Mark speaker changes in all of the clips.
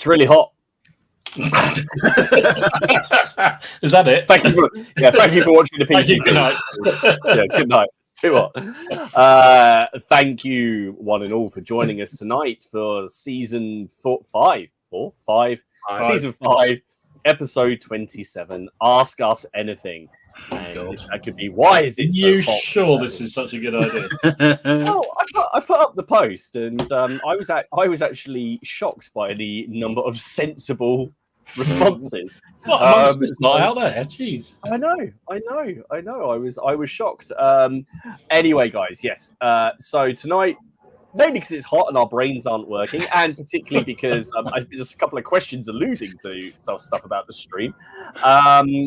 Speaker 1: It's really hot.
Speaker 2: Is that it?
Speaker 1: Thank you for watching the PC.
Speaker 2: Good night.
Speaker 1: Good night. It's too hot. Thank you, one and all, for joining us tonight for season 5, season 5, episode 27. Ask Us Anything. And that could be, why is it so hot?
Speaker 2: Sure this is such a good idea?
Speaker 1: I put up the post, and I was actually shocked by the number of sensible responses.
Speaker 2: It's not out there. Jeez.
Speaker 1: I know. I was shocked. Anyway, guys, yes. So tonight, mainly because it's hot and our brains aren't working, and particularly because there's a couple of questions alluding to stuff about the stream.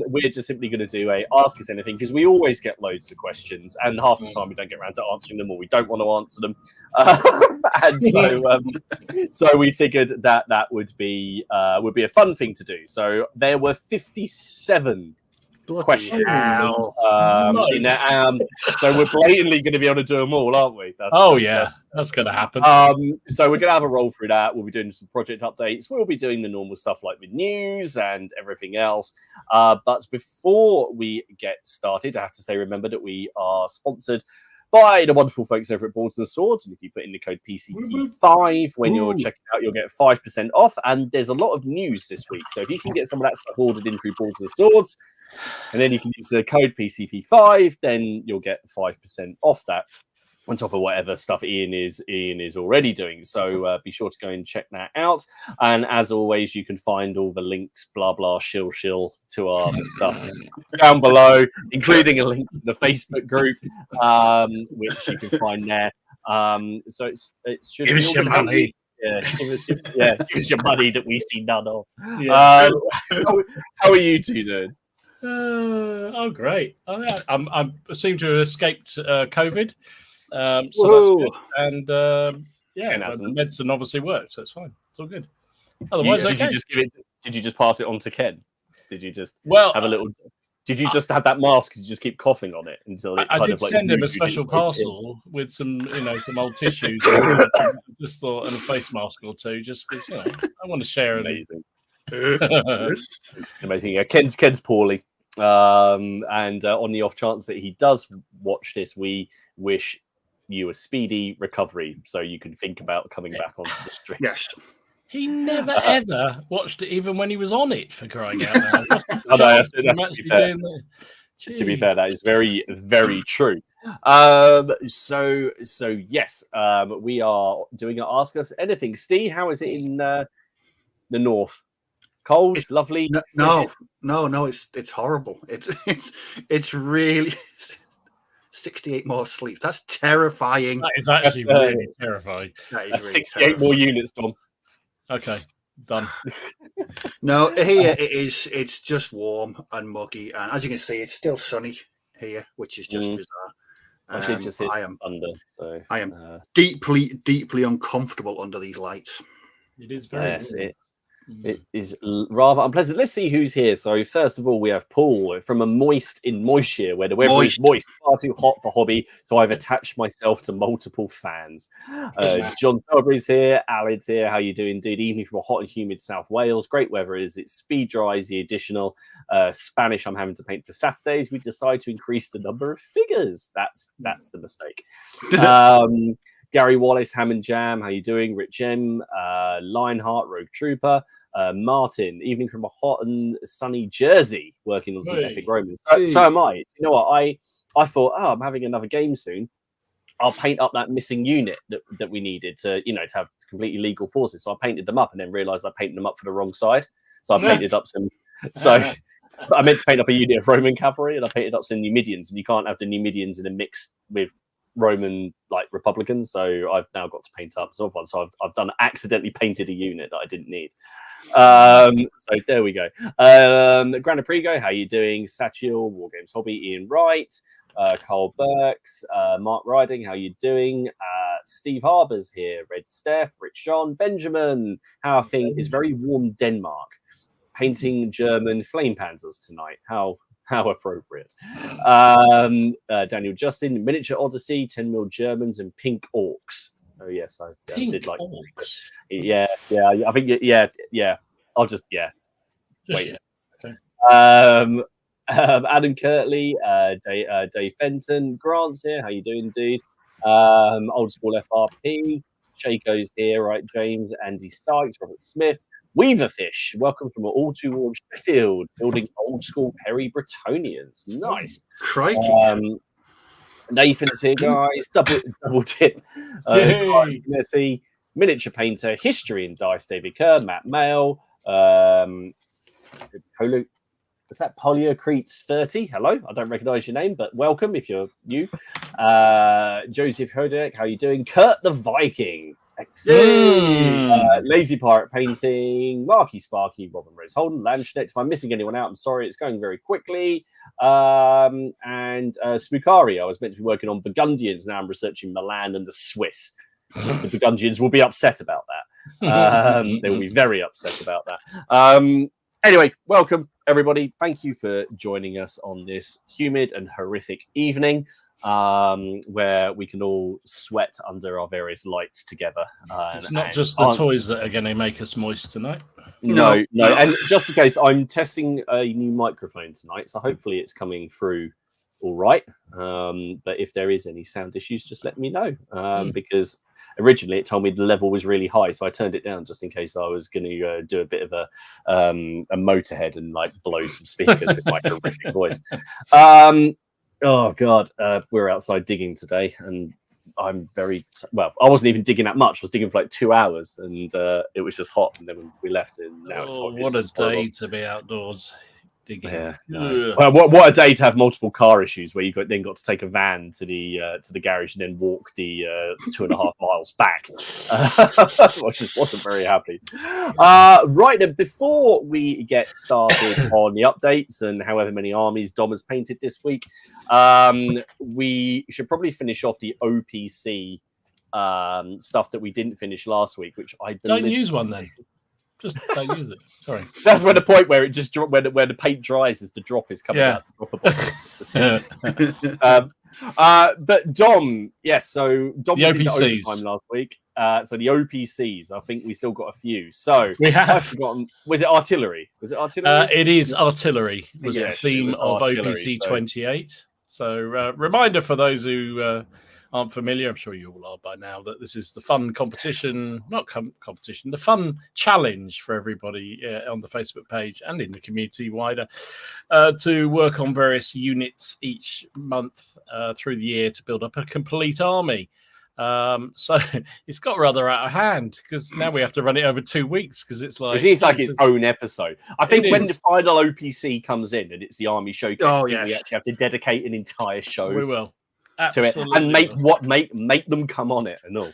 Speaker 1: We're just simply going to do a Ask Us Anything, because we always get loads of questions, and half the time we don't get around to answering them, or we don't want to answer them. And so we figured that would be a fun thing to do. So there were 57 questions. So we're blatantly going to be able to do them all, aren't we?
Speaker 2: That's going to happen.
Speaker 1: So we're going to have a roll through that. We'll be doing some project updates. We'll be doing the normal stuff like the news and everything else. But before we get started, I have to say, remember that we are sponsored by the wonderful folks over at Boards and Swords. And if you put in the code PCP5 when you're checking out, you'll get 5% off. And there's a lot of news this week. So if you can get some of that stuff ordered in through Boards and Swords, and then you can use the code PCP5, then you'll get 5% off that, on top of whatever stuff Ian is already doing. So be sure to go and check that out. And as always, you can find all the links, blah blah shill to our stuff down below, including a link to the Facebook group, which you can find there. So it's
Speaker 2: give us your money.
Speaker 1: Give us your money that we see none of. How are you two doing?
Speaker 2: Oh, great! I seem to have escaped COVID. So that's good. And the medicine obviously works, so it's fine. It's all good. Otherwise,
Speaker 1: did you just pass it on to Ken? Did you just have a little? Did you just have that mask? Did you just keep coughing on it until it
Speaker 2: I did send him a special parcel with some old tissues. Just thought, and a face mask or two, just because I want to share it.
Speaker 1: Amazing. Amazing. Yeah, Ken's poorly. And on the off chance that he does watch this, we wish you a speedy recovery so you can think about coming back onto the stream.
Speaker 3: Yes.
Speaker 2: He never ever watched it, even when he was on it, for crying out
Speaker 1: loud. To be fair, that is very, very true. So yes, we are doing an Ask Us Anything. Steve, how is it in the north? Cold, lovely.
Speaker 3: No, it's horrible. It's really 68 more sleep. That's terrifying.
Speaker 2: That is actually really terrifying.
Speaker 1: That's really 68 terrifying. More units, Tom.
Speaker 2: Okay, done.
Speaker 3: No, here it is. It's just warm and muggy, and as you can see, it's still sunny here, which is just bizarre. I am deeply uncomfortable under these lights.
Speaker 2: It is very.
Speaker 1: It is rather unpleasant. Let's see who's here. So first of all, we have Paul from a Moisture, where the weather is moist, far too hot for hobby. So I've attached myself to multiple fans. John Selbury's here. Alan's here. How you doing, dude? Evening from a hot and humid South Wales. Great weather is. It's speed dry is the additional Spanish I'm having to paint for Saturdays. We decide to increase the number of figures. That's the mistake. Gary Wallace, Ham and Jam, how you doing? Rich M, Lionheart, Rogue Trooper, Martin, evening from a hot and sunny Jersey, working on some epic Romans. So am I. You know what? I thought, I'm having another game soon. I'll paint up that missing unit that we needed to have completely legal forces. So I painted them up and then realised I painted them up for the wrong side. So I painted up some. So I meant to paint up a unit of Roman cavalry, and I painted up some Numidians, and you can't have the Numidians in a mix with Roman Republicans, so I've now got to paint up some one. So I've done accidentally painted a unit that I didn't need. So there we go. Grana Prigo, how you doing? Satchel, Wargames Hobby, Ian Wright, Carl Burks, Mark Riding, how you doing? Steve Harbour's here, Red Steph, Rich John, Benjamin, how I think it's very warm Denmark. Painting German flame panzers tonight. How appropriate. Daniel Justin, Miniature Odyssey, 10 mil Germans and pink orcs. Oh yes, I
Speaker 2: Pink
Speaker 1: did like.
Speaker 2: orcs.
Speaker 1: Yeah. I think yeah. I'll just wait.
Speaker 2: Okay.
Speaker 1: Adam Kirtley, Dave Benton, Grant's here. How you doing, dude? Old school FRP. Shaco's here, right? James, Andy Sykes, Robert Smith, Weaverfish. Welcome from all too warm Sheffield, building old school Perry Bretonians. Nice.
Speaker 3: Crikey.
Speaker 1: Nathan's here, guys. Double tip. Let's see. Miniature painter, history and dice. David Kerr, Matt Mail. Is that Polyocretes 30? Hello, I don't recognise your name, but welcome if you're new. Joseph Hodek, how you doing? Kurt the Viking. Excellent. Lazy Pirate Painting, Marky Sparky, Robin Rose Holden, Landschneck. If I'm missing anyone out, I'm sorry, it's going very quickly. And Spookari, I was meant to be working on Burgundians, now I'm researching Milan and the Swiss. The Burgundians will be upset about that. They will be very upset about that. Anyway, welcome everybody. Thank you for joining us on this humid and horrific evening, where we can all sweat under our various lights together.
Speaker 2: It's not just the toys that are going to make us moist tonight.
Speaker 1: No. And just in case, I'm testing a new microphone tonight, so hopefully it's coming through all right. But if there is any sound issues, just let me know, because originally it told me the level was really high, so I turned it down just in case I was going to do a bit of a motorhead and like blow some speakers with my horrific voice. Oh god, we're outside digging today, and I'm very well. I wasn't even digging that much. I was digging for like 2 hours, and it was just hot. And then we left, and now it's hot.
Speaker 2: What a day to be outdoors.
Speaker 1: Yeah, no. Well, what a day to have multiple car issues where you then got to take a van to the garage and then walk the 2.5 miles back. I just wasn't very happy. Right then, before we get started on the updates and however many armies Dom has painted this week, we should probably finish off the OPC stuff that we didn't finish last week, which I believe...
Speaker 2: Don't use one then. Just don't use it. Sorry.
Speaker 1: That's where the point where it just where the paint dries as the drop is coming out. But Dom, yes. So Dom was into overtime last week. So the OPCs, I think we still got a few. So
Speaker 2: we have.
Speaker 1: I've forgotten. Was it artillery?
Speaker 2: It is artillery. Was the theme of OPC 28. So reminder for those who aren't familiar, I'm sure you all are by now, that this is the fun competition, not competition, the fun challenge for everybody on the Facebook page and in the community wider to work on various units each month through the year to build up a complete army. So it's got rather out of hand because now we have to run it over 2 weeks because it's like
Speaker 1: its own episode. I think when the final OPC comes in and it's the army showcase, we actually have to dedicate an entire show.
Speaker 2: We will.
Speaker 1: Absolutely. To it and make them come on it and all.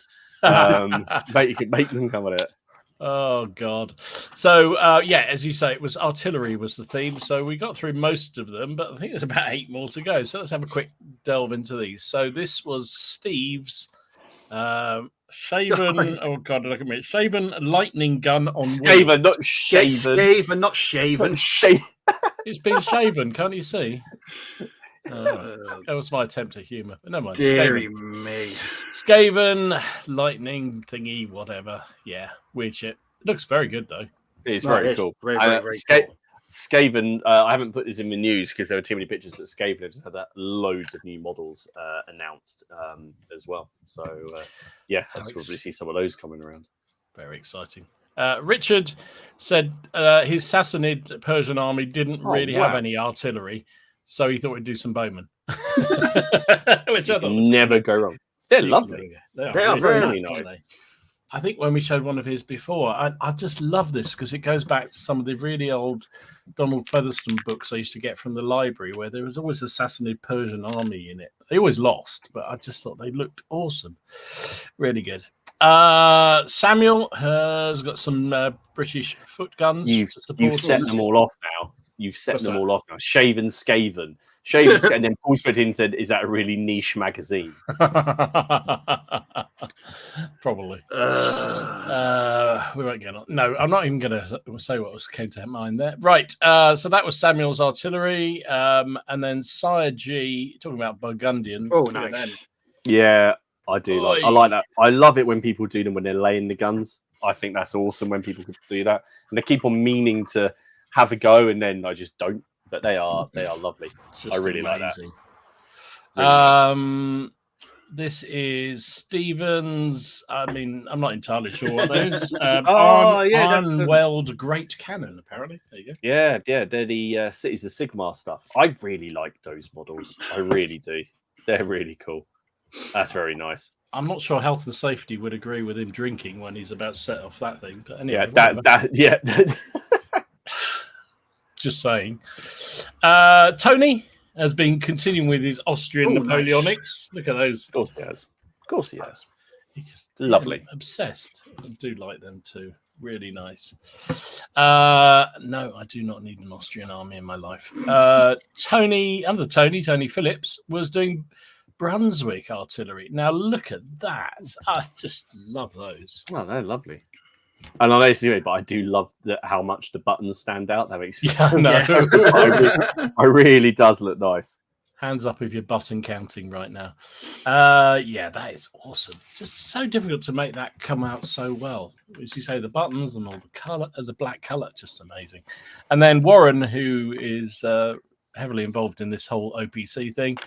Speaker 1: Make them come on it.
Speaker 2: Oh god. So as you say, it was artillery was the theme. So we got through most of them, but I think there's about 8 more to go. So let's have a quick delve into these. So this was Steve's shaven. Oh god, look at me! Shaven lightning gun on
Speaker 1: shaven, not shaven.
Speaker 3: Shaven, not shaven.
Speaker 2: It's been shaven. Can't you see? That was my attempt at humour. But never mind.
Speaker 3: Deary me.
Speaker 2: Skaven, lightning thingy, whatever. Yeah, weird shit. It looks very good though.
Speaker 1: It's very cool.
Speaker 3: Very cool.
Speaker 1: Skaven, I haven't put this in the news because there were too many pictures, but Skaven has had loads of new models announced as well. So, I'll probably see some of those coming around.
Speaker 2: Very exciting. Richard said his Sassanid Persian army didn't really have any artillery, so he thought we'd do some bowmen. Which I thought was
Speaker 1: never go wrong. They're lovely.
Speaker 3: They are very
Speaker 2: nice. I think when we showed one of his before, I just love this because it goes back to some of the really old Donald Featherstone books I used to get from the library where there was always a Sassanid Persian army in it. They always lost, but I just thought they looked awesome. Really good. Samuel has got some British foot guns.
Speaker 1: You've set them all off now. Shaven Skaven. Shaven, and then Paul Spittin said, "Is that a really niche magazine?"
Speaker 2: Probably. We won't get on. No, I'm not even going to say what came to mind there. Right. So that was Samuel's artillery, and then Sire G talking about Burgundians.
Speaker 3: Oh, nice.
Speaker 1: Yeah. I do I like that. I love it when people do them when they're laying the guns. I think that's awesome when people can do that, and they keep on meaning to have a go, and then I just don't. But they are lovely. I really like that.
Speaker 2: Really nice. This is Stevens. I mean, I'm not entirely sure what those. Iron-Weld Great Cannon, apparently. There you go.
Speaker 1: Yeah, they're the Cities of Sigmar stuff. I really like those models. I really do. They're really cool. That's very nice.
Speaker 2: I'm not sure health and safety would agree with him drinking when he's about to set off that thing. But anyway,
Speaker 1: yeah.
Speaker 2: Just saying. Tony has been continuing with his Austrian Napoleonics. Nice. Look at those.
Speaker 1: Of course he has.
Speaker 2: He's just
Speaker 1: lovely.
Speaker 2: Obsessed. I do like them too. Really nice. No, I do not need an Austrian army in my life. Tony Phillips was doing Brunswick artillery. Now look at that. I just love those.
Speaker 1: Oh, they're lovely. And I know it's new, but I do love how much the buttons stand out. That makes me it really does look nice.
Speaker 2: Hands up if you're button counting right now. Yeah, that is awesome. Just so difficult to make that come out so well. As you say, the buttons and all the color, the black color, just amazing. And then Warren, who is heavily involved in this whole OPC thing.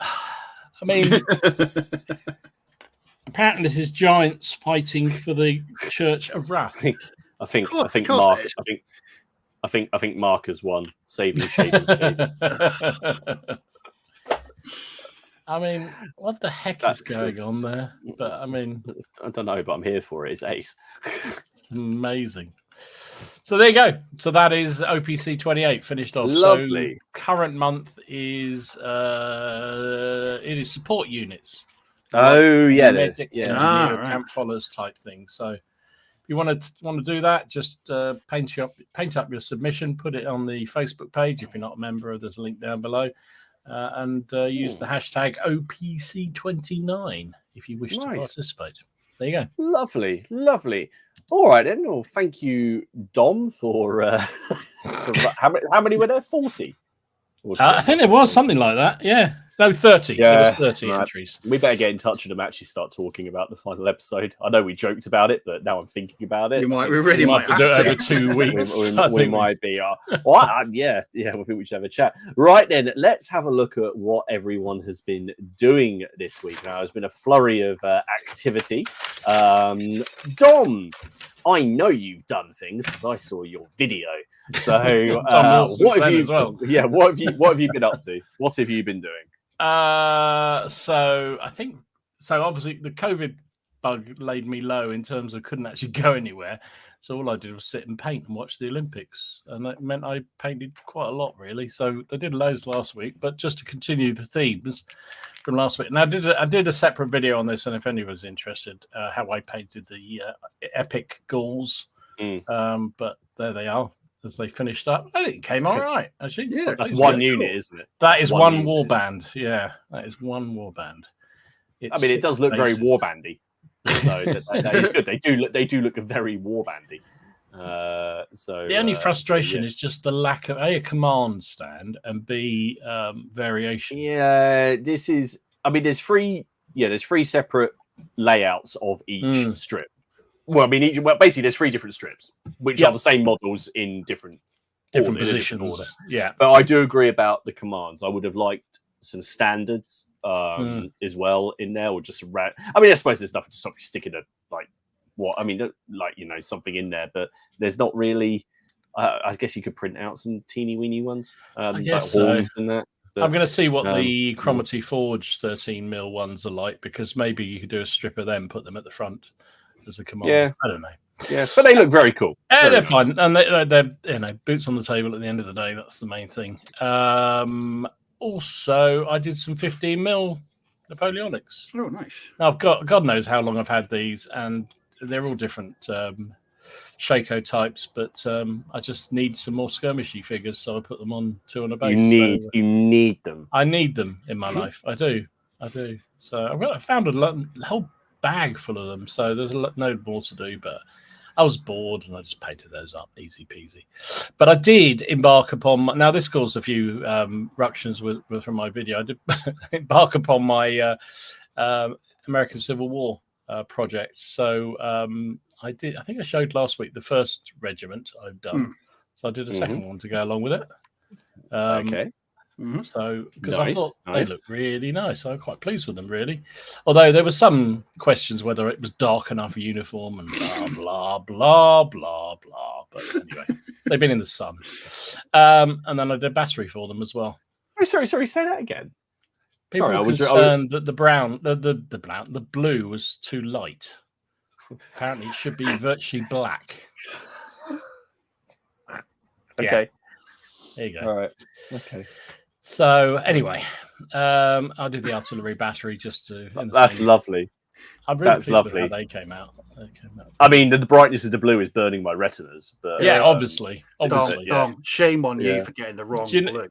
Speaker 2: I mean, apparently this is giants fighting for the Church of Wrath.
Speaker 1: I think Mark has won, saving Shaden's game.
Speaker 2: I mean, what the heck is going on there? But I mean,
Speaker 1: I don't know, but I'm here for it. It's ace.
Speaker 2: Amazing. So there you go. So that is OPC 28 finished off.
Speaker 1: Lovely.
Speaker 2: So current month is it is support units.
Speaker 1: Oh yeah,
Speaker 2: medic, camp followers type thing. So if you want to do that, just paint up your submission, put it on the Facebook page. If you're not a member, there's a link down below, and use the hashtag OPC29 if you wish to participate. There you go.
Speaker 1: Lovely. All right then. Well, thank you, Dom, for how many were there? 40.
Speaker 2: I think there was something like that. Yeah. No, 30. Yeah, there was 30 entries.
Speaker 1: We better get in touch with them. Actually, start talking about the final episode. I know we joked about it, but now I'm thinking about it.
Speaker 3: We really might
Speaker 2: have to do it over 2 weeks.
Speaker 1: we might be. Yeah. I think we should have a chat. Right then, let's have a look at what everyone has been doing this week. Now, there's been a flurry of activity. Dom, I know you've done things because I saw your video. So, what have you? Well. Yeah, what have you been up to? What have you been doing?
Speaker 2: So obviously the COVID bug laid me low in terms of couldn't actually go anywhere. So all I did was sit and paint and watch the Olympics, and that meant I painted quite a lot really. So they did loads last week, but just to continue the themes from last week. And I did a separate video on this, and if anyone's interested, how I painted the epic Gauls. But there they are. As they finished up, I think it came all right. Actually,
Speaker 3: yeah,
Speaker 1: that's one unit, isn't it?
Speaker 2: That is one warband. Yeah, that is one warband.
Speaker 1: I mean, it does look very warbandy. So that is good. They do look very warbandy. So
Speaker 2: the only frustration is just the lack of a command stand and B variation.
Speaker 1: Yeah, this is. I mean, there's three separate layouts of each strip. Well, I mean, basically, there's 3 different strips, which are the same models in different
Speaker 2: positions.
Speaker 1: Order.
Speaker 2: Yeah,
Speaker 1: but I do agree about the commands. I would have liked some standards as well in there, or just some I mean, I suppose there's nothing to stop you sticking something in there, but there's not really. I guess you could print out some teeny weeny ones.
Speaker 2: I guess so.
Speaker 1: And that. But,
Speaker 2: I'm going to see what the Cromarty Forge 13mm ones are like, because maybe you could do a strip of them, put them at the front as a command.
Speaker 1: Yeah,
Speaker 2: I don't know.
Speaker 1: Yeah, but they look very cool.
Speaker 2: They're fine, and they're boots on the table at the end of the day. That's the main thing. Also, I did some 15mm Napoleonics.
Speaker 3: Oh, nice.
Speaker 2: Now, God knows how long I've had these, and they're all different Shaco types, but I just need some more skirmishy figures, so I put them on 2 on a base.
Speaker 1: You need them.
Speaker 2: I need them in my life. I do. So I found a whole bag full of them, so there's no more to do, but I was bored and I just painted those up, easy peasy. But I did embark upon now this caused a few ructions from my video. I did embark upon my American Civil War project. So I think I showed last week the first regiment I've done. So I did a second one to go along with it.
Speaker 1: Okay.
Speaker 2: So because I thought they looked really nice, I'm quite pleased with them, really. Although there were some questions whether it was dark enough uniform and blah blah blah blah blah. But anyway, they've been in the sun, and then I did battery for them as well.
Speaker 1: Oh, sorry. Say that again.
Speaker 2: People were concerned that the blue was too light. Apparently, it should be virtually black.
Speaker 1: Okay.
Speaker 2: Yeah. There you go.
Speaker 1: All right. Okay.
Speaker 2: So anyway, I did the artillery battery just to.
Speaker 1: That's lovely.
Speaker 2: I'm really pleased with how they came out.
Speaker 1: I mean, the brightness of the blue is burning my retinas, but
Speaker 2: yeah, obviously.
Speaker 3: Shame on you for getting the wrong blue.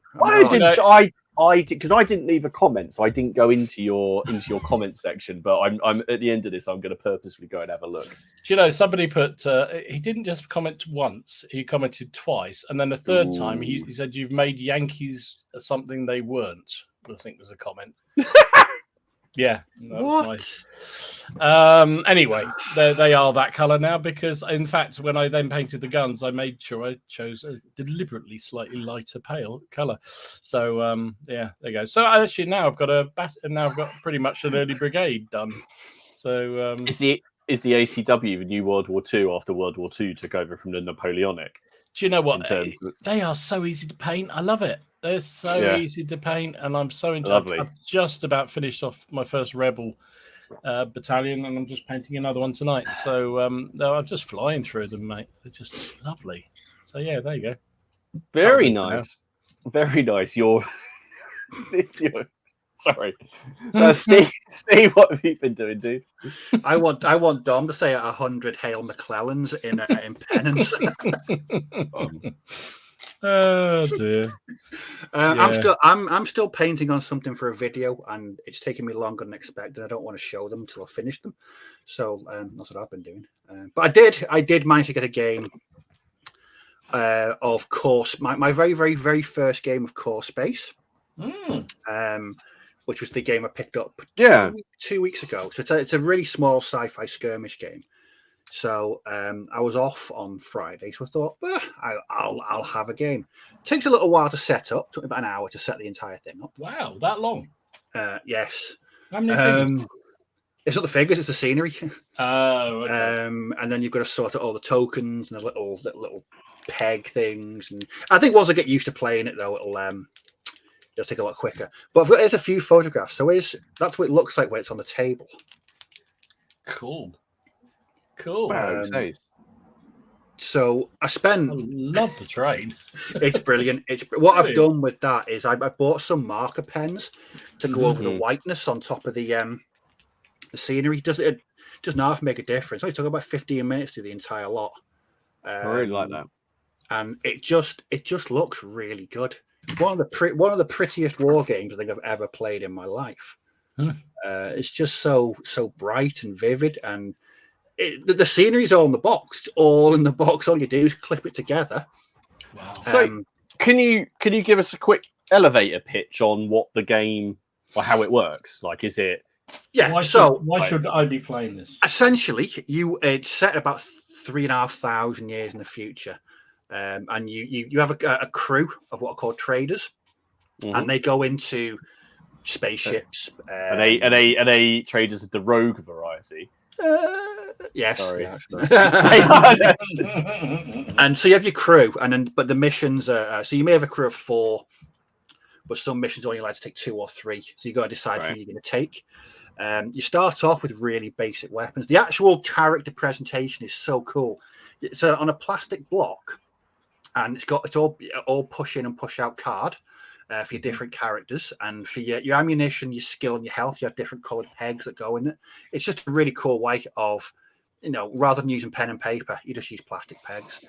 Speaker 1: I did because I didn't leave a comment, so I didn't go into your comment section. But I'm at the end of this, I'm going to purposely go and have a look.
Speaker 2: Do you know, somebody put he didn't just comment once; he commented twice, and then the third time he said, "You've made Yankees something they weren't." I think was a comment. Yeah.
Speaker 3: What?
Speaker 2: Nice. Anyway, they are that color now because, in fact, when I then painted the guns, I made sure I chose a deliberately slightly lighter pale color. So yeah, there you go. So actually now I've got pretty much an early brigade done. So
Speaker 1: Is the ACW the new World War II after World War II took over from the Napoleonic?
Speaker 2: Do you know what? They are so easy to paint. I love it. They're so easy to paint, and I'm so into it. I've just about finished off my first Rebel battalion, and I'm just painting another one tonight. So I'm just flying through them, mate. They're just lovely. So yeah, there you go.
Speaker 1: Very nice. Very nice. You're sorry. Steve, what have you been doing, dude?
Speaker 3: I want Dom to say 100 Hail McClellans in penance.
Speaker 2: Oh dear.
Speaker 3: I'm still painting on something for a video, and it's taking me longer than expected. I don't want to show them until I finish them, so that's what I've been doing. But I did manage to get a game of course my very very very first game of Core Space, which was the game I picked up 2 weeks ago. So it's a really small sci-fi skirmish game. So I was off on Friday, so I thought, I'll have a game. It takes a little while to set up. It took me about an hour to set the entire thing up.
Speaker 2: Wow, that long?
Speaker 3: Yes.
Speaker 2: How many figures?
Speaker 3: It's not the figures; it's the scenery.
Speaker 2: Oh, okay.
Speaker 3: And then you've got to sort out all the tokens and the little peg things. And I think once I get used to playing it, though, it'll take a lot quicker. But there's a few photographs. So that's what it looks like when it's on the table.
Speaker 2: Cool.
Speaker 1: Wow,
Speaker 3: so I
Speaker 2: love the trade.
Speaker 3: It's brilliant. What I've done with that is I bought some marker pens to go over the whiteness on top of the scenery. It doesn't half make a difference. I took about 15 minutes to do the entire lot.
Speaker 1: I really like that,
Speaker 3: and it just looks really good. One of the prettiest war games I think I've ever played in my life. It's just so bright and vivid, and the scenery's all in the box. It's all in the box. All you do is clip it together.
Speaker 2: Wow.
Speaker 1: So can you give us a quick elevator pitch on what the game or how it works? Like, is it?
Speaker 3: Yeah.
Speaker 2: Why should I be playing this?
Speaker 3: Essentially, it's set about 3,500 years in the future, and you have a crew of what are called traders, and they go into spaceships.
Speaker 1: Are they traders of the rogue variety?
Speaker 3: Yes.
Speaker 1: Sorry.
Speaker 3: Yeah, and so you have your crew, but the missions are so you may have a crew of 4, but some missions only allowed to take 2 or 3. So you got to decide who you're going to take. You start off with really basic weapons. The actual character presentation is so cool. It's on a plastic block, and it's all push in and push out card for your different characters, and for your ammunition, your skill, and your health. You have different coloured pegs that go in it. It's just a really cool way of, rather than using pen and paper, you just use plastic pegs.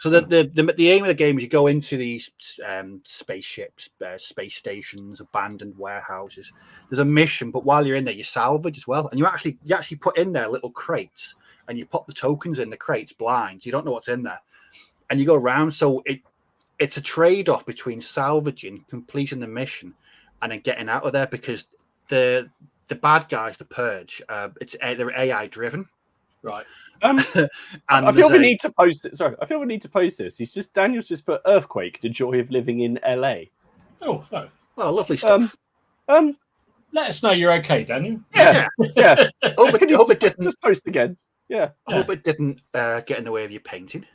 Speaker 3: So the aim of the game is you go into these spaceships, space stations, abandoned warehouses. There's a mission, but while you're in there, you salvage as well, and you actually put in there little crates, and you pop the tokens in the crates blind. So you don't know what's in there, and you go around. So it's a trade-off between salvaging, completing the mission, and then getting out of there, because the the bad guys, the Purge. They're AI driven.
Speaker 2: Right.
Speaker 1: I feel we need to post it. Sorry, I feel we need to post this. Daniel's just put earthquake, the joy of living in LA.
Speaker 2: Oh, no.
Speaker 3: Oh, lovely stuff.
Speaker 2: Let us know you're okay, Daniel.
Speaker 1: Yeah.
Speaker 3: Hope it didn't
Speaker 1: just post again. Yeah.
Speaker 3: I hope it didn't get in the way of your painting.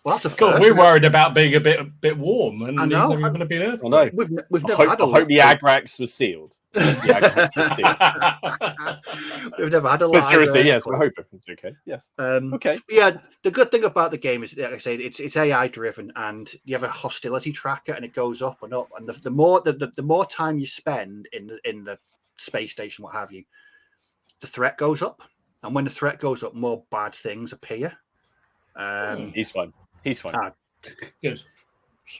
Speaker 3: Well, that's a
Speaker 2: cool. We're worried about being a bit warm, and
Speaker 3: I know.
Speaker 2: never even been earthquake.
Speaker 1: I know.
Speaker 3: We've never had a.
Speaker 1: I hope the Agrax was sealed.
Speaker 3: We've never had a lot.
Speaker 1: But seriously, yes, we hope it's okay. Yes.
Speaker 3: Okay. Yeah, the good thing about the game is, like I say, it's AI driven, and you have a hostility tracker, and it goes up and up. And the more time you spend in the space station, what have you, the threat goes up. And when the threat goes up, more bad things appear.
Speaker 1: He's fine.
Speaker 2: Good.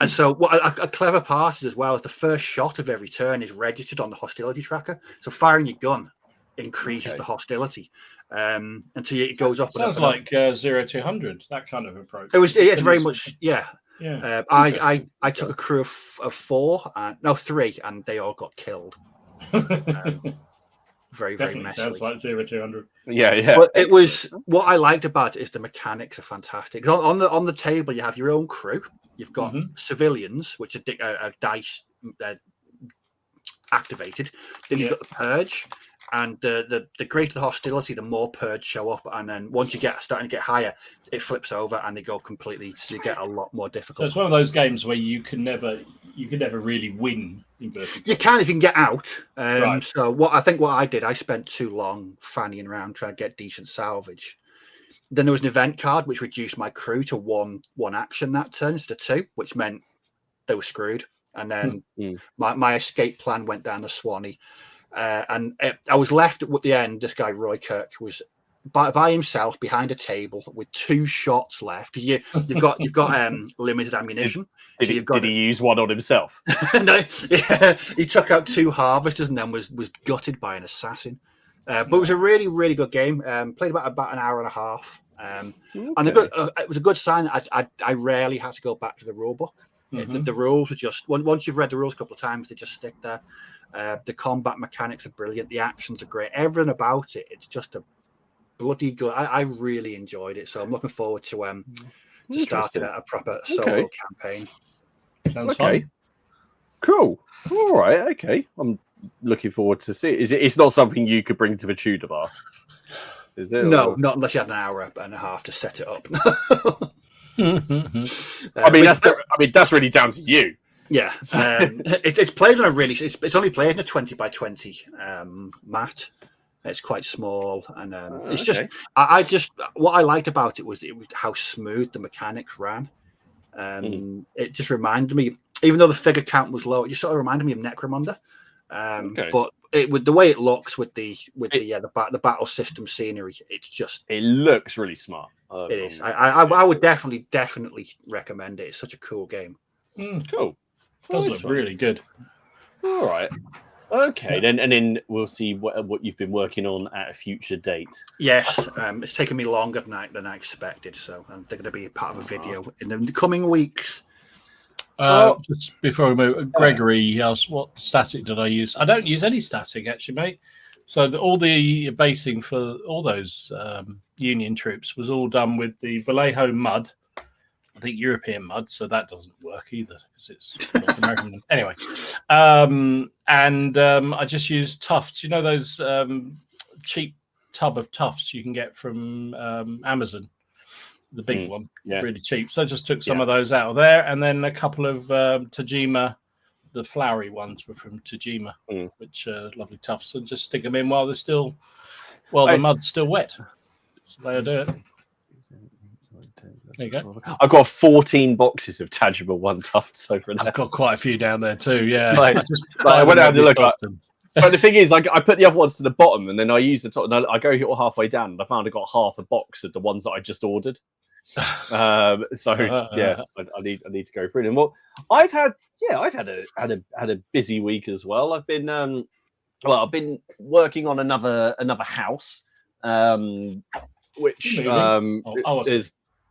Speaker 3: And so what a clever part is as well is the first shot of every turn is registered on the hostility tracker. So firing your gun increases the hostility until it goes up.
Speaker 2: Sounds
Speaker 3: and up
Speaker 2: like 0-200, that kind of approach.
Speaker 3: It's very much, yeah.
Speaker 2: Yeah.
Speaker 3: I took a crew of 3, and they all got killed. Very, very messy.
Speaker 2: Sounds like 0-200.
Speaker 1: Yeah.
Speaker 3: But it was what I liked about it is the mechanics are fantastic. On the table, you have your own crew. You've got civilians, which are dice activated. Then you've got the Purge, and the greater the hostility, the more Purge show up. And then once you starting to get higher, it flips over and they go completely. So you get a lot more difficult.
Speaker 2: So it's one of those games where you can never really win.
Speaker 3: You can if you can get out.
Speaker 2: Right.
Speaker 3: So what I did, I spent too long fannying around trying to get decent salvage. Then there was an event card which reduced my crew to one action that turn instead of 2, which meant they were screwed. And then my escape plan went down the Swanee, and I was left at the end. This guy Roy Kirk was by himself behind a table with 2 shots left. You've got limited ammunition.
Speaker 1: Did he use one on himself?
Speaker 3: No, yeah, he took out 2 harvesters and then was gutted by an assassin. But it was a really, really good game. Played about an hour and a half. And it was a good sign. I rarely had to go back to the rule book. The rules are just once you've read the rules a couple of times, they just stick there. The combat mechanics are brilliant. The actions are great. Everything about it, it's just a bloody good. I really enjoyed it. So I'm looking forward to starting a proper solo campaign.
Speaker 2: Sounds fun.
Speaker 1: Cool. All right. Okay. I'm looking forward to see it. It's not something you could bring to the Tudor bar, is it?
Speaker 3: No, not unless you had an hour and a half to set it up.
Speaker 1: That's really down to you.
Speaker 3: Yeah, it's played on it's only played in a 20 by 20 mat. It's quite small, and it's just what I liked about it was how smooth the mechanics ran. It just reminded me, even though the figure count was low, it just sort of reminded me of Necromunda. But with the way it looks with the battle system scenery, it
Speaker 1: looks really smart.
Speaker 3: It is. I would definitely recommend it. It's such a cool game.
Speaker 1: Cool.
Speaker 2: Does look really good.
Speaker 1: All right. Okay, then we'll see what you've been working on at a future date.
Speaker 3: Yes, it's taken me longer than I expected, so they're going to be a part of a video in the coming weeks.
Speaker 2: Just before we move, Gregory asked what static did I use? I don't use any static actually, mate. So all the basing for all those Union troops was all done with the Vallejo mud. I think European mud, so that doesn't work either because it's North American. Anyway, I just use tufts. You know those cheap tub of tufts you can get from Amazon, the big one, really cheap. So I just took some of those out of there, and then a couple of Tajima, the flowery ones were from Tajima, which are lovely tufts, and just stick them in while the mud's still wet. That's the way I do it. There you go.
Speaker 1: I've got 14 boxes of Tajima 1 tufts over there.
Speaker 2: I've got quite a few down there too. Yeah,
Speaker 1: I went out to look at them. But the thing is, I put the other ones to the bottom, and then I use the top. And I go halfway down, and I found I got half a box of the ones that I just ordered. I need to go through them. Well, I've had a busy week as well. I've been working on another house, which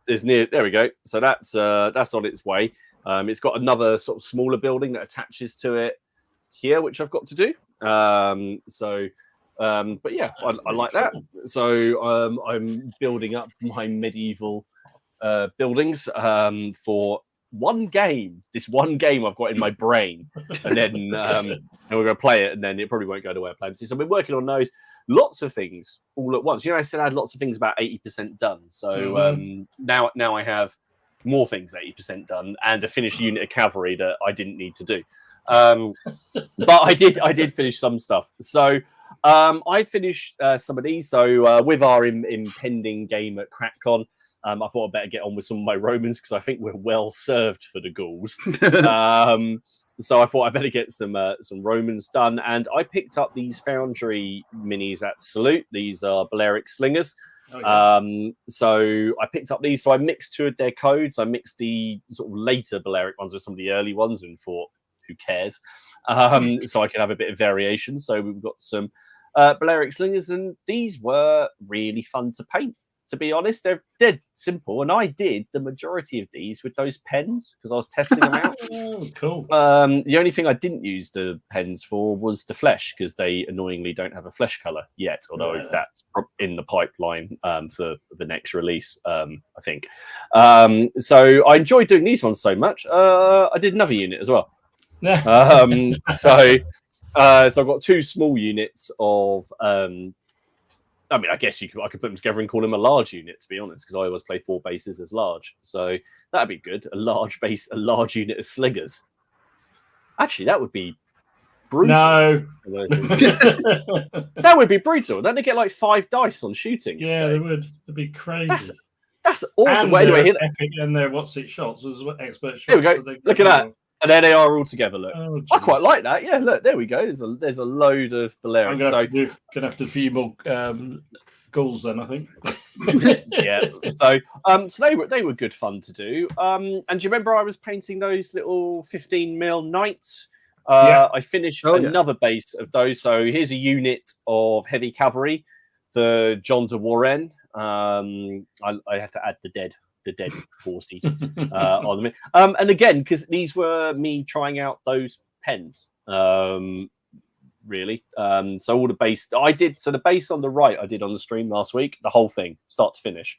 Speaker 1: is near. There we go. So that's on its way. It's got another sort of smaller building that attaches to it here, which I've got to do. But yeah, I like that. So I'm building up my medieval buildings for one game. This one game I've got in my brain, and then we're going to play it, and then it probably won't go the way I planned to. So I've been working on those. Lots of things all at once. You know, I said I had lots of things about 80% done. So now I have more things 80% done and a finished unit of cavalry that I didn't need to do. But I did finish some stuff. So I finished some of these. So with our impending game at CrackCon, I thought I'd better get on with some of my Romans because I think we're well served for the Gauls. So I thought I'd better get some Romans done. And I picked up these Foundry minis at Salute. These are Balearic Slingers. Oh, yeah. So I picked up these. So I mixed two of their codes. I mixed the sort of later Balearic ones with some of the early ones and thought, who cares? So I can have a bit of variation. So we've got some Balearic Slingers, and these were really fun to paint. To be honest, they're dead simple, and I did the majority of these with those pens because I was testing them out.
Speaker 2: Oh, cool.
Speaker 1: The only thing I didn't use the pens for was the flesh because they annoyingly don't have a flesh color yet, although that's in the pipeline for the next release, I think. So I enjoyed doing these ones so much. I did another unit as well. So I've got two small units of. I mean, I guess I could put them together and call them a large unit, to be honest, because I always play 4 bases as large. So that'd be good. A large unit of slingers. Actually, that would be brutal.
Speaker 2: No.
Speaker 1: That would be brutal. Don't they get like 5 dice on shooting?
Speaker 2: Yeah, they would. It'd be crazy.
Speaker 1: That's awesome.
Speaker 2: And
Speaker 1: well, anyway,
Speaker 2: epic and their shots as expert shots.
Speaker 1: There we go.
Speaker 2: So
Speaker 1: look at that. And there they are all together. Look,
Speaker 2: I
Speaker 1: quite like that. Yeah, look, there we go. There's a load of Balearic.
Speaker 2: I'm gonna have to few more Gauls then, I think.
Speaker 1: Yeah. So they were good fun to do. And do you remember I was painting those little 15mm knights? I finished another base of those. So here's a unit of heavy cavalry, the John de Warren. I had to add the dead horsey on them. And again, because these were me trying out those pens, really. So all the base I did. So the base on the right I did on the stream last week, the whole thing, start to finish.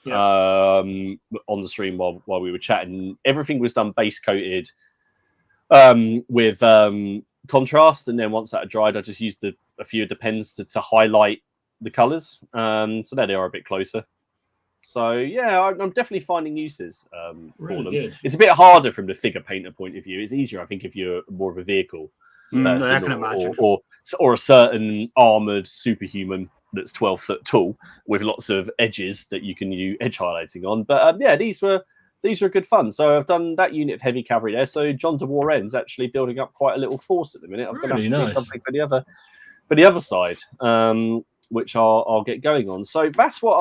Speaker 1: On the stream while we were chatting, everything was done base coated with contrast, and then once that had dried, I just used a few of the pens to highlight the colors. So there they are a bit closer. So yeah, I'm definitely finding uses for them.
Speaker 2: Good.
Speaker 1: It's a bit harder from the figure painter point of view. It's easier, I think, if you're more of a vehicle person,
Speaker 3: I can imagine.
Speaker 1: or a certain armored superhuman that's 12 foot tall with lots of edges that you can use edge highlighting on. But yeah, these were good fun. So I've done that unit of heavy cavalry there. So John de Warren's actually building up quite a little force at the minute. I'm going to have to do something for the other side, which I'll get going on. So that's what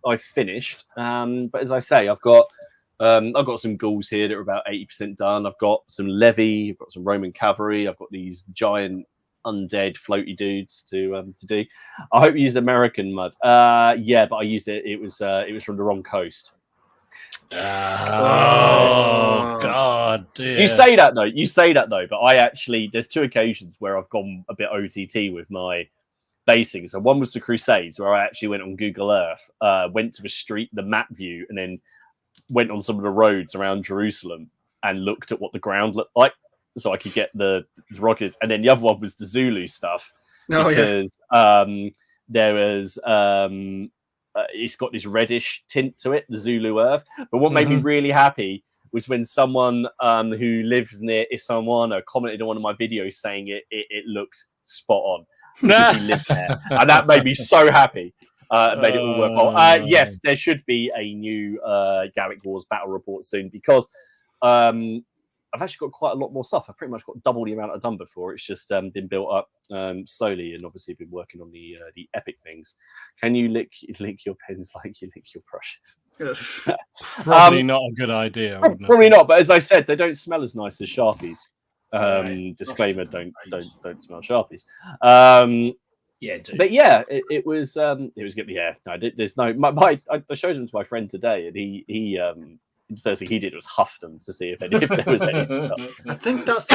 Speaker 1: I've finished. But as I say, I've got some Gauls here that are about 80% done. I've got some levy. I've got some Roman cavalry. I've got these giant undead floaty dudes to do. I hope you use American mud. Yeah, but I used it. It was from the wrong coast.
Speaker 2: Oh God! Dear.
Speaker 1: You say that though. But I actually, there's 2 occasions where I've gone a bit OTT with my basing. So one was the Crusades, where I actually went on Google Earth, went to the map view, and then went on some of the roads around Jerusalem and looked at what the ground looked like, so I could get the rockets. And then the other one was the Zulu stuff, because there was it's got this reddish tint to it, the Zulu Earth. But what made me really happy was when someone who lives near Issamuana commented on one of my videos saying it looked spot on. He lived there, and that made me so happy. Made it all worthwhile. Yes, there should be a new Gallic Wars battle report soon, because I've actually got quite a lot more stuff. I've pretty much got double the amount I've done before. It's just been built up slowly, and obviously been working on the epic things. Can you lick your pens like you lick your brushes?
Speaker 2: Probably not a good idea.
Speaker 1: Probably not, but as I said, they don't smell as nice as Sharpies. Disclaimer: don't smell Sharpies.
Speaker 2: Yeah, dude.
Speaker 1: But yeah, it was good. Yeah, no, there's no. I showed them to my friend today, and the first thing he did was huff them to see if there was any stuff.
Speaker 3: I think that's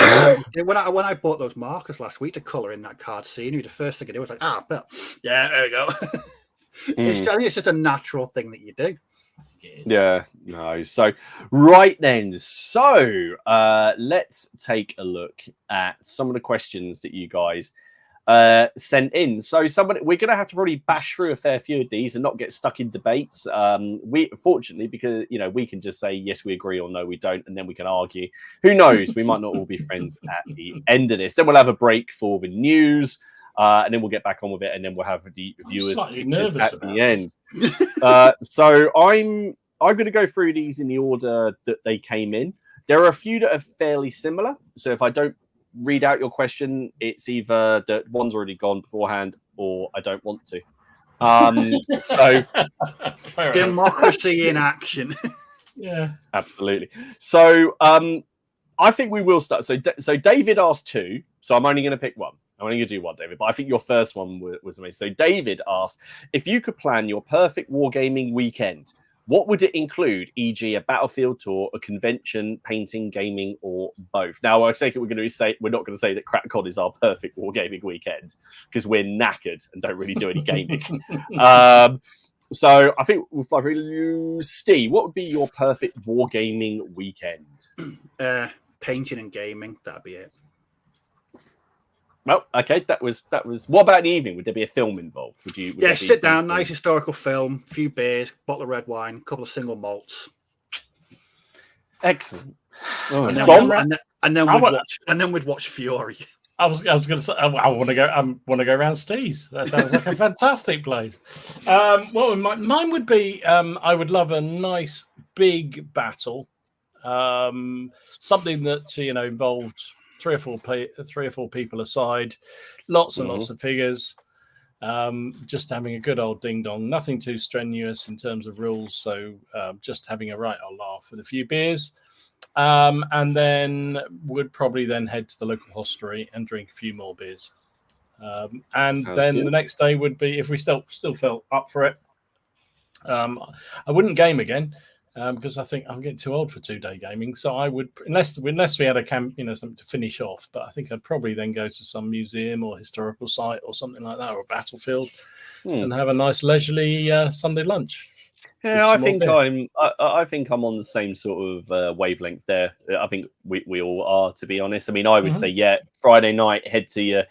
Speaker 3: when I bought those markers last week to colour in that card scenery. The first thing I did was like, but yeah, there we go. I think it's just a natural thing that you do.
Speaker 1: Yeah, no. So right then, so let's take a look at some of the questions that you guys sent in. So we're gonna have to probably bash through a fair few of these and not get stuck in debates. We fortunately, because we can just say yes we agree or no we don't, and then we can argue. Who knows, we might not all be friends at the end of this. Then we'll have a break for the news, and then we'll get back on with it, and then we'll have the viewers at the end. So I'm going to go through these in the order that they came in. There are a few that are fairly similar. So if I don't read out your question, it's either that one's already gone beforehand or I don't want to. So
Speaker 3: democracy in action.
Speaker 2: Yeah, absolutely.
Speaker 1: So I think we will start. So David asked two. So I'm only going to pick one. I'm only going to do one, David. But I think your first one was amazing. So David asked, if you could plan your perfect wargaming weekend, what would it include, e.g., a battlefield tour, a convention, painting, gaming, or both? Now, I take it we're not going to say that CrackCon is our perfect wargaming weekend because we're knackered and don't really do any gaming. So I think we'll fly through. Steve, what would be your perfect wargaming weekend?
Speaker 3: Painting and gaming. That'd be it.
Speaker 1: Well, okay, that was. What about in the evening? Would there be a film involved? Would
Speaker 3: sit down, nice historical film, a few beers, bottle of red wine, a couple of single malts.
Speaker 1: Excellent.
Speaker 3: And then we'd watch Fury.
Speaker 2: I was going to say I want to go. I want to go around Steve's. That sounds like a fantastic place. Well, mine would be. I would love a nice big battle. Something that involved three or four people aside, lots and lots of figures, just having a good old ding dong, nothing too strenuous in terms of rules. So just having a right old laugh with a few beers, and then would probably then head to the local hostelry and drink a few more beers. And Sounds then good. The next day would be, if we still felt up for it, I wouldn't game again. Because I think I'm getting too old for 2-day gaming, so I would, unless we had a something to finish off. But I think I'd probably then go to some museum or historical site or something like that, or a battlefield, and have a nice leisurely Sunday lunch.
Speaker 1: Yeah, I think I'm on the same sort of wavelength there. I think we all are, to be honest. I mean, I would say, Friday night, head to your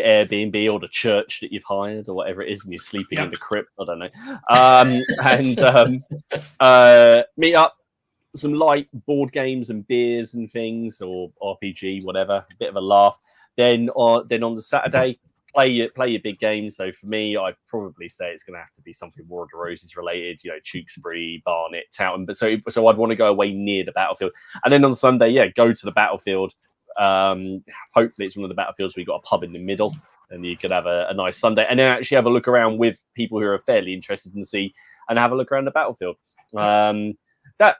Speaker 1: Airbnb or the church that you've hired or whatever it is, and you're sleeping in the crypt. I don't know. And meet up, some light board games and beers and things, or RPG, whatever. A bit of a laugh. Then on the Saturday, play your big games. So for me, I'd probably say it's going to have to be something War of the Roses related. Tewkesbury, Barnet, Towton. But so I'd want to go away near the battlefield, and then on Sunday, go to the battlefield. Hopefully it's one of the battlefields where you've got a pub in the middle and you could have a nice Sunday, and then actually have a look around with people who are fairly interested and have a look around the battlefield. That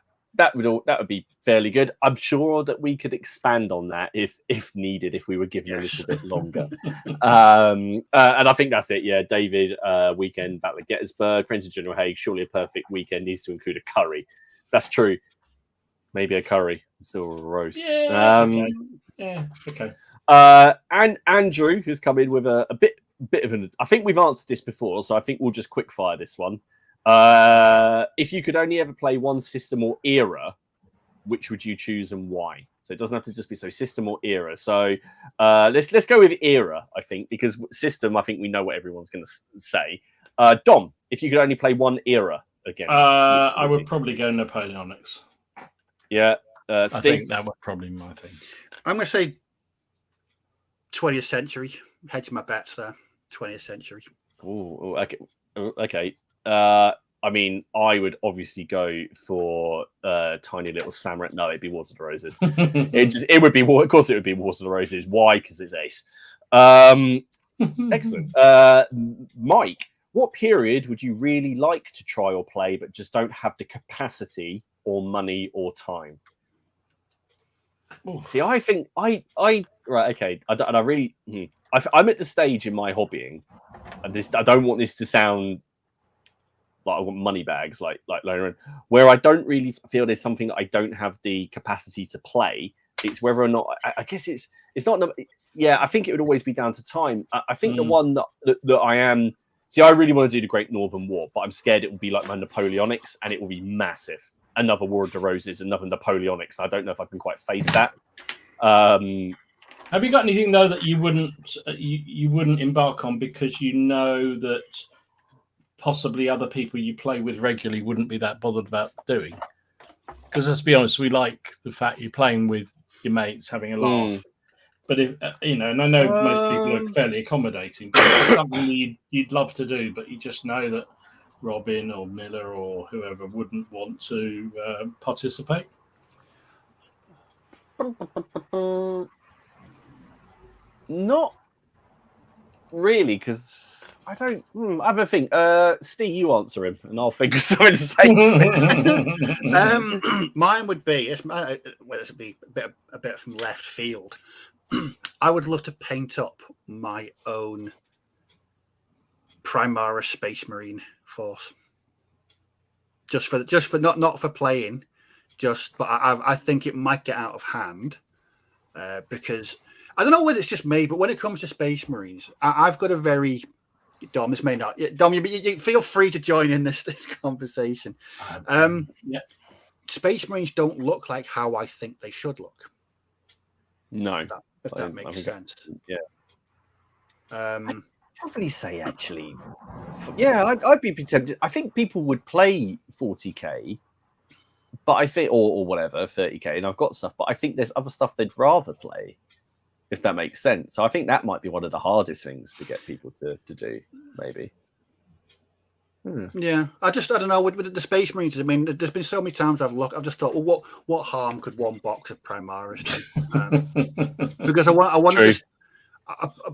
Speaker 1: would be fairly good. I'm sure that we could expand on that if needed, if we were given a little bit longer. And I think that's it. Yeah, David, weekend Battle of Gettysburg, Friends of General Haig. Surely a perfect weekend needs to include a curry. That's true. Maybe a curry, still a roast.
Speaker 2: Yeah. Okay. Yeah. Okay.
Speaker 1: And Andrew, who's come in with a bit of an. I think we've answered this before, so I think we'll just quick fire this one. If you could only ever play one system or era, which would you choose and why? So it doesn't have to just be system or era. So let's go with era, I think, because system, I think we know what everyone's going to say. Dom, if you could only play one era again,
Speaker 2: I would probably go Napoleonics.
Speaker 1: Yeah,
Speaker 2: I think that would probably be my thing.
Speaker 3: I'm going to say 20th century. Hedge my bets there. 20th century.
Speaker 1: Oh, okay. I mean, I would obviously go for Tiny Little Samurai. No, it'd be Wars of the Roses. It would be. Of course, it would be Wars of the Roses. Why? Because it's Ace. Excellent. Mike, what period would you really like to try or play, but just don't have the capacity or money or time? Ooh. See, I think right, okay. I'm at the stage in my hobbying, and I don't want this to sound like I want money bags, like later on. Where I don't really feel there's something that I don't have the capacity to play. It's whether or not I guess it's not. Yeah, I think it would always be down to time. I think the one that I am. See, I really want to do the Great Northern War, but I'm scared it will be like my Napoleonics, and it will be massive. Another War of the Roses, another Napoleonics. I don't know if I can quite face that. Have
Speaker 2: you got anything though that you wouldn't embark on because you know that possibly other people you play with regularly wouldn't be that bothered about doing? Because let's be honest, we like the fact you're playing with your mates, having a laugh. But if and I know most people are fairly accommodating, but it's something you'd love to do, but you just know that Robin or Miller or whoever wouldn't want to participate.
Speaker 1: Not really, because I don't. I have a think. Steve, you answer him, and I'll think of something to say to
Speaker 3: him. Mine would be, this would be a bit from left field. I would love to paint up my own Primaris Space Marine force, just for not for playing, but I think it might get out of hand because I don't know whether it's just me, but when it comes to Space Marines, I've got a very Dom. This may not. Dom, you feel free to join in this conversation.
Speaker 2: Yeah,
Speaker 3: Space Marines don't look like how I think they should look.
Speaker 1: No.
Speaker 3: If that makes sense.
Speaker 1: Yeah.
Speaker 3: I'd
Speaker 1: probably say actually, yeah, I'd be tempted. I think people would play 40k, but I think or whatever 30k, and I've got stuff, but I think there's other stuff they'd rather play, if that makes sense. So I think that might be one of the hardest things to get people to do, maybe.
Speaker 3: Yeah, I don't know with the Space Marines. I mean, there's been so many times I've just thought, well, what harm could one box of Primaris do? Because I want to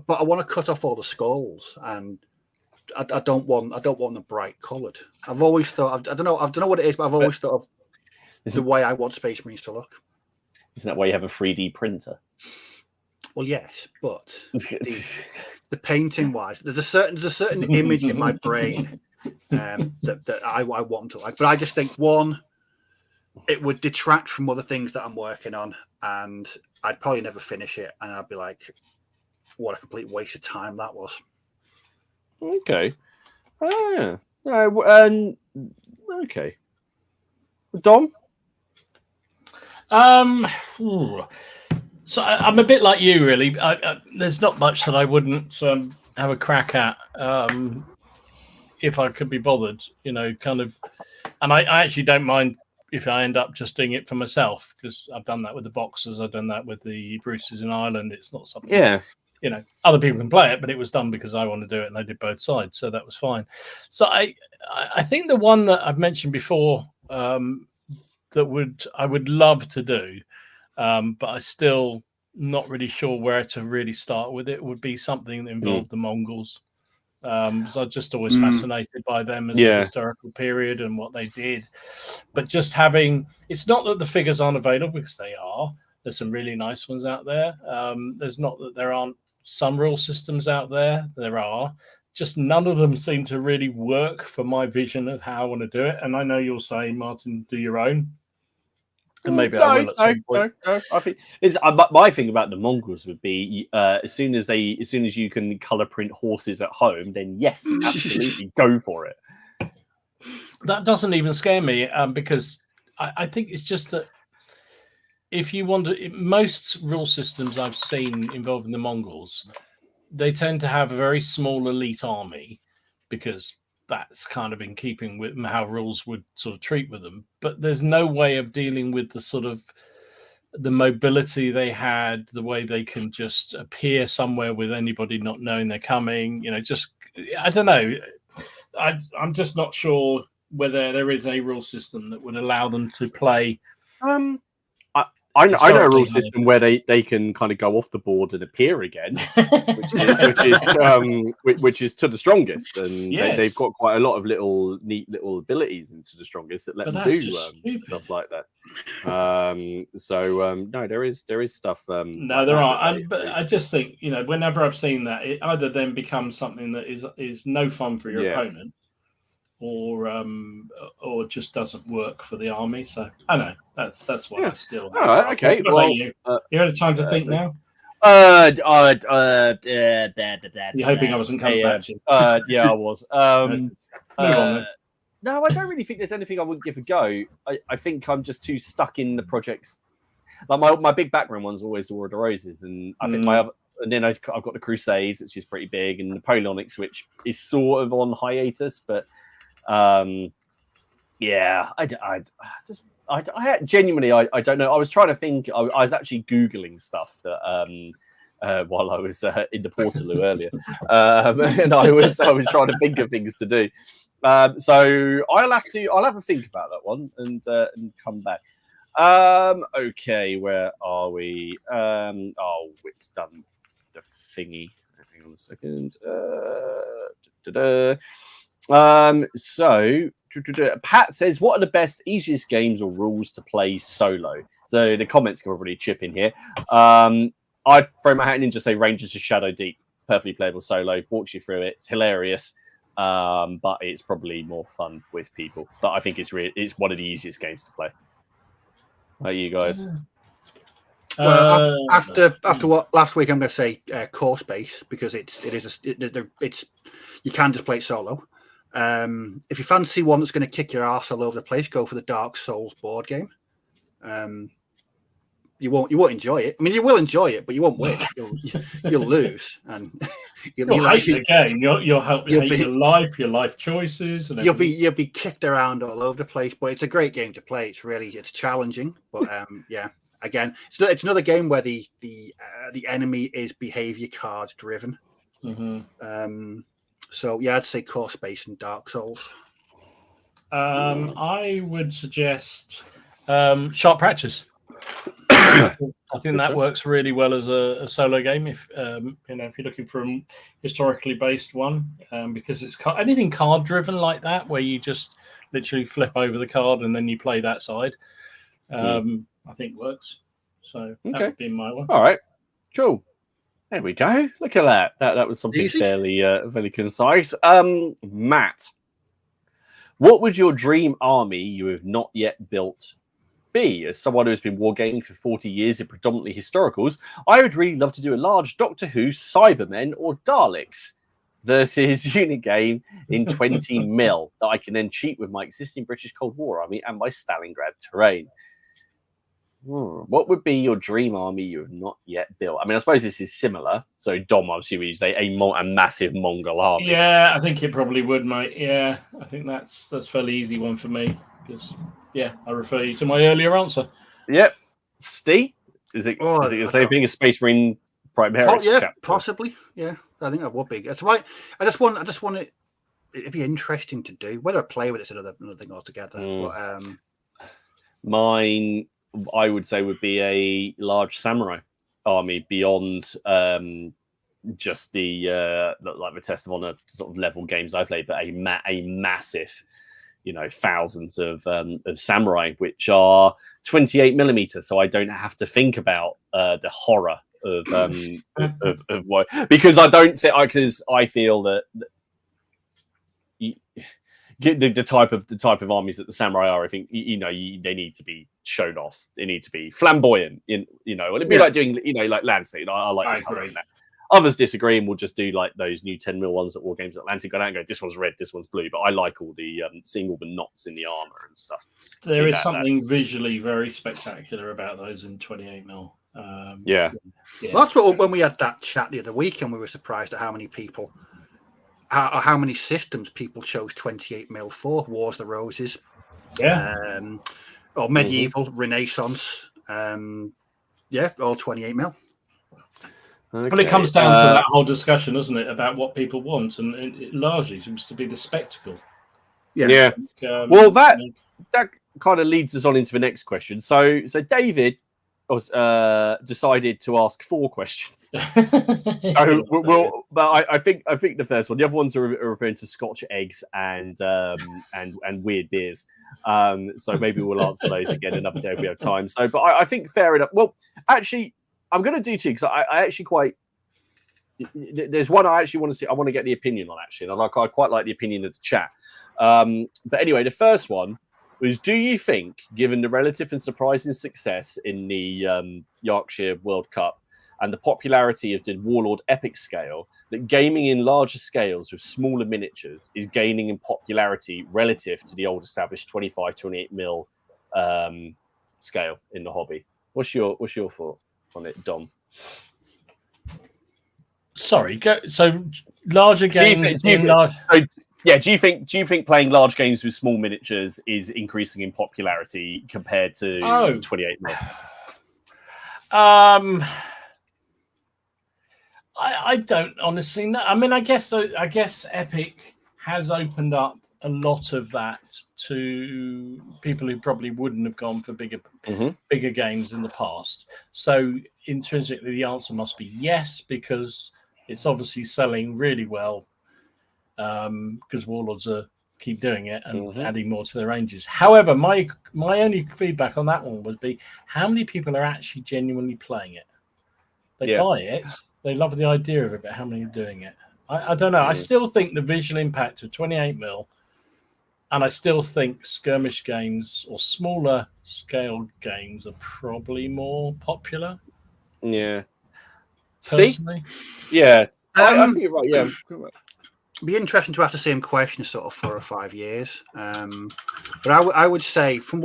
Speaker 3: but I want to cut off all the skulls, and I don't want them bright coloured. I've always thought I don't know what it is, but I've always thought of the way I want Space Marines to look.
Speaker 1: Isn't that why you have a 3D printer?
Speaker 3: Well, yes, but the painting wise, there's a certain image in my brain. That I want them to like, but I just think it would detract from other things that I'm working on, and I'd probably never finish it, and I'd be like, what a complete waste of time that was.
Speaker 1: Okay. Okay. Dom?
Speaker 2: So I'm a bit like you, really. There's not much that I wouldn't have a crack at. If I could be bothered, kind of, and I actually don't mind if I end up just doing it for myself, because I've done that with the Boxers, I've done that with the Roosters in Ireland. It's not something, other people can play it, but it was done because I want to do it, and I did both sides, so that was fine. So I think the one that I've mentioned before that I would love to do, but I still not really sure where to really start with it, would be something that involved the Mongols. So I'm just always fascinated by them as a historical period and what they did. But just it's not that the figures aren't available, because they are. There's some really nice ones out there. There's not that there aren't some rule systems out there. There are. Just none of them seem to really work for my vision of how I want to do it. And I know you'll say, Martin, do your own. And maybe I will at some point.
Speaker 1: No. I think my thing about the Mongols would be as soon as you can color print horses at home, then yes, absolutely go for it.
Speaker 2: That doesn't even scare me, because I think it's just that if you want to, most rule systems I've seen involving the Mongols, they tend to have a very small elite army, because that's kind of in keeping with how rules would sort of treat with them. But there's no way of dealing with the sort of the mobility they had, the way they can just appear somewhere with anybody not knowing they're coming. I don't know. I'm just not sure whether there is a rule system that would allow them to play.
Speaker 1: I know a rule system where they can kind of go off the board and appear again, which is to the strongest, and they've got quite a lot of neat little abilities into the strongest that let them do stuff like that. No, there is stuff.
Speaker 2: No, there are, but I just think whenever I've seen that, it either then becomes something that is no fun for your opponent, or just doesn't work for the army. So I know that's why I still have.
Speaker 1: All right, okay. Well,
Speaker 2: you had a time to think now.
Speaker 1: You're
Speaker 2: hoping I wasn't coming back to you.
Speaker 1: Yeah, I was.
Speaker 2: Move on then.
Speaker 1: No, I don't really think there's anything I wouldn't give a go. I think I'm just too stuck in the projects. Like my big background one's always the War of the Roses, and I think my other. And then I've got the Crusades, which is pretty big, and Napoleonics, which is sort of on hiatus. But yeah, I genuinely I don't know. I was trying to think. I was actually Googling stuff that while I was in the Portaloo earlier, and I was trying to think of things to do. So I'll have a think about that one and come back. Okay, where are we? It's done. The thingy. Hang on a second. So Pat says, what are the best, easiest games or rules to play solo? So the comments can probably chip in here. I'd throw my hat in and just say Rangers of Shadow Deep, perfectly playable solo, walks you through it. It's hilarious, but it's probably more fun with people. But I think it's one of the easiest games to play. How are you guys?
Speaker 3: Well, after what last week, I'm going to say core space because it's you can just play it solo. If you fancy one that's going to kick your ass all over the place, go for the Dark Souls board game. You won't enjoy it. I mean, you will enjoy it, but you won't win. You'll lose, and
Speaker 2: you'll hate the game. You'll hate your life choices, and
Speaker 3: you'll be kicked around all over the place. But it's a great game to play. It's challenging, but yeah. Again, it's another game where the enemy is behavior card driven.
Speaker 2: Mm-hmm.
Speaker 3: So yeah, I'd say core space and Dark Souls.
Speaker 2: I would suggest Sharp Practice. I think that works really well as a solo game. If if you're looking for a historically based one, because it's anything card driven like that, where you just literally flip over the card and then you play that side. I think works. So that would be my one.
Speaker 1: All right, cool. There we go. Look at that. That was something fairly concise. Matt, what would your dream army you have not yet built be? As someone who has been wargaming for 40 years in predominantly historicals, I would really love to do a large Doctor Who, Cybermen, or Daleks versus unit game in 20 mil that I can then cheat with my existing British Cold War army and my Stalingrad terrain. What would be your dream army you have not yet built? I mean, I suppose this is similar. So, Dom, obviously, we say a massive Mongol army.
Speaker 2: Yeah, I think it probably would, mate. Yeah, I think that's a fairly easy one for me. Because, yeah, I refer you to my earlier answer.
Speaker 1: Yep. Steve? Is it the same thing as Space Marine Primaris?
Speaker 3: Yeah, possibly. Yeah, I think that would be. That's why I just want it. It'd be interesting to do. Whether I play with it's another thing altogether. But,
Speaker 1: mine, I would say, would be a large samurai army beyond just the like the Test of Honor sort of level games I played, but a massive, thousands of samurai, which are 28 millimeters, so I don't have to think about the horror of what, because I feel that. The type of armies that the samurai are, I think they need to be shown off. They need to be flamboyant. And it'd be like doing like Landscape. I like the colour in that. Others disagree, and we'll just do like those new 10 mil ones at War Games Atlantic. Go down and go, this one's red, this one's blue. But I like all the seeing all the knots in the armor and stuff.
Speaker 2: There is something visually very spectacular about those in 28 mil.
Speaker 1: Yeah.
Speaker 3: Well, that's what when we had that chat the other week, and we were surprised at how many people. How many systems people chose 28 mil for? Wars of the Roses, or medieval, Renaissance, all 28 mil.
Speaker 2: Okay. But it comes down to that whole discussion, doesn't it, about what people want, and it largely seems to be the spectacle.
Speaker 1: Yeah. Well, that kind of leads us on into the next question. So David decided to ask 4 questions. But I think the first one, the other ones are referring to Scotch eggs and weird beers. So maybe we'll answer those again another day if we have time. So, but I think fair enough. Well, actually, I'm going to do 2 because I actually there's one I actually want to see. I want to get the opinion on actually, and I quite like the opinion of the chat. But anyway, the first one was: do you think, given the relative and surprising success in the Yorkshire World Cup and the popularity of the Warlord epic scale, that gaming in larger scales with smaller miniatures is gaining in popularity relative to the old established 25, 28 mil scale in the hobby? What's your thought on it, Dom?
Speaker 2: Sorry, so larger games. Do
Speaker 1: you think playing large games with small miniatures is increasing in popularity compared to 28 mil?
Speaker 2: I don't honestly know. I mean, I guess Epic has opened up a lot of that to people who probably wouldn't have gone for bigger games in the past. So intrinsically, the answer must be yes, because it's obviously selling really well. Because Warlords keep doing it and adding more to their ranges. However, my only feedback on that one would be how many people are actually genuinely playing it. They buy it. They love the idea of it, but how many are doing it? I don't know. I still think the visual impact of 28 mil, and I still think skirmish games or smaller scale games are probably more popular.
Speaker 1: Yeah.
Speaker 2: Personally.
Speaker 1: Steve? Yeah. I think you're right. Yeah.
Speaker 3: It'd be interesting to ask the same question sort of 4 or 5 years. But I would say from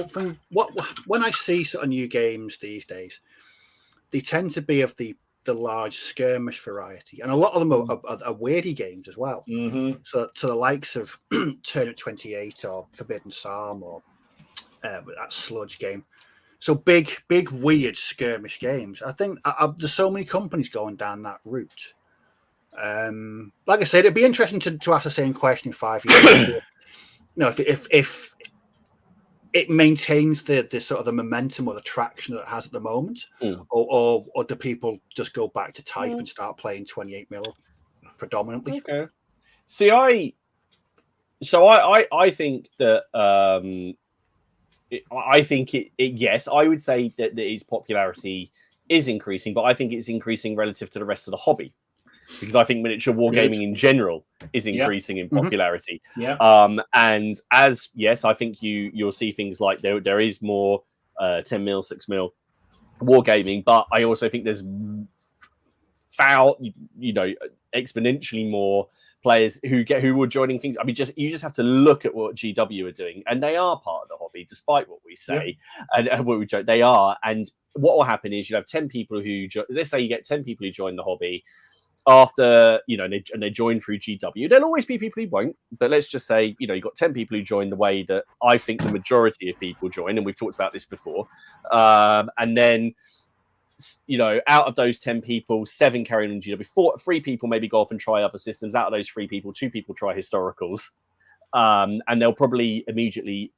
Speaker 3: what when I see sort of new games these days, they tend to be of the large skirmish variety, and a lot of them are weirdie games as well. So the likes of Turnip 28 or Forbidden Psalm or that Sludge game. So big weird skirmish games. I think there's so many companies going down that route. Like I said, it'd be interesting to ask the same question in 5 years. If it maintains the sort of the momentum or the traction that it has at the moment, or do people just go back to type and start playing 28 mil predominantly?
Speaker 1: Okay. See, I think that I think it yes, I would say that its popularity is increasing, but I think it's increasing relative to the rest of the hobby. Because I think miniature wargaming in general is increasing in popularity. And as I think you'll see things like there is more 10 mil, 6 mil wargaming, but I also think there's exponentially more players who are joining things. I mean, you just have to look at what GW are doing, and they are part of the hobby, despite what we say and what we joke. They are, and what will happen is you have 10 people who let's say you get 10 people who join the hobby. After they join through GW, there'll always be people who won't. But let's just say you've got 10 people who join the way that I think the majority of people join, and we've talked about this before. And then out of those 10 people, 7 carry on GW. 3 people maybe go off and try other systems. Out of those 3 people, 2 people try historicals, and they'll probably immediately.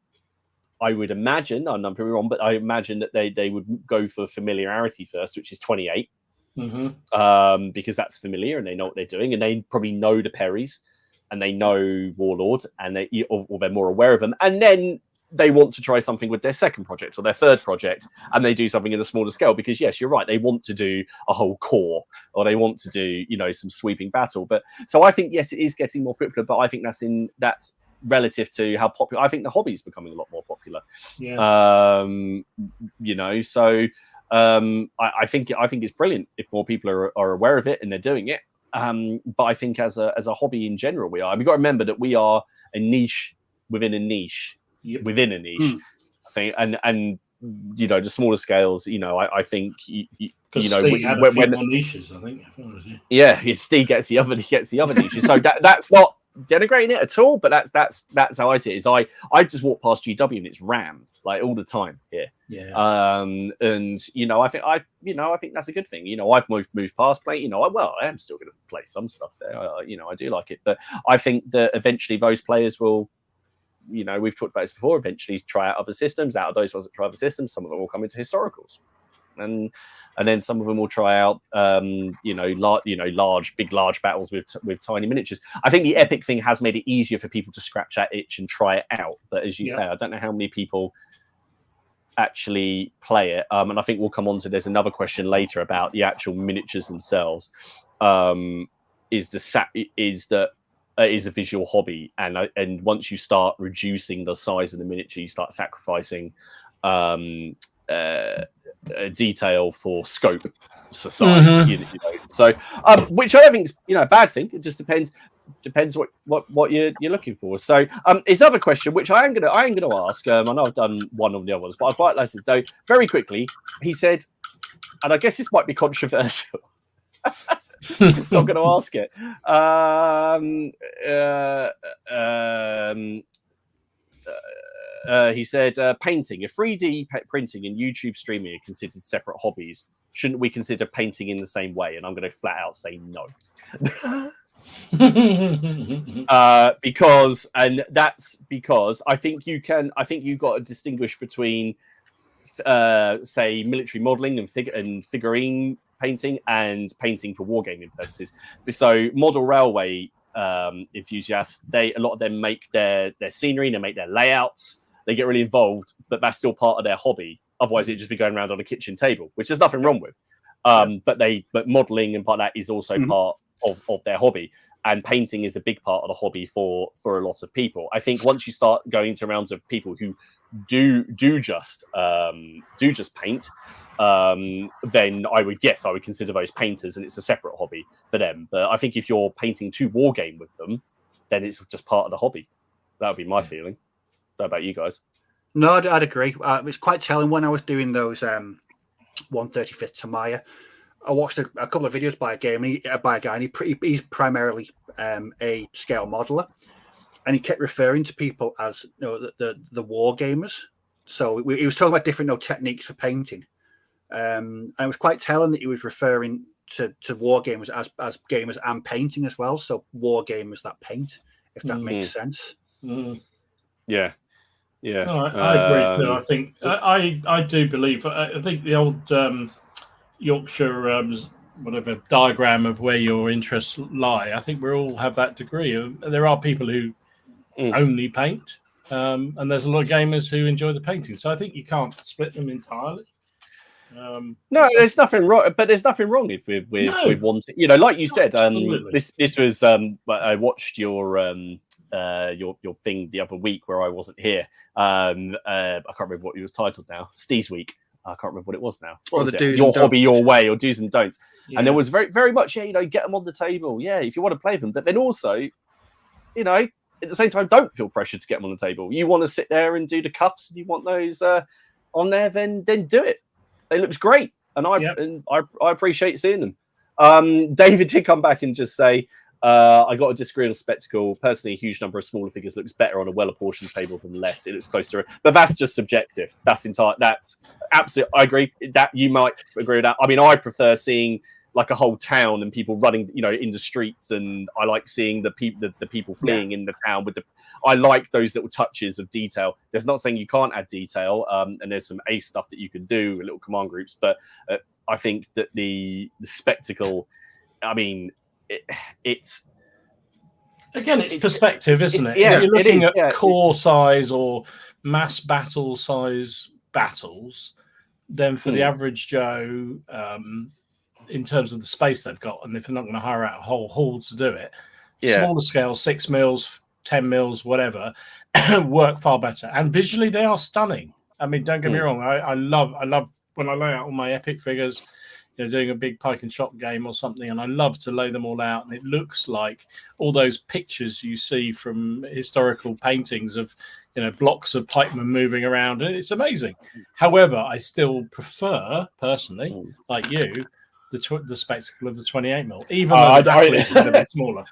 Speaker 1: I would imagine, I'm not very wrong, but I imagine that they would go for familiarity first, which is 28. Because that's familiar and they know what they're doing, and they probably know the Perrys and they know Warlord, and or they're more aware of them, and then they want to try something with their second project or their third project, and they do something in a smaller scale because yes, you're right, they want to do a whole core or they want to do some sweeping battle. But so I think yes, it is getting more popular, but I think that's relative to how popular I think the hobby is becoming a lot more popular. So I think it's brilliant if more people are aware of it and they're doing it. But I think as a hobby in general, we are. We've got to remember that we are a niche within a niche within a niche. I think, and the smaller scales. I think
Speaker 2: when more niches. I think.
Speaker 1: Steve gets the other niches. So that's not denigrating it at all, but that's how I see it. Is I just walk past GW and it's rammed like all the time here. And I think that's a good thing. I've moved past play. I am still going to play some stuff there. I do like it, but I think that eventually those players will. We've talked about this before. Eventually, try out other systems. Out of those ones that try other systems, some of them will come into historicals, and then some of them will try out, large battles with tiny miniatures. I think the epic thing has made it easier for people to scratch that itch and try it out. But as you say, I don't know how many people actually play it. And I think we'll come on to. There's another question later about the actual miniatures themselves. Is that is a visual hobby, and once you start reducing the size of the miniature, you start sacrificing detail for scope, for size. You know, so which I don't think is a bad thing. It just depends what you're looking for. So his other question, which I am gonna ask, I know I've done one of the other ones, but I'd quite like to know very quickly. He said, and I guess this might be controversial. So I'm going to ask it. He said, painting, if 3D printing and YouTube streaming are considered separate hobbies, shouldn't we consider painting in the same way? And I'm going to flat out say no. Because I think you've got to distinguish between say military modeling and figurine painting and painting for wargaming purposes. So model railway enthusiasts, a lot of them make their scenery, they make their layouts, they get really involved, but that's still part of their hobby. Otherwise it'd just be going around on a kitchen table, which there's nothing wrong with. But modeling and part of that is also part of their hobby. And painting is a big part of the hobby for a lot of people. I think once you start going into rounds of people who do just paint, then I would consider those painters, and it's a separate hobby for them. But I think if you're painting to wargame with them, then it's just part of the hobby. That would be my feeling. How about you guys?
Speaker 3: No, I'd agree. It's quite telling when I was doing those 135th Tamaya. I watched a couple of videos by a guy, and he's primarily a scale modeler, and he kept referring to people as the war gamers. So he was talking about different techniques for painting, and it was quite telling that he was referring to war gamers as gamers and painting as well. So war gamers that paint, if that makes sense.
Speaker 1: Yeah.
Speaker 2: No, I agree. I think I do believe. I think the old Yorkshire whatever diagram of where your interests lie. I think we all have that degree. There are people who only paint, and there's a lot of gamers who enjoy the painting. So I think you can't split them entirely.
Speaker 1: No, there's nothing wrong. But there's nothing wrong with wanting. Like you said, this was. I watched your thing the other week where I wasn't here. I can't remember what it was titled now. Steve's Week. I can't remember what it was now. Your hobby, your way, or do's and don'ts. Yeah. And there was very, very much, get them on the table. Yeah, if you want to play them. But then also, at the same time, don't feel pressured to get them on the table. You want to sit there and do the cuffs and you want those on there, then do it. It looks great. And I appreciate seeing them. David did come back and just say, I got to disagree on a spectacle. Personally, a huge number of smaller figures looks better on a well-apportioned table than less. It looks closer, but that's just subjective. That's absolutely. I agree that you might agree with that. I mean, I prefer seeing like a whole town and people running, in the streets, and I like seeing the people fleeing in the town. I like those little touches of detail. There's not saying you can't add detail, and there's some ace stuff that you can do with little command groups, but I think that the spectacle. I mean. It's
Speaker 2: perspective, isn't it?
Speaker 1: Yeah,
Speaker 2: if you're looking at core size or mass battle size battles, then for the average Joe, in terms of the space they've got, and if they're not going to hire out a whole hall to do it, smaller scale, 6 mils, 10 mils, whatever, work far better. And visually, they are stunning. I mean, don't get me wrong. I love when I lay out all my epic figures. Doing a big pike and shot game or something, and I love to lay them all out, and it looks like all those pictures you see from historical paintings of blocks of pikemen moving around, and it's amazing. However, I still prefer, personally, like you, the spectacle of the 28mm, even though the battle is a bit smaller.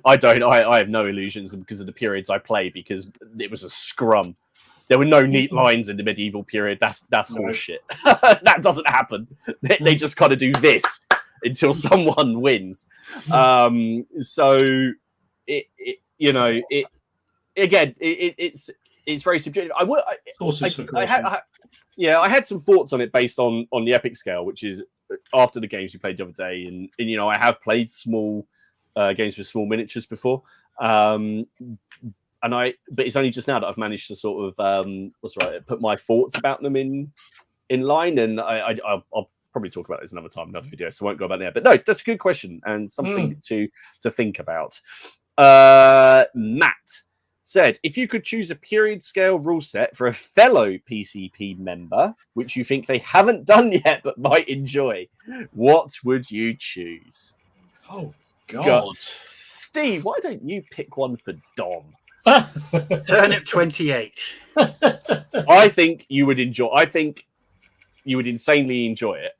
Speaker 1: I don't. I have no illusions because of the periods I play, because it was a scrum. There were no neat lines in the medieval period. That's horseshit. That doesn't happen. They just kind of do this until someone wins. So it's very subjective. I had some thoughts on it based on the epic scale, which is after the games we played the other day, and I have played small games with small miniatures before. But it's only just now that I've managed to sort of put my thoughts about them in line, and I'll probably talk about this another time, another video, so I won't go about there. But no, that's a good question and something to think about. Matt said, if you could choose a period scale rule set for a fellow PCP member, which you think they haven't done yet but might enjoy, what would you choose?
Speaker 2: Oh, God.
Speaker 1: Steve, why don't you pick one for Dom?
Speaker 3: Turnip 28.
Speaker 1: I think you would enjoy. I think you would insanely enjoy it.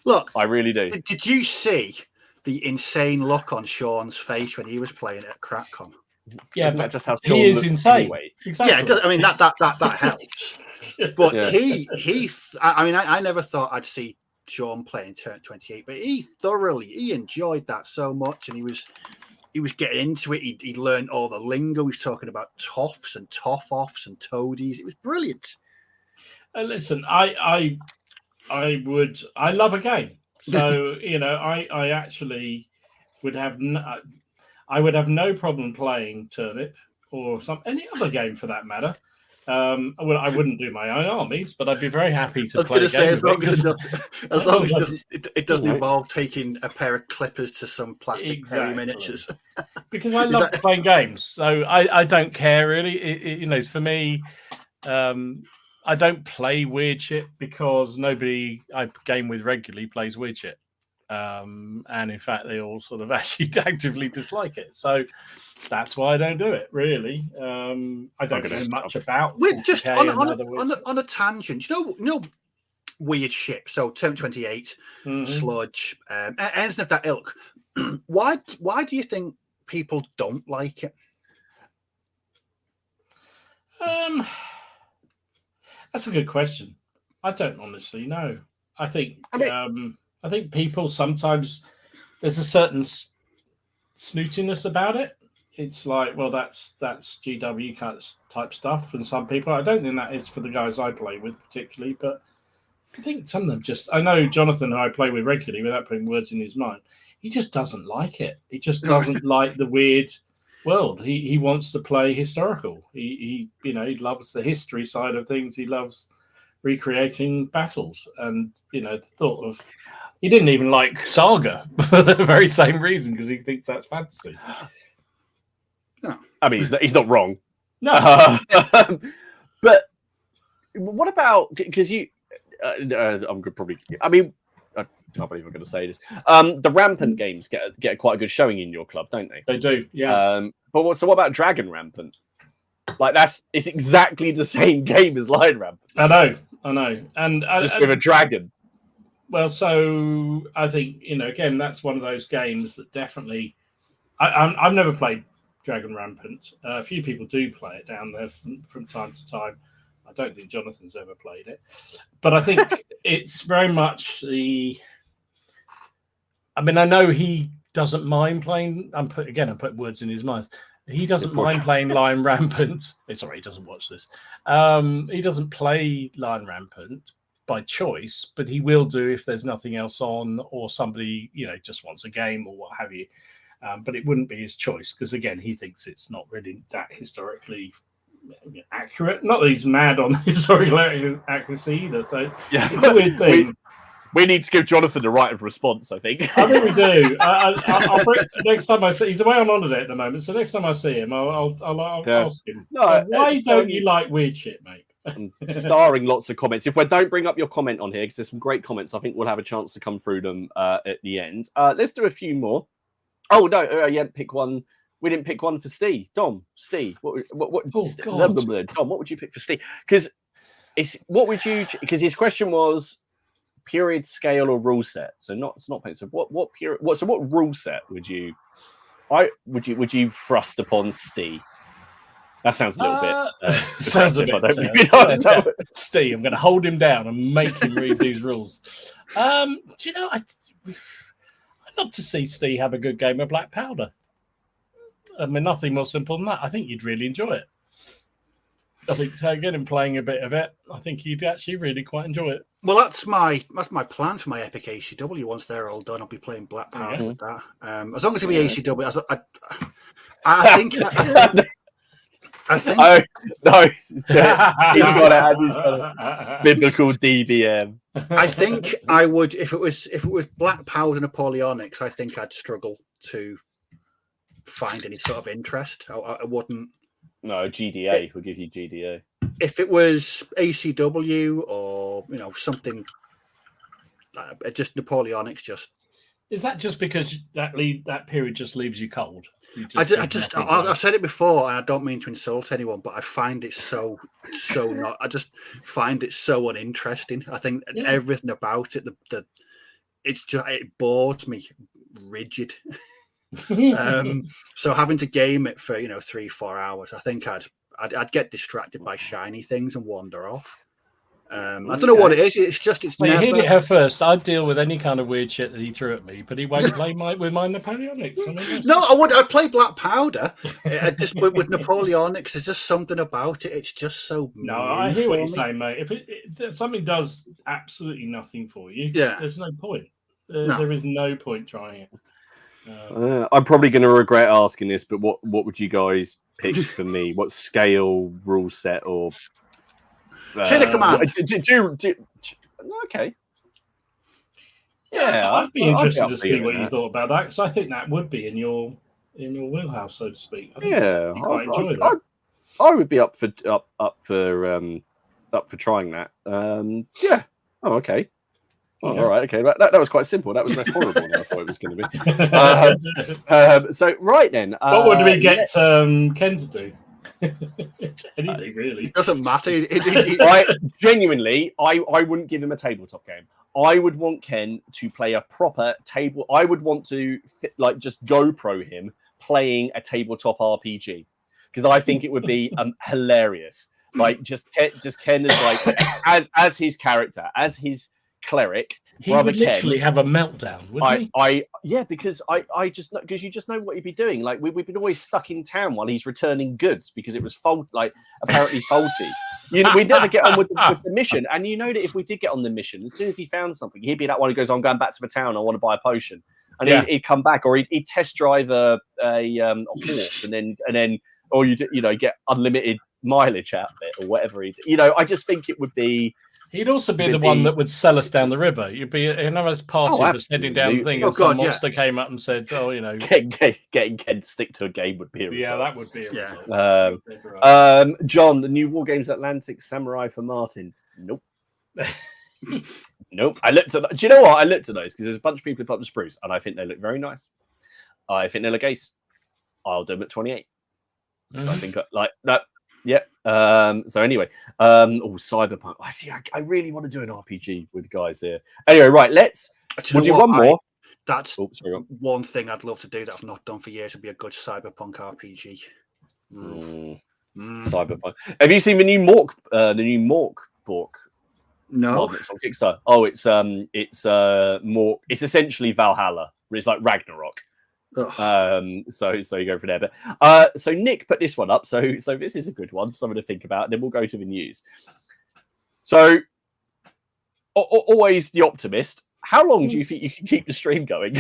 Speaker 3: Look,
Speaker 1: I really do.
Speaker 3: Did you see the insane look on Sean's face when he was playing at CrackCon?
Speaker 1: Yeah, isn't that just how Sean
Speaker 2: he is
Speaker 1: looks
Speaker 2: insane.
Speaker 1: Anyway?
Speaker 2: Exactly.
Speaker 3: Yeah, I mean that helps. But I never thought I'd see Sean playing Turn 28, but he enjoyed that so much, and he was getting into it. He learned all the lingo. He was talking about toffs and toff-offs and toadies. It was brilliant.
Speaker 2: Listen, I love a game, so I actually would have no problem playing Turnip or any other game for that matter. Well, I wouldn't do my own armies, but I'd be very happy to play.
Speaker 3: As long as it doesn't involve taking a pair of clippers to some plastic Perry miniatures.
Speaker 2: Because I love playing games, so I don't care really. For me, I don't play weird shit because nobody I game with regularly plays weird shit. And in fact, they all sort of actually actively dislike it. So that's why I don't do it, really. I don't know much about
Speaker 3: We're just on a tangent. You know, weird shit. So Term 28, Sludge, anything of that ilk. Why do you think people don't like it?
Speaker 2: That's a good question. I don't honestly know. I think people sometimes there's a certain snootiness about it. It's like, well, that's GW type stuff, and some people. I don't think that is for the guys I play with particularly, but I think some of them just. I know Jonathan, who I play with regularly, without putting words in his mind, he just doesn't like it. He just doesn't like the weird world. He wants to play historical. He loves the history side of things. He loves recreating battles, and the thought of. He didn't even like Saga for the very same reason, because he thinks that's fantasy.
Speaker 3: No.
Speaker 1: I mean, he's not wrong.
Speaker 2: No.
Speaker 1: But what about, because you, I'm probably, I mean, I can't believe I'm going to say this. The Rampant games get quite a good showing in your club, don't they?
Speaker 2: They do, yeah.
Speaker 1: But what about Dragon Rampant? Like, it's exactly the same game as Lion Rampant.
Speaker 2: I know. And
Speaker 1: just with a dragon.
Speaker 2: Well, so I think, again, that's one of those games that definitely... I've never played Dragon Rampant. A few people do play it down there from time to time. I don't think Jonathan's ever played it. But I think it's very much the... I mean, I know he doesn't mind playing... I'm putting words in his mouth. He doesn't mind playing Lion Rampant. Sorry, he doesn't watch this. He doesn't play Lion Rampant by choice, but he will do if there's nothing else on, or somebody just wants a game or what have you. But it wouldn't be his choice, because again, he thinks it's not really that historically accurate. Not that he's mad on historical accuracy either. So it's a weird thing.
Speaker 1: We need to give Jonathan the right of response, I think.
Speaker 2: I think we do. I'll bring, next time I see, he's away on holiday at the moment, so next time I see him, I'll ask him. Why don't you like weird shit, mate?
Speaker 1: Starring lots of comments. If we don't bring up your comment on here, because there's some great comments, I think we'll have a chance to come through them at the end. Let's do a few more. Oh no, you didn't pick one. We didn't pick one for Steve. Dom, Steve, what Dom, what would you pick for Steve? Because because his question was period scale or rule set. So it's not so what rule set would you thrust upon Steve? That sounds a little bit.
Speaker 2: Sounds a bit. Steve, I'm going to hold him down and make him read these rules. Do you know? I'd love to see Steve have a good game of Black Powder. I mean, nothing more simple than that. I think you'd really enjoy it. I think taking and playing a bit of it, I think you'd actually really quite enjoy it.
Speaker 3: Well, that's my plan for my epic ACW. Once they're all done, I'll be playing Black Powder with that. As long as it be ACW, I think.
Speaker 1: No, he's got it. Biblical DBM.
Speaker 3: I think I would, if it was Black Powder Napoleonics, I think I'd struggle to find any sort of interest. I wouldn't.
Speaker 1: No, GDA will give you GDA.
Speaker 3: If it was ACW or something, just Napoleonics, just.
Speaker 2: Is that just because that period just leaves you cold?
Speaker 3: I said it before, and I don't mean to insult anyone, but I find it so not. I just find it so uninteresting. I think everything about it, it bores me rigid. So having to game it for 3-4 hours, I think I'd get distracted by shiny things and wander off. I don't know what it is. It's
Speaker 2: well,
Speaker 3: never.
Speaker 2: You heard it here first. I'd deal with any kind of weird shit that he threw at me, but he won't play with my Napoleonics.
Speaker 3: No, I would. I'd play Black Powder. Just with Napoleonics, there's just something about it. It's just so.
Speaker 2: No, I hear what you're saying, mate. If something does absolutely nothing for you, there's no point. There is no point trying it.
Speaker 1: I'm probably going to regret asking this, but what would you guys pick for me? What scale, rule set, or
Speaker 3: chain of command?
Speaker 1: Okay.
Speaker 2: Yeah, I'd be interested to see what you thought about that, because I think that would be in your wheelhouse, so to speak. I think you'd quite enjoy that.
Speaker 1: I would be up for trying that. Yeah. Oh, okay. Oh, all right. Okay. That was quite simple. That was less horrible than I thought it was going to be. So right then,
Speaker 2: what would we get Ken to do? Anything really.
Speaker 3: It doesn't matter.
Speaker 1: Genuinely, I wouldn't give him a tabletop game. I would want Ken to play a proper table. I would want to just GoPro him playing a tabletop RPG, because I think it would be hilarious. Like just Ken as as his character, as his cleric.
Speaker 2: He would literally have a meltdown, wouldn't
Speaker 1: he? Because I just know, because you just know what he'd be doing. Like we've been always stuck in town while he's returning goods because it was apparently faulty. We'd never get on with the mission, and you know that if we did get on the mission, as soon as he found something, he'd be that one who goes, "I'm going back to the town. I want to buy a potion," and he'd come back, or he'd test drive a horse, and then or you get unlimited mileage out of it, or whatever I just think it would be.
Speaker 2: He'd also be the one that would sell us down the river. You'd be another party was heading down the thing, and some monster came up and said,
Speaker 1: getting Ken to stick to a game would be a result.
Speaker 2: Yeah, that would be a
Speaker 1: result. John, the new Wargames Atlantic Samurai for Martin. Nope. Nope. Do you know what? I looked at those because there's a bunch of people who put up the spruce, and I think they look very nice. I think they look ace. I'll do them at 28. So I think like that. Yeah. So anyway, Cyberpunk. I see. I really want to do an RPG with guys here. Anyway, right. We'll do one more.
Speaker 3: That's one thing I'd love to do that I've not done for years. Would be a good Cyberpunk RPG.
Speaker 1: Cyberpunk. Have you seen the new Mork book?
Speaker 3: No.
Speaker 1: It's on Kickstarter. Oh, it's Mork. It's essentially Valhalla. It's like Ragnarok. So you go for there, but so Nick put this one up. So this is a good one, something to think about. And then we'll go to the news. So always the optimist. How long do you think you can keep the stream going?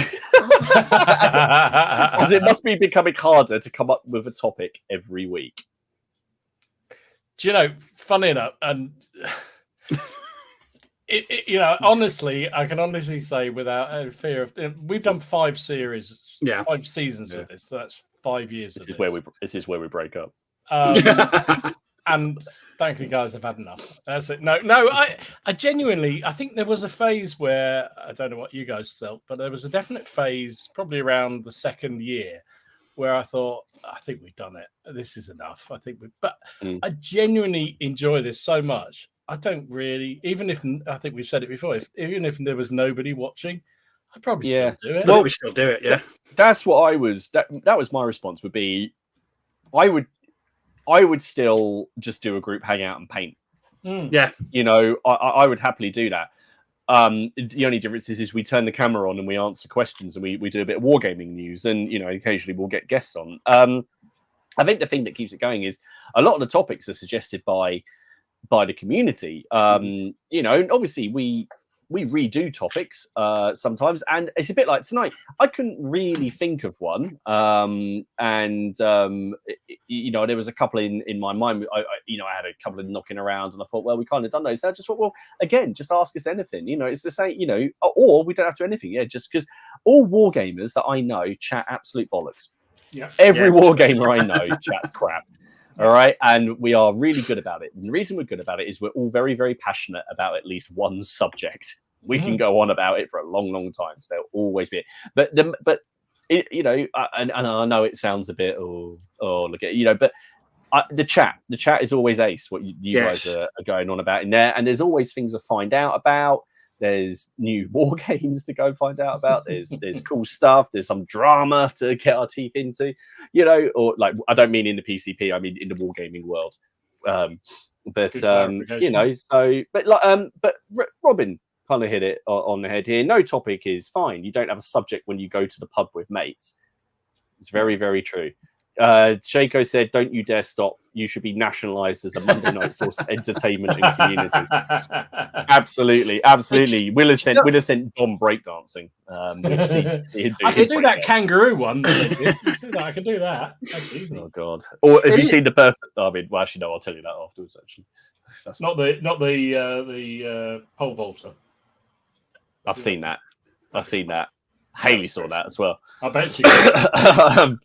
Speaker 1: As it must be becoming harder to come up with a topic every week.
Speaker 2: Do you know? Funny enough, and. Honestly, I can honestly say without a fear of, we've done 5 series, 5 seasons of this. So that's 5 years. This
Speaker 1: is where we break up.
Speaker 2: And thankfully, guys, I've had enough. That's it. No, I genuinely, I think there was a phase where I don't know what you guys felt, but there was a definite phase, probably around the 2nd year, where I thought, I think we've done it. This is enough. I genuinely enjoy this so much. I don't really, even if I think we've said it before, even if there was nobody watching, I'd probably still do it.
Speaker 3: Well, we still do it, yeah.
Speaker 1: That's what I was. That was my response. Would be, I would still just do a group hangout and paint.
Speaker 3: Yeah,
Speaker 1: I would happily do that. The only difference is we turn the camera on and we answer questions and we do a bit of wargaming news, and occasionally we'll get guests on. I think the thing that keeps it going is a lot of the topics are suggested by the community. Obviously we redo topics sometimes, and it's a bit like tonight. I couldn't really think of one, there was a couple in my mind. I had a couple of knocking around, and I thought, well, we kind of done those. So I just thought, well, again, just ask us anything. It's the same, or we don't have to do anything. Yeah, just because all wargamers that I know chat absolute bollocks.
Speaker 2: Yeah.
Speaker 1: Every wargamer I know chats crap. All right. And we are really good about it. And the reason we're good about it is we're all very, very passionate about at least one subject. We can go on about it for a long, long time. So there'll always be it. But it, you know, and I know it sounds a bit, look at, you know, but the chat is always ace. What you guys are going on about in there. And there's always things to find out about. There's new war games to go find out about. There's cool stuff. There's some drama to get our teeth into, you know, or like, I don't mean in the PCP, I mean in the wargaming world. You know, so, but Robin kind of hit it on the head here. No topic is fine. You don't have a subject when you go to the pub with mates. It's very, very true. Shaco said, "Don't you dare stop. You should be nationalized as a Monday night source of entertainment and community." Absolutely. Will has sent Dom breakdancing.
Speaker 2: I can do that kangaroo one. I can do that.
Speaker 1: Oh God! Or have you seen the person? I mean, well, actually, no. I'll tell you that afterwards. Actually,
Speaker 2: that's not the pole vaulter.
Speaker 1: I've seen that. Haley saw that as well.
Speaker 2: I bet she did.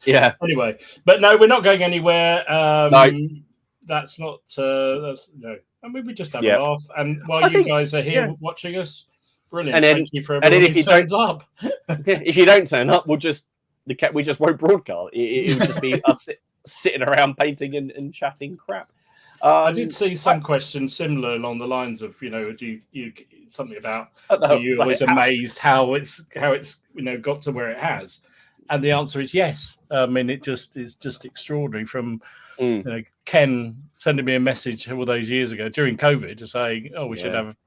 Speaker 1: Yeah.
Speaker 2: Anyway, but no, we're not going anywhere.
Speaker 1: No.
Speaker 2: That's not. That's no. I mean, we just have a laugh, and while you guys are here watching us, brilliant. And then, thank you for everyone who turns up.
Speaker 1: If you don't turn up, we just won't broadcast. It will just be us sitting around painting and chatting crap.
Speaker 2: I did see some questions similar along the lines of, you know, do you something about you always amazed how it's got to where it has, and the answer is yes. I mean, it just is just extraordinary. From you know, Ken sending me a message all those years ago during COVID saying, "Oh,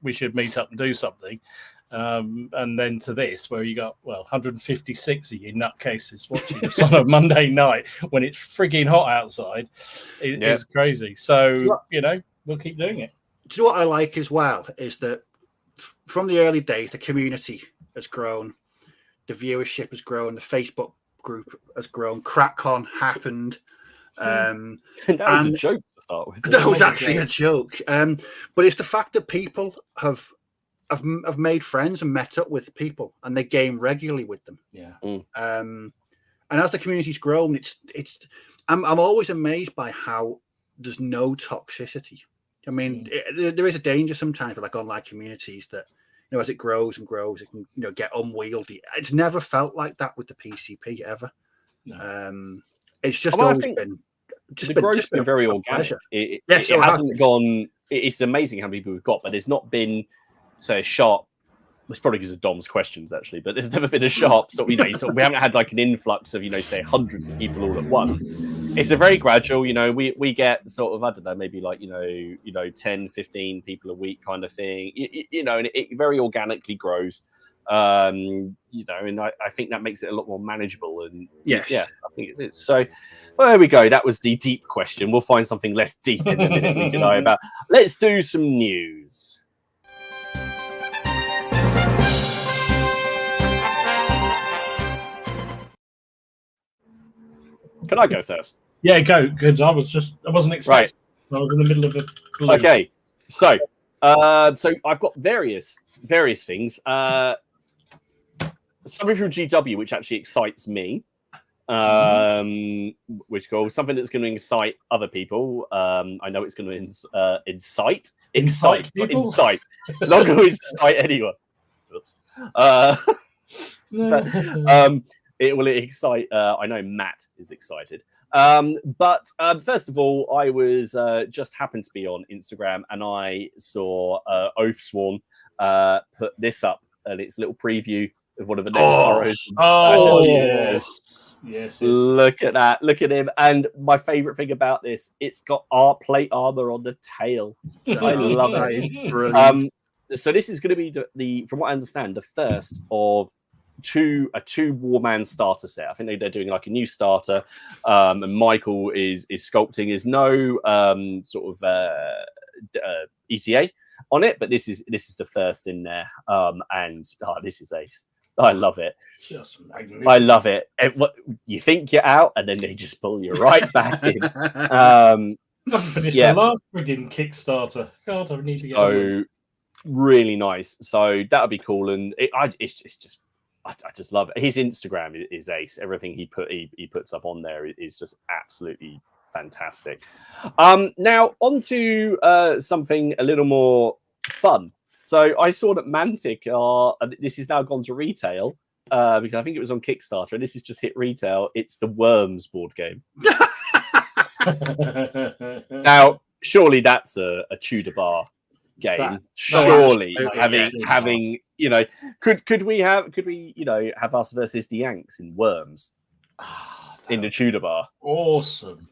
Speaker 2: we should meet up and do something," and then to this, where you got 156 of you nutcases watching this on a Monday night when it's frigging hot outside. It's crazy. So you know, we'll keep doing it.
Speaker 3: Do you know what I like as well is that from the early days, the community has grown, the viewership has grown, the Facebook group has grown. CrackCon happened.
Speaker 1: That was a joke to start with.
Speaker 3: That was actually a joke. But it's the fact that people have made friends and met up with people, and they game regularly with them.
Speaker 2: Yeah.
Speaker 3: And as the community's grown, I'm always amazed by how there's no toxicity. I mean, there is a danger sometimes with like online communities that, you know, as it grows and grows, it can, you know, get unwieldy. It's never felt like that with the PCP ever. No. It's just always been.
Speaker 1: The growth's been very organic. It hasn't gone. It's amazing how many people we've got, but it's not been, say, a sharp. It's probably because of Dom's questions, actually, but there's never been a sharp sort of, you know, we haven't had like an influx of, you know, say hundreds of people all at once. It's a very gradual, you know, we get sort of, I don't know, maybe like, you know, 10, 15 people a week kind of thing, you know, and it very organically grows, you know, and I think that makes it a lot more manageable. And I think it's so. Well, there we go. That was the deep question. We'll find something less deep in a minute we can eye about. Let's do some news. Can I go first?
Speaker 2: Yeah, go. Good. I wasn't expecting. Right. I was in the middle of a blue.
Speaker 1: Okay, so I've got various things. Something from GW which actually excites me. Which goes something that's going to excite other people. I know it's going to incite people? Incite. Not going to incite anyone. Oops. It will excite. I know Matt is excited. But first of all, I was just happened to be on Instagram and I saw Oathsworn put this up, and it's a little preview of one of the next boroughs.
Speaker 2: Yes.
Speaker 1: Look at that. Look at him. And my favorite thing about this, it's got plate armor on the tail. I love it.
Speaker 3: It's brilliant.
Speaker 1: So this is going to be the, from what I understand, the first of a two Warman starter set. I think they're doing like a new starter, and Michael is sculpting. There's no sort of ETA on it, but this is the first in there, and this is ace. I love it. I love it. What you think you're out, and then they just pull you right back in.
Speaker 2: Finished the last friggin' Kickstarter. God, I need to get.
Speaker 1: Really nice. So that would be cool, and it's just. I just love it. His Instagram is ace. Everything he puts up on there is just absolutely fantastic. Now on to something a little more fun. So I saw that Mantic this has now gone to retail because I think it was on Kickstarter, and this has just hit retail. It's the Worms board game. Now, surely that's a Tudor bar game. Surely having could we have us versus the Yanks in Worms in the Tudor bar?
Speaker 2: Awesome.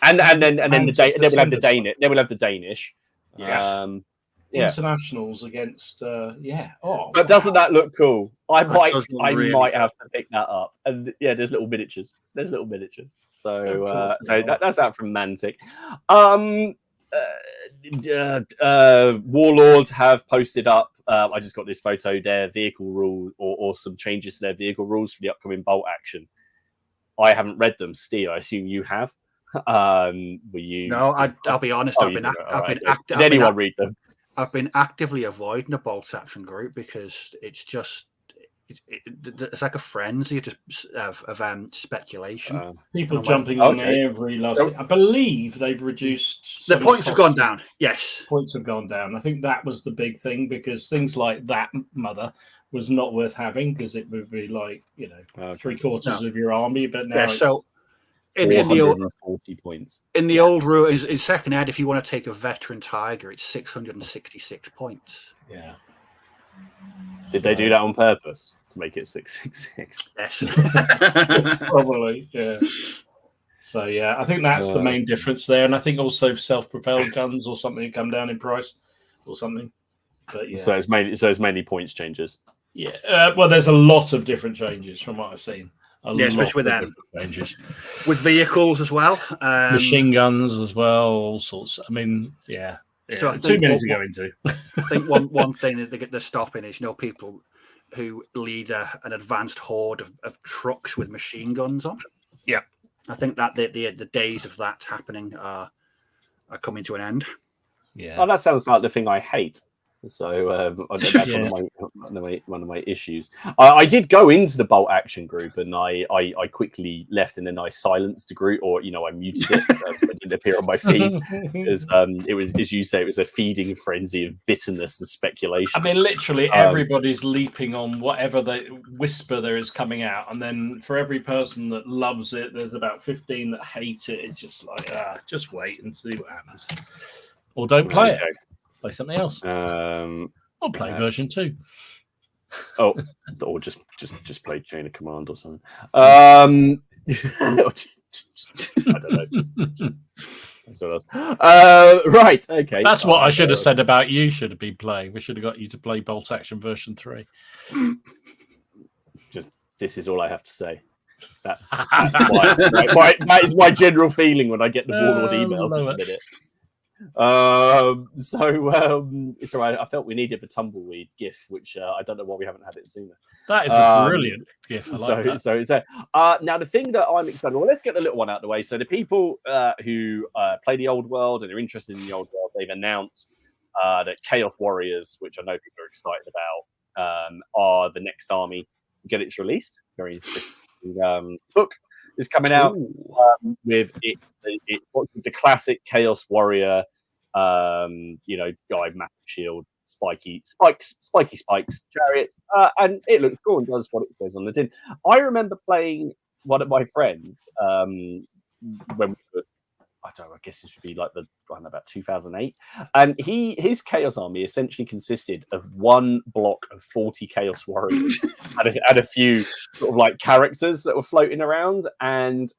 Speaker 1: And then we'll have the Danish.
Speaker 2: Yes. Internationals against
Speaker 1: but doesn't that look cool? I might have to pick that up. And there's little miniatures. So that's out from Mantic. Warlords have posted up. I just got this photo. Their vehicle rule or some changes to their vehicle rules for the upcoming bolt action. I haven't read them. Steve, I assume you have. Were you?
Speaker 3: No, I'll be honest.
Speaker 1: Did anyone read them?
Speaker 3: I've been actively avoiding the bolt action group because it's just it's like a frenzy of speculation.
Speaker 2: People jumping on every last. I believe they've reduced.
Speaker 3: The points have gone down. Yes,
Speaker 2: points have gone down. I think that was the big thing because things like that mother was not worth having because it would be like 3/4 of your army. But now
Speaker 3: in the old
Speaker 1: 40 points.
Speaker 3: In the old rule, in second ed, if you want to take a veteran tiger, it's 666 points.
Speaker 2: Yeah.
Speaker 1: Did they do that on purpose to make it 666?
Speaker 3: Yes.
Speaker 2: Probably, yeah. So I think that's the main difference there, and I think also self-propelled guns or something come down in price or something. But
Speaker 1: so it's mainly points changes.
Speaker 2: Yeah. Well, there's a lot of different changes from what I've seen.
Speaker 3: Especially with them. With vehicles as well.
Speaker 2: Machine guns as well, all sorts. I mean, So I think 2 minutes to go into.
Speaker 3: I think one thing that they're stopping is people who lead an advanced horde of trucks with machine guns on.
Speaker 2: Yeah.
Speaker 3: I think that the days of that happening are coming to an end.
Speaker 2: Yeah.
Speaker 1: Oh, that sounds like the thing I hate. So that's one of my issues. I did go into the bolt action group, and I quickly left, and then I silenced the group, or I muted it. So it didn't appear on my feed because it was, as you say, it was a feeding frenzy of bitterness and speculation.
Speaker 2: I mean, literally everybody's leaping on whatever they whisper there is coming out, and then for every person that loves it, there's about 15 that hate it. It's just like just wait and see what happens, or don't play it. Play something else. Or play version 2.
Speaker 1: Or just play Chain of Command or something. I don't know. That's what else. Right. Okay.
Speaker 2: That's what I should have said about you. Should have been playing. We should have got you to play Bolt Action version 3.
Speaker 1: This is all I have to say. That's why. That is my general feeling when I get the Warlord emails in a minute. So I felt we needed the tumbleweed gif, which I don't know why we haven't had it sooner.
Speaker 2: That is a brilliant gif. I like that.
Speaker 1: So it's there. Now the thing that I'm excited. Well, let's get the little one out of the way. So the people who play the old world and are interested in the old world, they've announced that Chaos Warriors, which I know people are excited about, are the next army to get its released. Very interesting book is coming out with it. It's the classic Chaos Warrior, guy, massive shield, spiky spikes, chariots, and it looks cool and does what it says on the tin. I remember playing one of my friends when we were, I guess this would be like about 2008, and his Chaos army essentially consisted of one block of 40 Chaos Warriors and a few sort of like characters that were floating around, and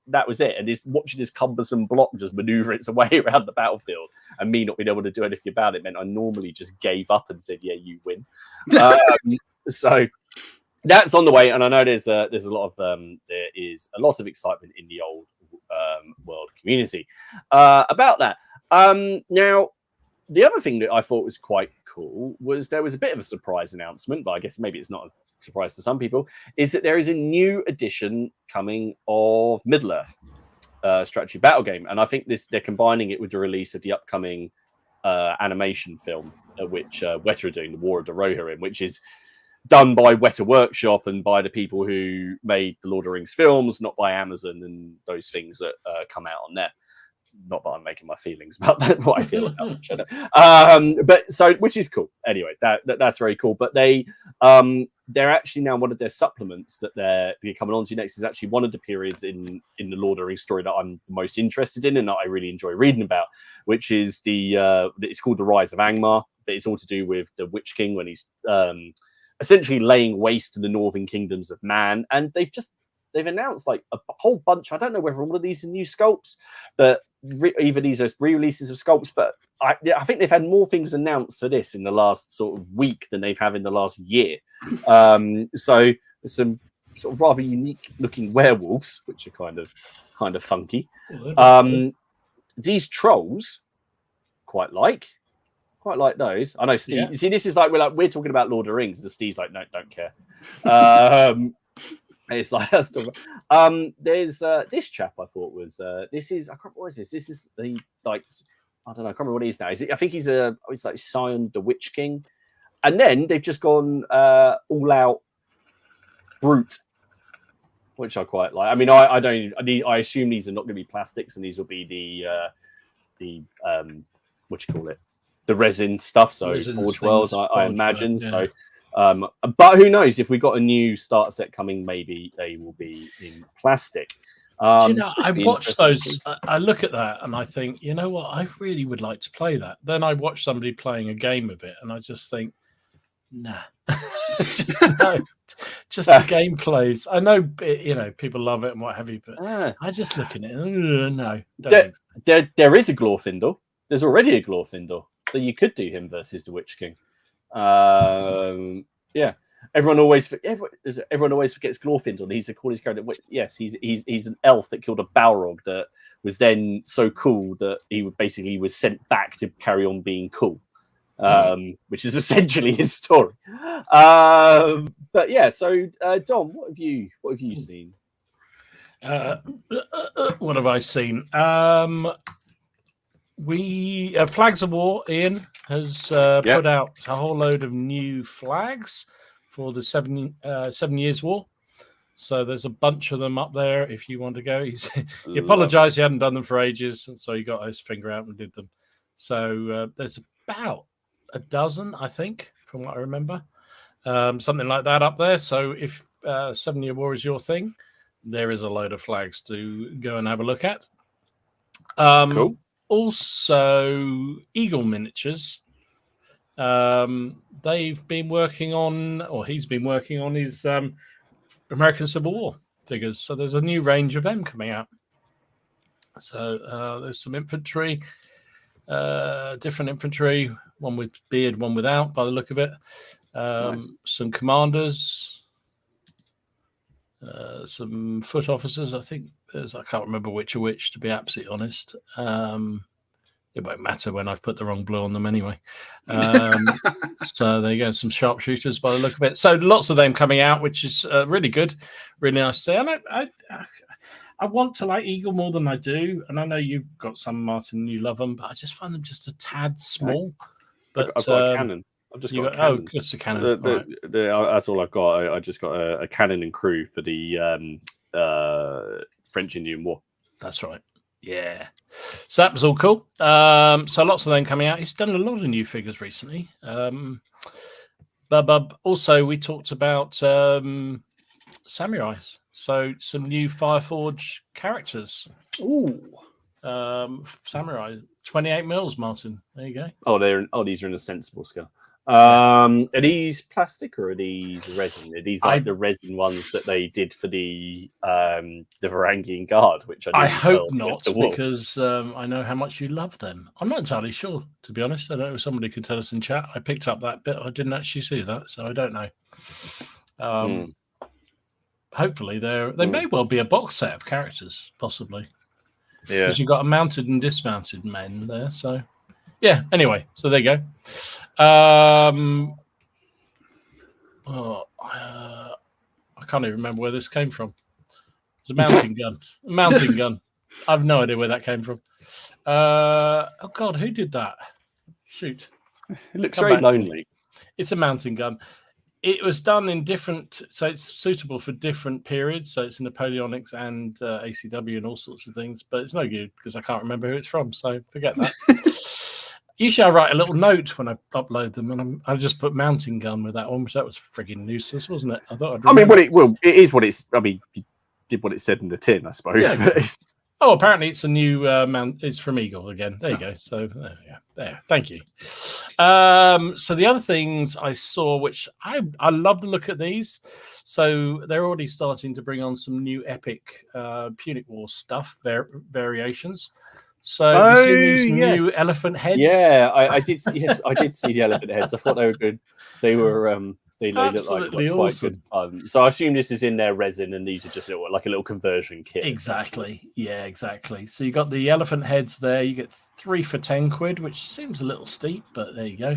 Speaker 1: that was it. And he's watching this cumbersome block just maneuver its way around the battlefield, and me not being able to do anything about it meant I normally just gave up and said, "Yeah, you win." So that's on the way, and I know there's a lot of excitement in the old world community about that. Now, the other thing that I thought was quite cool was there was a bit of a surprise announcement, but I guess maybe it's not a surprise to some people, is that there is a new edition coming of Middle-earth strategy battle game, and I think they're combining it with the release of the upcoming animation film, which Weta are doing, the War of the Rohirrim, which is done by Weta Workshop and by the people who made the Lord of the Rings films, not by Amazon and those things that come out on there. Not that I'm making my feelings about that, what I feel about Shadow. But so, which is cool. Anyway, that's very cool. But they're actually now one of their supplements that they're coming on to next is actually one of the periods in the Lord of the Rings story that I'm the most interested in and that I really enjoy reading about, which is it's called The Rise of Angmar. But it's all to do with the Witch King when he's essentially laying waste to the northern kingdoms of man. And they've announced like a whole bunch. I don't know whether all of these are new sculpts, but either these are re-releases of sculpts. But I think they've had more things announced for this in the last sort of week than they've had in the last year. So there's some sort of rather unique looking werewolves, which are kind of funky. These trolls, quite like those. I know Steve. Yeah. See, this is like we're talking about Lord of the Rings, and Steve's like, no, don't care. It's like there's this chap I thought was this is I can't remember what is this. This is the like I don't know, I can't remember what he is now. I think he's like Sion the Witch King. And then they've just gone all out brute, which I quite like. I mean, I assume these are not going to be plastics, and these will be the what you call it, the resin stuff. So Forge World, I imagine. Yeah. So. But who knows? If we got a new starter set coming, maybe they will be in plastic.
Speaker 2: I watch those. I look at that and I think, you know what? I really would like to play that. Then I watch somebody playing a game of it, and I just think, nah. just the gameplays. I know, people love it and what have you, but I just look at it. No,
Speaker 1: there is a Glorfindel. There's already a Glorfindel, so you could do him versus the Witch King. Yeah, everyone always forgets Glorfindel. He's the coolest character. Yes, he's an elf that killed a Balrog that was then so cool that he was sent back to carry on being cool, which is essentially his story. But yeah, so Dom, what have you seen?
Speaker 2: What have I seen? Flags of War, Ian has put out a whole load of new flags for the 7 Years' War. So there's a bunch of them up there if you want to go. He apologized, he hadn't done them for ages, and so he got his finger out and did them. So there's about a dozen, I think, from what I remember. Something like that up there. So if 7 Year War is your thing, there is a load of flags to go and have a look at.
Speaker 1: Cool.
Speaker 2: Also, Eagle Miniatures. They've been working on, or he's been working on his American Civil War figures. So there's a new range of them coming out. So there's some infantry, different infantry, one with beard, one without, by the look of it. Nice. Some commanders, some foot officers. I think I can't remember which are which, to be absolutely honest. It won't matter when I've put the wrong blue on them anyway. So there you go, some sharpshooters by the look of it. So lots of them coming out, which is really good, really nice to see. And I want to like Eagle more than I do, and I know you've got some, Martin, you love them, but I just find them just a tad small. But
Speaker 1: I've got a cannon. I've just got a cannon.
Speaker 2: Oh, just a cannon.
Speaker 1: That's all I've got. I just got a cannon and crew for the French Indian War.
Speaker 2: That's right. Yeah. So that was all cool. So lots of them coming out. He's done a lot of new figures recently. But also we talked about samurais. So some new Fireforge characters.
Speaker 1: Ooh.
Speaker 2: Samurai. 28 mils, Martin. There you go.
Speaker 1: These are in a sensible scale. Are these plastic or are these resin? Are these like the resin ones that they did for the Varangian Guard? Which
Speaker 2: I hope not, because I know how much you love them. I'm not entirely sure, to be honest. I don't know if somebody could tell us in chat. I picked up that bit. I didn't actually see that, so I don't know. Hopefully, they may well be a box set of characters, possibly. Yeah, because you've got a mounted and dismounted men there. So, yeah. Anyway, so there you go. I can't even remember where this came from. It's a mountain gun. A mountain gun. I have no idea where that came from. Oh God, who did that? Shoot.
Speaker 1: It looks very lonely.
Speaker 2: It's a mountain gun. it was done in different, so it's suitable for different periods. So it's Napoleonics and ACW and all sorts of things, but it's no good because I can't remember who it's from. So forget that. Usually I write a little note when I upload them, and I just put mounting gun with that one, which that was frigging nuisance, wasn't it? I thought.
Speaker 1: It is what it's. I mean, you did what it said in the tin, I suppose.
Speaker 2: Yeah. Oh, apparently it's a new mount. It's from Eagle again. There you go. So there. Thank you. So the other things I saw, which I love the look at these. So they're already starting to bring on some new epic Punic War stuff, variations. So have you seen these new elephant heads?
Speaker 1: Yeah, I did. Yes, I did see the elephant heads. I thought they were good. They were. They look like quite
Speaker 2: awesome.
Speaker 1: Good. So I assume this is in their resin, and these are just like a little conversion kit.
Speaker 2: Exactly. Yeah, exactly. So you got the elephant heads there. You get 3 for £10, which seems a little steep, but there you go.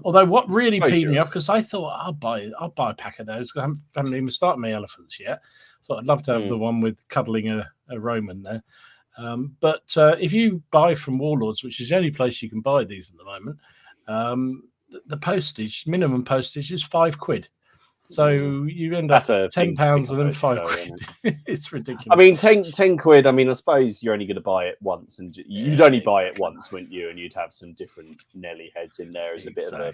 Speaker 2: Although what really peed me off, because I thought I'll buy a pack of those. I haven't even started my elephants yet. So I'd love to have the one with cuddling a Roman there. But if you buy from Warlords, which is the only place you can buy these at the moment, the postage, minimum postage, is £5. So you end up £10 and then £5. It's ridiculous.
Speaker 1: I mean, 10 quid. I mean, I suppose you're only going to buy it once, and you'd only buy it once, wouldn't you? And you'd have some different Nelly heads in there as a bit of a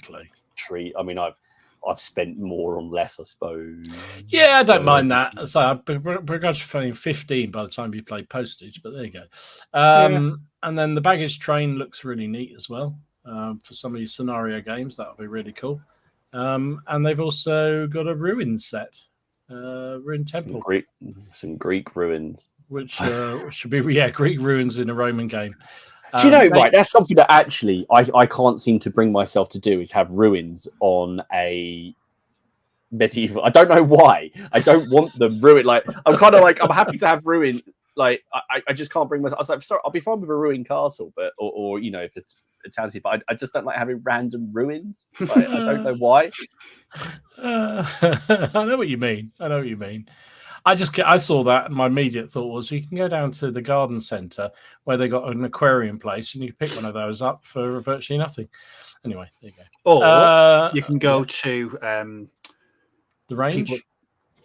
Speaker 1: treat. I mean, I've spent more on less, I suppose.
Speaker 2: Yeah, I don't mind that. So I begrudge paying 15 by the time you play postage, but there you go. And then the baggage train looks really neat as well. For some of your scenario games, that'll be really cool. And they've also got a ruin set, ruin temple,
Speaker 1: some Greek ruins,
Speaker 2: which should be Greek ruins in a Roman game.
Speaker 1: Do you know, right? That's something that actually I can't seem to bring myself to do, is have ruins on a medieval. I don't know why. I don't want the ruin. Like, I'm kind of like, I'm happy to have ruin. Like, I just can't bring myself. I was like, sorry, I'll be fine with a ruined castle, but or you know, if it's a town, but I just don't like having random ruins. Like, I don't know why.
Speaker 2: I know what you mean. I saw that, and my immediate thought was, you can go down to the garden centre where they got an aquarium place, and you can pick one of those up for virtually nothing. Anyway, there you go.
Speaker 3: Or you can go to
Speaker 2: the range.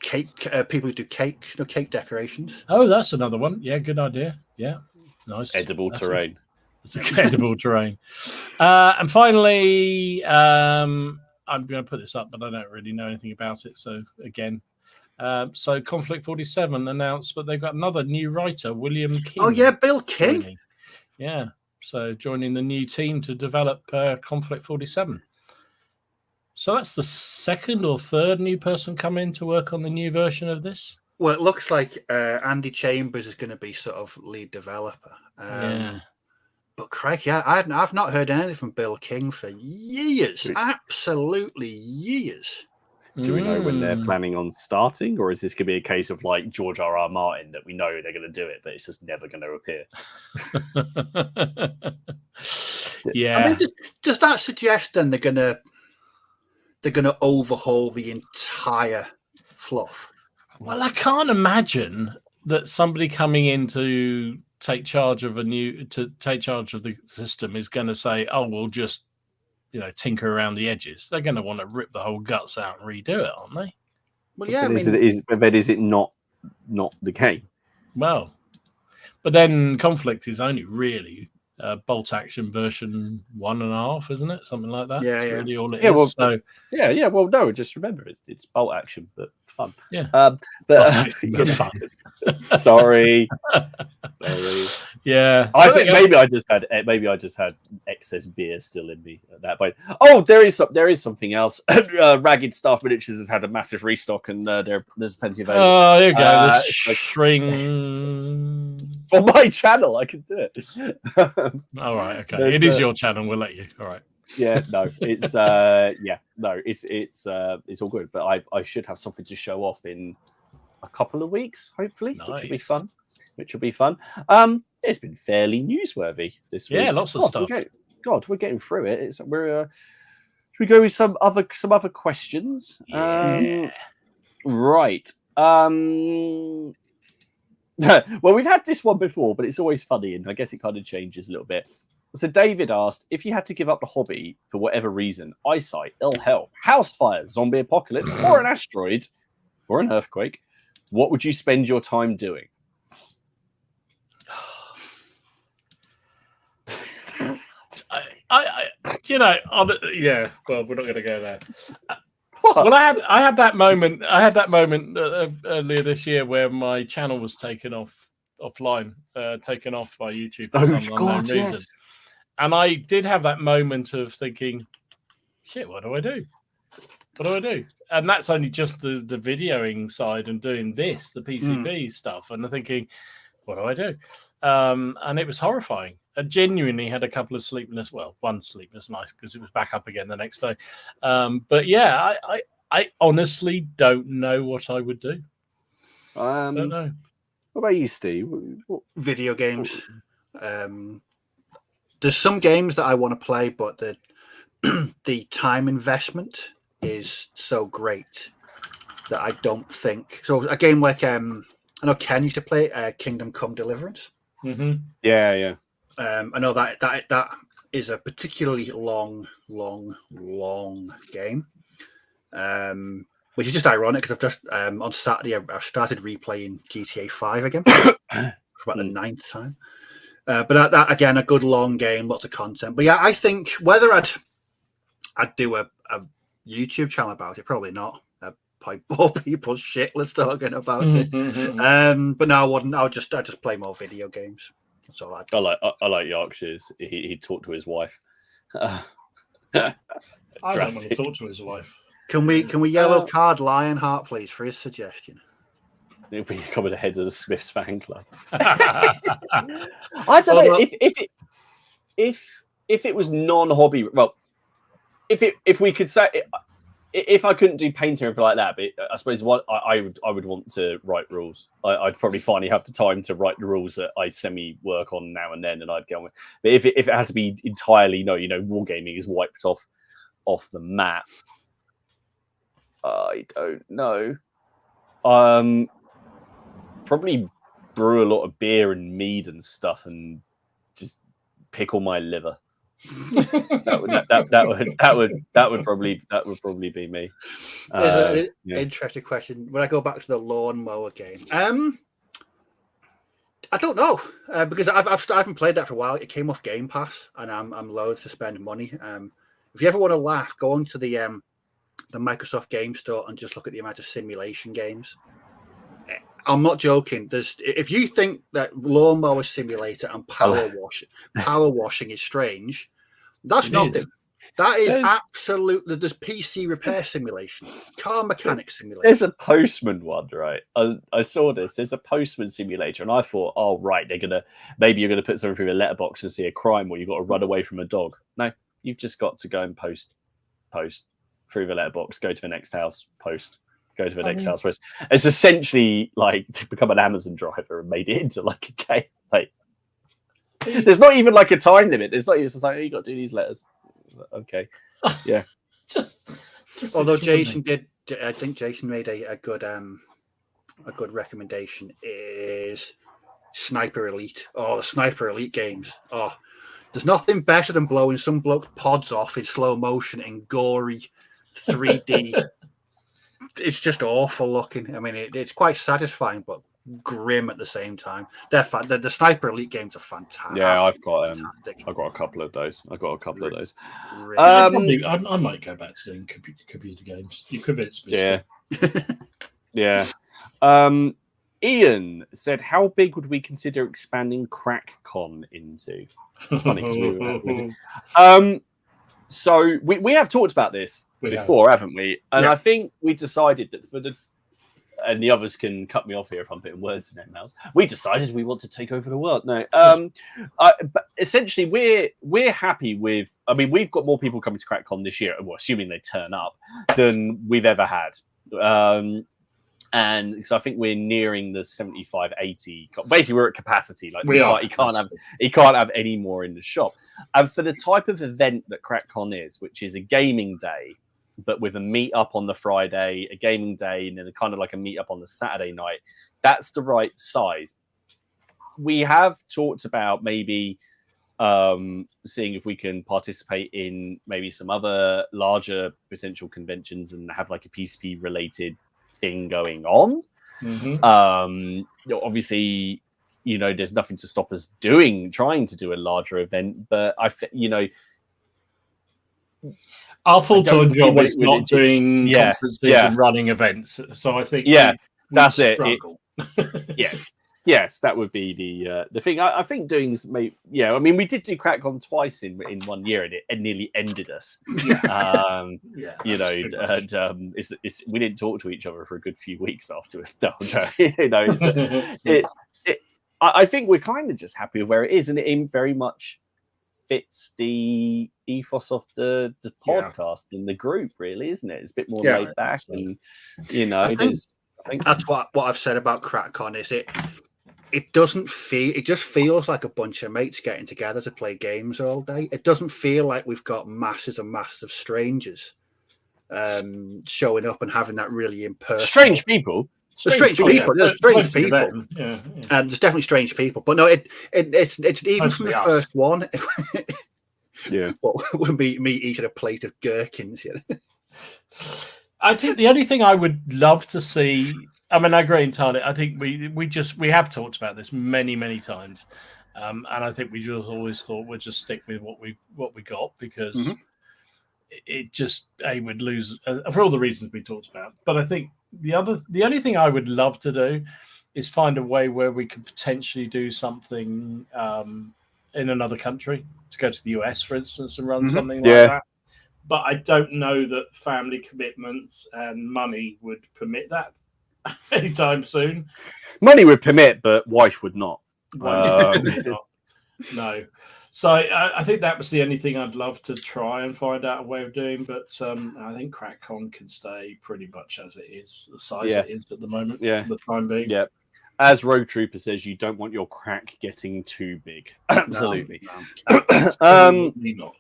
Speaker 3: People who do cake decorations.
Speaker 2: Oh, that's another one. Yeah, good idea. Yeah, nice.
Speaker 1: Edible terrain.
Speaker 2: It's edible terrain. And finally, I'm going to put this up, but I don't really know anything about it. So again, so Conflict 47 announced, but they've got another new writer, William King.
Speaker 3: Oh yeah, Bill King.
Speaker 2: Joining. Yeah, so joining the new team to develop Conflict 47. So that's the second or third new person come in to work on the new version of this.
Speaker 3: Well, it looks like Andy Chambers is going to be sort of lead developer. But crikey, I've not heard anything from Bill King for years. Absolutely years.
Speaker 1: Do we know when they're planning on starting, or is this going to be a case of like George R.R. Martin, that we know they're going to do it, but it's just never going to appear?
Speaker 2: Yeah.
Speaker 3: I mean, does that suggest then they're going to overhaul the entire fluff?
Speaker 2: Well, I can't imagine that somebody coming in to take charge of the system is going to say, "Oh, we'll just, tinker around the edges." They're going to want to rip the whole guts out and redo it, aren't they?
Speaker 3: Well, yeah.
Speaker 1: Is it not the game?
Speaker 2: Well, but then Conflict is only really bolt action version 1.5, isn't it? Something like that.
Speaker 3: Yeah,
Speaker 2: That's really all it is.
Speaker 1: Well,
Speaker 2: so
Speaker 1: yeah. Well, no, just remember it's bolt action, but fun.
Speaker 2: Yeah.
Speaker 1: But
Speaker 2: fun.
Speaker 1: Sorry.
Speaker 2: Yeah.
Speaker 1: I think maybe I just had excess beer still in me at that point. Oh, there is something else. Ragged Staff Miniatures has had a massive restock, and there's plenty available.
Speaker 2: Oh, there you go. The string.
Speaker 1: It's on my channel. I can do it.
Speaker 2: All right. Okay. It is your channel. We'll let you. All right.
Speaker 1: Yeah. No. It's it's all good. But I should have something to show off in a couple of weeks, hopefully,
Speaker 2: nice.
Speaker 1: which will be fun. It's been fairly newsworthy this week.
Speaker 2: Yeah, lots of stuff.
Speaker 1: We're getting through it. Should we go with some other questions?
Speaker 2: Yeah.
Speaker 1: Right. Well, we've had this one before, but it's always funny, and I guess it kind of changes a little bit. So David asked, if you had to give up the hobby for whatever reason, eyesight, ill health, house fire, zombie apocalypse, or an asteroid, or an earthquake, what would you spend your time doing?
Speaker 2: Yeah. Well, we're not going to go there. Well, I had that moment. I had that moment earlier this year where my channel was taken offline, taken off by YouTube for some unknown reason. Yes. And I did have that moment of thinking, shit, what do I do? What do I do? And that's only just the videoing side and doing this, the PCB stuff. And I'm thinking, what do I do? And it was horrifying. I genuinely had a couple of one sleepless night because it was back up again the next day. But yeah, I honestly don't know what I would do. I don't know.
Speaker 1: What about you, Steve?
Speaker 3: Video games. There's some games that I want to play, but the time investment is so great that I don't think. So a game like I know Ken used to play Kingdom Come Deliverance.
Speaker 2: Mm-hmm.
Speaker 1: Yeah.
Speaker 3: I know that is a particularly long game, which is just ironic because I've just on Saturday I've started replaying GTA 5 again for about the 9th time. But that again, a good long game, lots of content. But yeah, I think whether I'd do a YouTube channel about it, probably not. Probably bore people shitless talking about it. But no, I wouldn't. I'd just play more video games. That's all
Speaker 1: I like Yorkshire's. He'd talk to his wife.
Speaker 2: I don't want to talk to his wife.
Speaker 3: Can we yellow card Lionheart, please, for his suggestion?
Speaker 1: If we come at the head of the Smiths fan club. I don't know if it was non-hobby. Well, if we could say if I couldn't do painting or anything like that, but I suppose what I would want to write rules. I'd probably finally have the time to write the rules that I semi work on now and then, and I'd get on with. But if it had to be entirely Wargaming is wiped off the map. I don't know. Probably brew a lot of beer and mead and stuff, and just pickle my liver. that would probably be me.
Speaker 3: There's an interesting question. When I go back to the lawnmower game, I don't know because I haven't played that for a while. It came off Game Pass, and I'm loath to spend money. If you ever want to laugh, go on to the Microsoft Game Store and just look at the amount of simulation games. I'm not joking. If you think that lawnmower simulator and power washing is strange, that's nothing. That is absolutely. There's PC repair simulation, car mechanic simulation.
Speaker 1: There's a postman one, right? I saw this. There's a postman simulator, and I thought, oh right, maybe you're gonna put something through a letterbox and see a crime, or you've got to run away from a dog. No, you've just got to go and post through the letterbox, go to the next house, post. Go to the next house. It's essentially like to become an Amazon driver and made it into like a game. Like, there's not even like a time limit. It's just like you got to do these letters. Okay, yeah.
Speaker 3: Although Jason did, I think Jason made a good recommendation. Is Sniper Elite? Oh, the Sniper Elite games. Oh, there's nothing better than blowing some bloke's pods off in slow motion in gory 3D. It's just awful looking. I mean, it's quite satisfying, but grim at the same time. The Sniper Elite games are fantastic.
Speaker 1: Yeah, I've got a couple of those.
Speaker 3: Really?
Speaker 2: I might go back to doing computer games. You convinced me.
Speaker 1: Yeah. Yeah. Ian said, "How big would we consider expanding CrackCon into?" It's funny because so we have talked about this before, haven't we? And I think we decided that and the others can cut me off here if I'm putting words in their mouths. We decided we want to take over the world. No, but essentially we're happy with. I mean, we've got more people coming to CrackCon this year, well, assuming they turn up, than we've ever had. And so I think we're nearing the 75, 80. Basically, we're at capacity. Like you can't have any more in the shop. And for the type of event that CrackCon is, which is a gaming day, but with a meet up on the Friday, a gaming day, and then kind of like a meet up on the Saturday night, that's the right size. We have talked about maybe seeing if we can participate in maybe some other larger potential conventions and have like a PCP related thing going on. Obviously, there's nothing to stop us trying to do a larger event, but
Speaker 2: our full-time job is not doing conferences and running events, so I think
Speaker 1: that's
Speaker 2: struggle.
Speaker 1: Yes, that would be the thing. I think doing we did do CrackCon twice in 1 year, and it nearly ended us. And we didn't talk to each other for a good few weeks afterwards. I think we're kind of just happy with where it is, and it very much fits the ethos of the podcast and the group, really, isn't it? It's a bit more laid back, and I think
Speaker 3: that's what I've said about CrackCon is it doesn't feel, it just feels like a bunch of mates getting together to play games all day. It doesn't feel like we've got masses and masses of strangers showing up and having that really impersonal.
Speaker 1: Strange people.
Speaker 3: There's strange people. There's strange people. And there's definitely strange people. But no, it's even mostly from the first one. Would be me eating a plate of gherkins.
Speaker 2: I think the only thing I would love to see, I agree entirely. I think we have talked about this many times, and I think we just always thought we'd just stick with what we got, because it just would lose for all the reasons we talked about. But I think the only thing I would love to do is find a way where we could potentially do something in another country, to go to the US, for instance, and run something like that. But I don't know that family commitments and money would permit that anytime soon.
Speaker 1: Money would permit, but wife would not.
Speaker 2: No. So I think that was the only thing I'd love to try and find out a way of doing. But I think CrackCon can stay pretty much as it is, the size it is at the moment, for the time being.
Speaker 1: Yeah. As Rogue Trooper says, you don't want your crack getting too big. Absolutely.
Speaker 2: No. Absolutely
Speaker 1: not.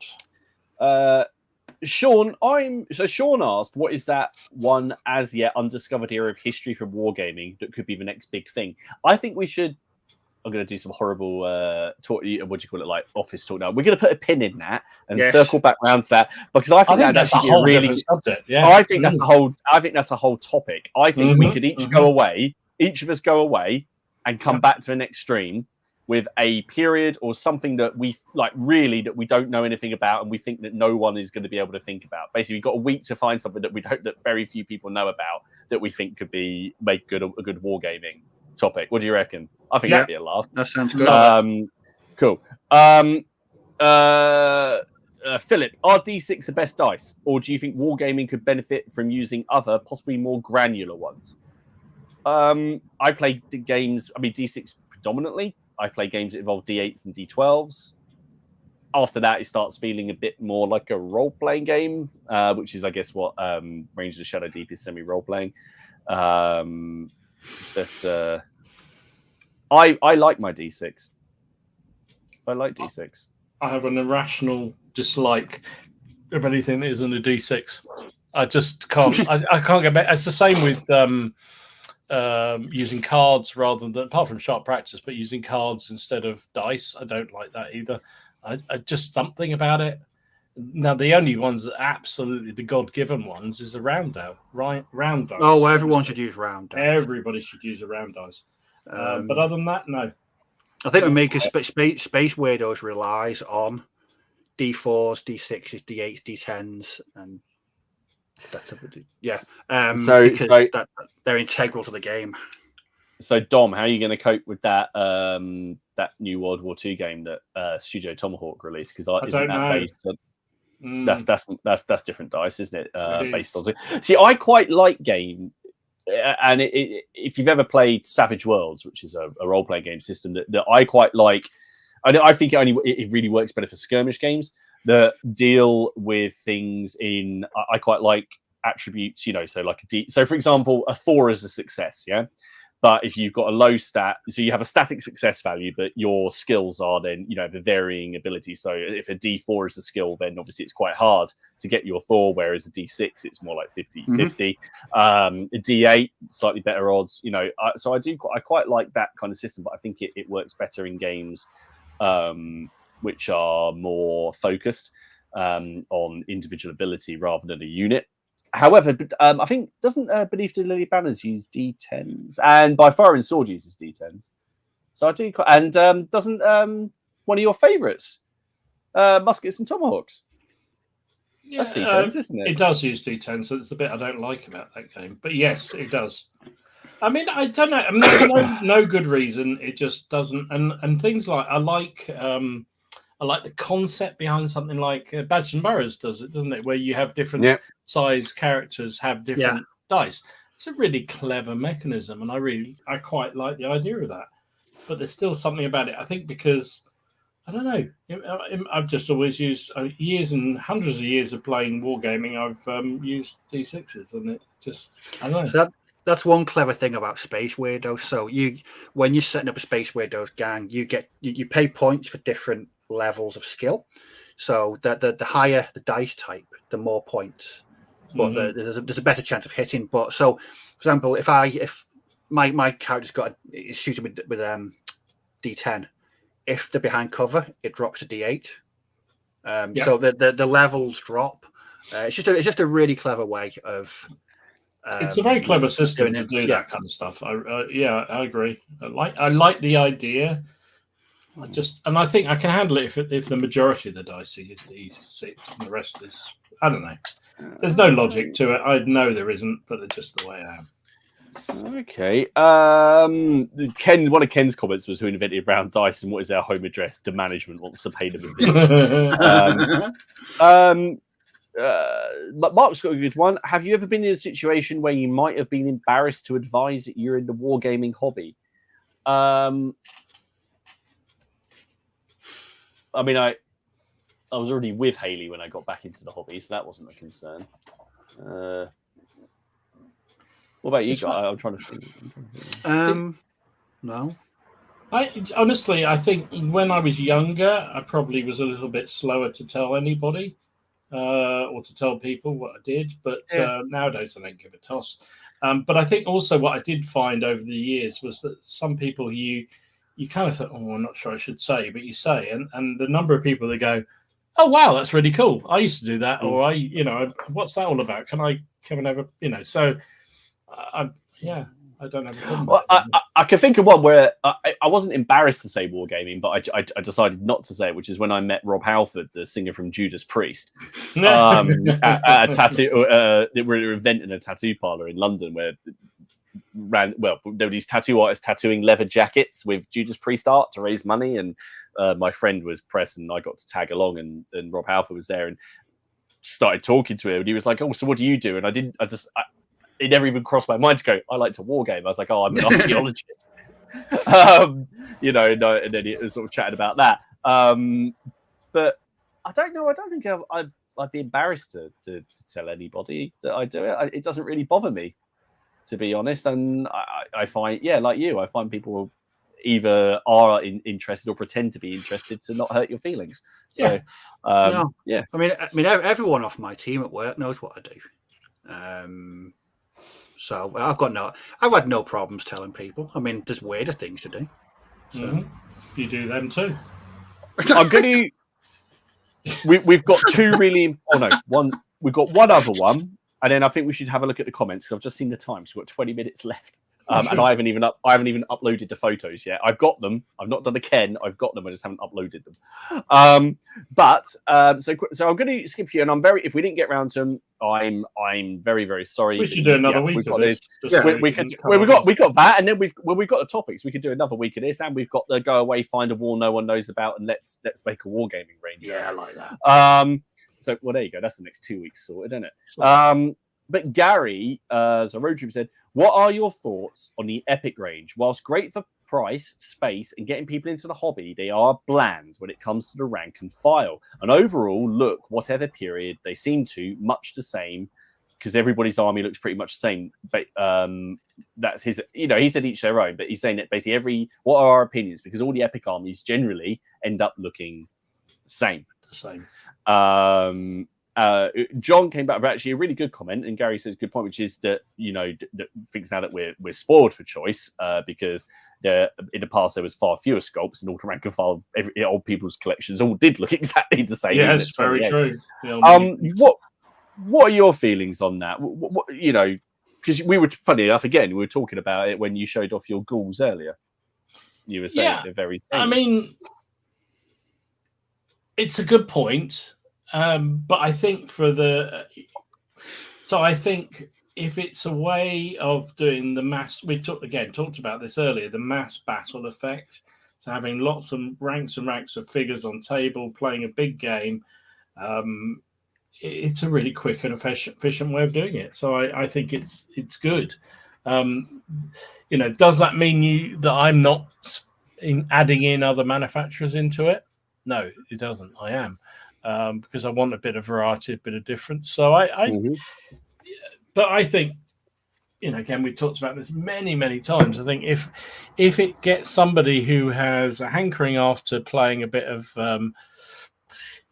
Speaker 1: Sean asked, what is that one as yet undiscovered era of history from Wargaming that could be the next big thing? I think we should. I'm going to do some horrible office talk now. We're going to put a pin in that and circle back round to that, because I think that's actually a really
Speaker 2: subject.
Speaker 1: I think that's a whole. I think that's a whole topic. I think we could each of us go away and come back to the next stream with a period or something that we really that we don't know anything about, and we think that no one is going to be able to think about. Basically, we've got a week to find something that that very few people know about, that we think could make a good wargaming topic. What do you reckon? I think that'd be a laugh.
Speaker 3: That sounds good.
Speaker 1: Cool. Philip, are D6 the best dice, or do you think wargaming could benefit from using other, possibly more granular ones? I play games. D6 predominantly. I play games that involve D8s and D12s. After that, it starts feeling a bit more like a role-playing game, which is, I guess, what Rangers of Shadow Deep is semi-role-playing. I like my D6. I like D6.
Speaker 2: I have an irrational dislike of anything that isn't a D6. I just can't. I can't get back. It's the same with using cards rather than, apart from sharp practice, but using cards instead of dice. I don't like that either. I just something about it. Now, the only ones that absolutely the God-given ones is a round dice. Round dice.
Speaker 3: Oh, well, everyone should use round dice.
Speaker 2: Everybody should use a round dice. But other than that, no.
Speaker 3: I think Space Weirdos relies on D4s, D6s, D8s, D10s, and that's they're integral to the game.
Speaker 1: So, Dom, how are you going to cope with that that new World War II game that Studio Tomahawk released? Because isn't that based on that's different dice, isn't it? Based on I quite like game. And if you've ever played Savage Worlds, which is a role-playing game system that I quite like, I think it really works better for skirmish games that deal with things in. I quite like attributes, so like so for example, a 4 is a success, But if you've got a low stat, so you have a static success value, but your skills are then, the varying ability. So if a D4 is a skill, then obviously it's quite hard to get your 4, whereas a D6, it's more like 50-50. A D8, slightly better odds, So I quite like that kind of system, but I think it works better in games which are more focused on individual ability rather than a unit. However, I think doesn't Beneath the Lily Banners use D10s, and by Fire and Sword uses D10s. So I do, and doesn't one of your favourites, Muskets and Tomahawks?
Speaker 2: Yeah,
Speaker 1: that's D10s, isn't it?
Speaker 2: It does use D10s, so it's the bit I don't like about that game. But yes, it does. I mean, I don't know. I mean, no good reason. It just doesn't. And things like I like the concept behind something like Badges and Burrows does it, doesn't it? Where you have different size characters have different dice. It's a really clever mechanism, and I quite like the idea of that. But there's still something about it. I think because I don't know. I've just always used years and hundreds of years of playing wargaming. I've used D6s, and it just I don't know.
Speaker 3: So that's one clever thing about Space Weirdos. So when you're setting up a Space Weirdos gang, you pay points for different levels of skill. So the higher the dice type, the more points. But there's a better chance of hitting. But so, for example, if my character's is shooting with D10, if they're behind cover, it drops to D8. So the levels drop. It's just a really clever way of.
Speaker 2: It's a very clever system to do that kind of stuff. I agree. I like the idea. I think I can handle it if the majority of the dice is D6 and the rest is I don't know. There's no logic to it. I know there isn't, but it's just the way I am.
Speaker 1: Okay. One of Ken's comments was who invented round dice and what is their home address? The management wants to pay them a visit. But Mark's got a good one. Have you ever been in a situation where you might have been embarrassed to advise that you're in the wargaming hobby? I mean, I was already with Haley when I got back into the hobby, so that wasn't a concern. What about you guys? I'm trying to think.
Speaker 3: No.
Speaker 2: I think when I was younger, I probably was a little bit slower to tell anybody or to tell people what I did. But nowadays, I don't give a toss. But I think also what I did find over the years was that some people you kind of thought, I'm not sure I should say, but you say, and the number of people that go, oh wow, that's really cool. I used to do that, or what's that all about? Can I come and have a, So, I don't have a problem.
Speaker 1: Well, I can think of one where I wasn't embarrassed to say wargaming, but I decided not to say it, which is when I met Rob Halford, the singer from Judas Priest, at a tattoo. We were at an event in a tattoo parlor in London where. There were these tattoo artists tattooing leather jackets with Judas Priest art to raise money, and my friend was press, and I got to tag along, and Rob Halford was there and started talking to him, and he was like, "Oh, so what do you do?" And it never even crossed my mind to go, "I like to wargame." I was like, "Oh, I'm an archaeologist," and then he was sort of chatting about that. But I don't know. I don't think I'd be embarrassed to tell anybody that I do it. It doesn't really bother me, to be honest. And I find, like you, I find people either are interested or pretend to be interested to not hurt your feelings. So,
Speaker 3: I mean, everyone off my team at work knows what I do. So I've had no problems telling people. I mean, there's weirder things to do. So.
Speaker 2: You do them too.
Speaker 1: I'm going to. We've got two really. Oh no, one. We've got one other one. And then I think we should have a look at the comments because I've just seen the time. So we've got 20 minutes left, and I haven't even uploaded the photos yet. I've got them. I've not done a Ken. I've got them. I just haven't uploaded them. So I'm going to skip a few, and if we didn't get around to them, I'm very, very sorry.
Speaker 2: We should do another week of this.
Speaker 1: We got that, and then we've got the topics. We could do another week of this, and we've got the go away, find a war no one knows about, and let's make a wargaming range.
Speaker 2: Yeah, I like that.
Speaker 1: So, there you go. That's the next 2 weeks sorted, isn't it? But Gary, so Road Troop said, what are your thoughts on the Epic range? Whilst great for price, space, and getting people into the hobby, they are bland when it comes to the rank and file. And overall, look, whatever period, they seem to much the same because everybody's army looks pretty much the same. But that's his, he said each their own, but he's saying that basically what are our opinions? Because all the Epic armies generally end up looking the same. John came back with actually a really good comment, and Gary says a good point, which is that that thinks now that we're spoiled for choice because in the past there was far fewer sculpts, and all rank and file old people's collections all did look exactly the same.
Speaker 2: Yeah, it's very true.
Speaker 1: What are your feelings on that? Because we were, funny enough, again, we were talking about it when you showed off your ghouls earlier. You were saying they're very same.
Speaker 2: I mean, it's a good point. But I think I think if it's a way of doing the mass, we talked about this earlier, the mass battle effect, so having lots of ranks and ranks of figures on table, playing a big game, it's a really quick and efficient way of doing it. So I think it's good. Does that mean that I'm not adding in other manufacturers into it? No, it doesn't. I am. Because I want a bit of variety, a bit of difference. So but I think, again, we talked about this many, many times. I think if it gets somebody who has a hankering after playing a bit of,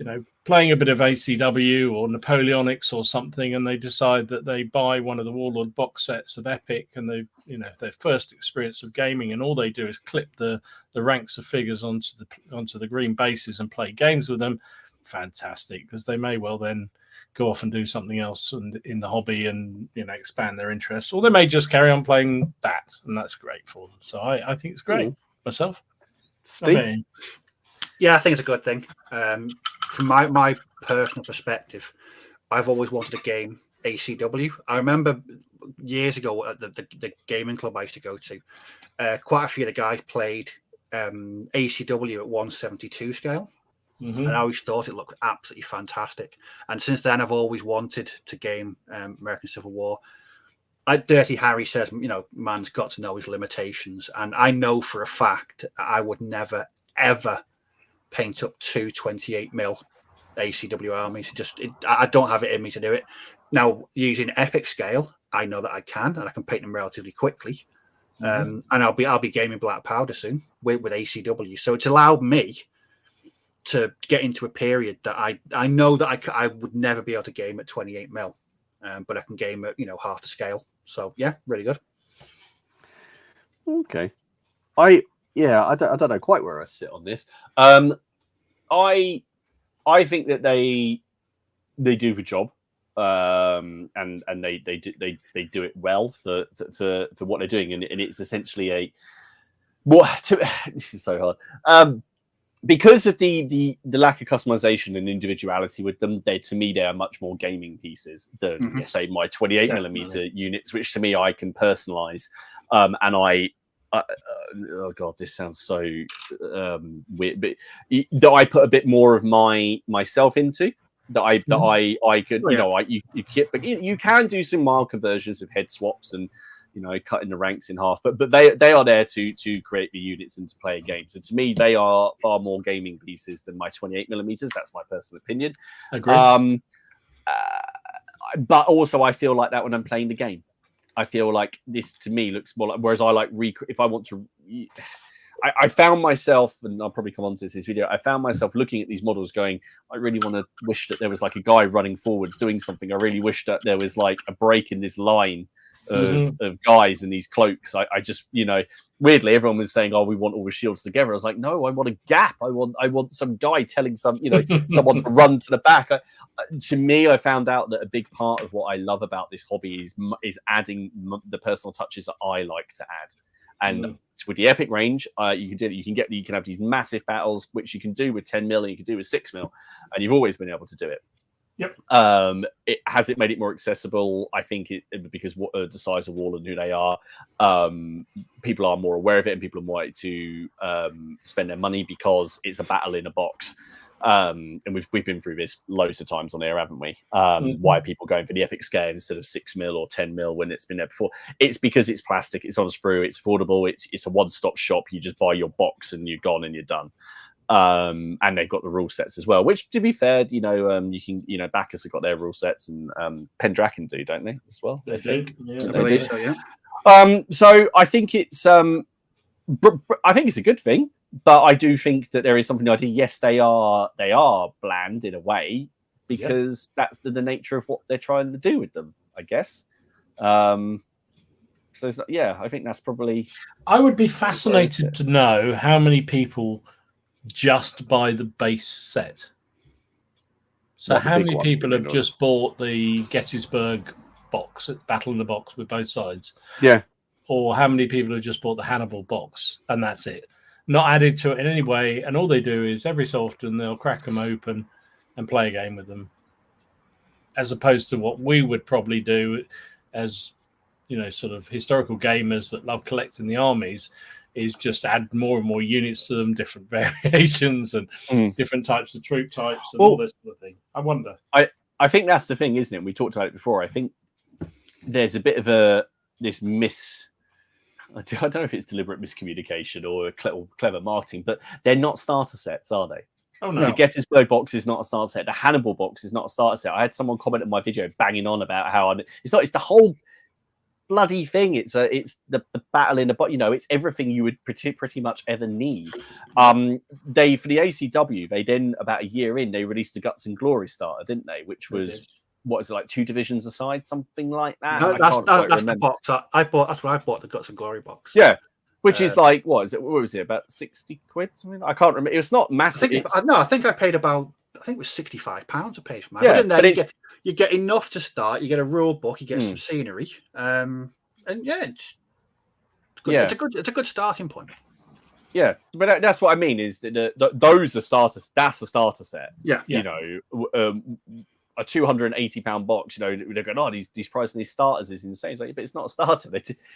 Speaker 2: ACW or Napoleonics or something, and they decide that they buy one of the Warlord box sets of Epic, and their first experience of gaming, and all they do is clip the ranks of figures onto the green bases and play games with them. Fantastic, because they may well then go off and do something else in the hobby and expand their interests, or they may just carry on playing that, and that's great for them. So I think it's great myself.
Speaker 1: Steve?
Speaker 3: Yeah, I think it's a good thing. From my personal perspective, I've always wanted a game ACW. I remember years ago at the gaming club I used to go to, quite a few of the guys played ACW at 1/72 scale. Mm-hmm. And I always thought it looked absolutely fantastic. And since then, I've always wanted to game American Civil War. Dirty Harry says, man's got to know his limitations. And I know for a fact I would never, ever paint up two 28mm ACW armies. I don't have it in me to do it. Now, using Epic scale, I know that I can, and I can paint them relatively quickly. Mm-hmm. And I'll be gaming Black Powder soon with ACW. So it's allowed me to get into a period that I know that I would never be able to game at 28mm, but I can game at half the scale. So yeah, really good.
Speaker 1: Okay, I don't know quite where I sit on this. I think that they do the job, and they do it well for what they're doing, and it's essentially this is so hard. Because of the lack of customization and individuality with them, they are much more gaming pieces than say my 28mm units, which to me I can personalize. And oh god, this sounds so weird, but that I put a bit more of myself into. That I could, you can do some mild conversions with head swaps and cutting the ranks in half, but they are there to create the units and to play a game. So to me, they are far more gaming pieces than my 28mm. That's my personal opinion.
Speaker 2: Agreed.
Speaker 1: But also I feel like that when I'm playing the game. I feel like this to me looks more like, whereas I like if I want to. I found myself, and I'll probably come on to this video, I found myself looking at these models going, I really want to wish that there was like a guy running forwards doing something. I really wish that there was like a break in this line of guys in these cloaks. I just, weirdly, everyone was saying, oh, we want all the shields together. I was like, no, I want a gap. I want some guy telling someone to run to the back. To me, I found out that a big part of what I love about this hobby is adding the personal touches that I like to add. And with the Epic range, you can have these massive battles, which you can do with 10mm and you can do with 6mm, and you've always been able to do it.
Speaker 2: Yep.
Speaker 1: It made it more accessible? I think because the size of Warlord and who they are, people are more aware of it, and people are more likely to spend their money because it's a battle in a box. And we've been through this loads of times on air, haven't we? Why are people going for the Epic scale instead of 6mm or 10mm when it's been there before? It's because it's plastic, it's on a sprue, it's affordable, it's a one-stop shop. You just buy your box and you're gone and you're done. And they've got the rule sets as well, which, to be fair, you can, Bacchus have got their rule sets, and Pendragon do, don't they, as well?
Speaker 2: They do.
Speaker 1: So I think it's a good thing, but I do think that there is something I do. Yes, they are bland in a way, because that's the nature of what they're trying to do with them, I guess. So I think that's probably.
Speaker 2: I would be fascinated to know how many people just buy the base set. So how many people have just bought the Gettysburg box, Battle in the Box with both sides?
Speaker 1: Yeah.
Speaker 2: Or how many people have just bought the Hannibal box and that's it? Not added to it in any way, and all they do is every so often they'll crack them open and play a game with them, as opposed to what we would probably do as, sort of historical gamers that love collecting the armies, is just add more and more units to them, different variations and different types of troop types and all this sort of thing. I wonder.
Speaker 1: I think that's the thing, isn't it? We talked about it before. I think there's a bit of this I don't know if it's deliberate miscommunication or clever marketing, but they're not starter sets, are they?
Speaker 2: Oh, no.
Speaker 1: The Gettysburg box is not a starter set. The Hannibal box is not a starter set. I had someone comment on my video banging on about how it's the whole bloody thing. It's the battle in it's everything you would pretty much ever need. They, for the ACW, they then, about a year in, they released the Guts and Glory starter, didn't they? Which was, what is it, like 2 divisions aside, something like that?
Speaker 3: No, that's the box I bought. That's what I bought, the Guts and Glory box.
Speaker 1: Yeah, which is like, what was it, about 60 quid? Something? I can't remember. It was not massive.
Speaker 3: I think I paid about, it was £65 I paid for mine.
Speaker 1: Yeah,
Speaker 3: but you get enough to start. You get a rule book. You get some scenery, and it's good. It's a good starting point.
Speaker 1: Yeah, but that's what I mean. Is that those are starters? That's a starter set.
Speaker 3: Yeah,
Speaker 1: a £280 box. They're going, oh, these prices on these starters is insane. It's like, but it's not a starter.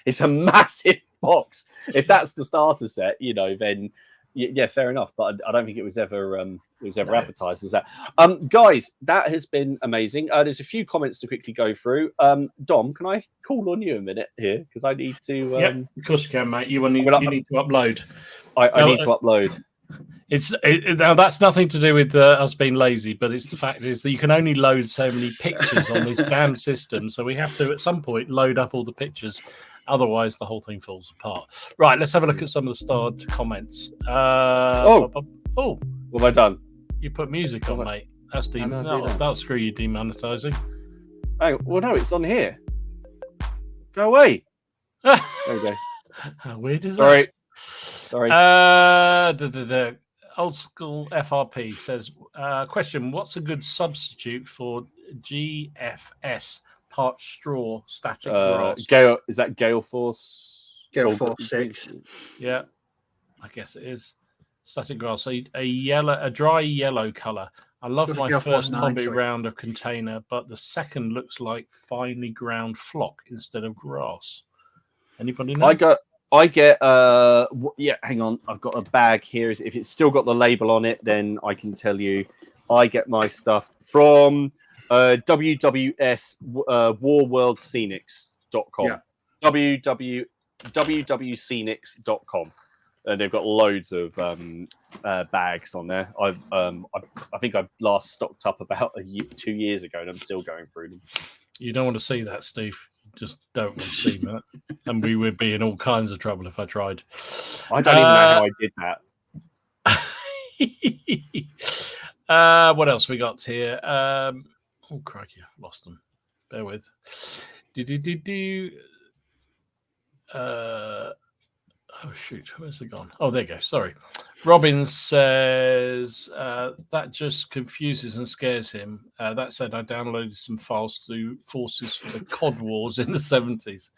Speaker 1: It's a massive box. If that's the starter set, then yeah, fair enough. But I don't think it was ever advertised as that. Guys, that has been amazing. There's a few comments to quickly go through. Dom, can I call on you a minute here because I need to?
Speaker 2: Yeah, of course you can, mate. You need to upload.
Speaker 1: I need to upload.
Speaker 2: Now that's nothing to do with us being lazy, but it's the fact is that you can only load so many pictures on this damn system. So we have to at some point load up all the pictures. Otherwise, the whole thing falls apart. Right, let's have a look at some of the starred comments.
Speaker 1: What have I done?
Speaker 2: You put music on, mate. That's that'll screw you demonetizing.
Speaker 1: Oh, well, no, it's on here. Go away. There we go.
Speaker 2: How weird is that?
Speaker 1: Sorry.
Speaker 2: Old school FRP says, question, what's a good substitute for GFS part straw static grass?
Speaker 1: Is that Gale Force?
Speaker 3: Gale Force 6.
Speaker 2: Yeah, I guess it is. Static grass. A dry yellow colour. I love my first hobby round of container, but the second looks like finely ground flock instead of grass. Anybody know?
Speaker 1: I get hang on, I've got a bag here. If it's still got the label on it, then I can tell you. I get my stuff from WWS warworldscenics.com.
Speaker 3: Yeah.
Speaker 1: www.scenics.com. And they've got loads of bags on there. I think I last stocked up about 2 years ago, and I'm still going through them.
Speaker 2: You don't want to see that, Steve. Just don't want to see that, and we would be in all kinds of trouble if I tried.
Speaker 1: I don't even know how I
Speaker 2: did that. What else we got here? Oh crikey, I've lost them. Bear with. Oh shoot, where's it gone? Oh, there you go. Sorry. Robin says that just confuses and scares him. That said, I downloaded some files to forces for the COD wars in the 70s.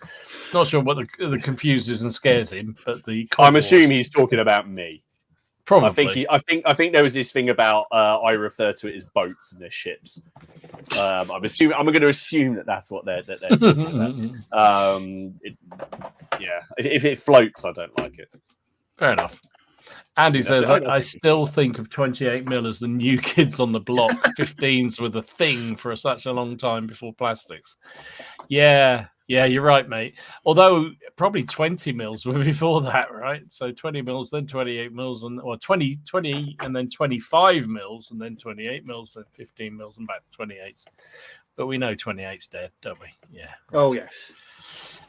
Speaker 2: Not sure what the confuses and scares him, but the COD
Speaker 1: I'm assuming he's talking about me.
Speaker 2: Probably.
Speaker 1: I think there was this thing about I refer to it as boats and their ships. I'm going to assume that's what they're talking about. If it floats, I don't like it.
Speaker 2: Fair enough. Andy says, I still think of 28mm as the new kids on the block. 15s were the thing for such a long time before plastics. Yeah, you're right, mate. Although probably 20mm were before that, right? So 20mm, then 28mm, or 20, and then 25mm, and then 28mm, then 15mm, and back to 28s. But we know 28's dead, don't we? Yeah.
Speaker 3: Oh, yes.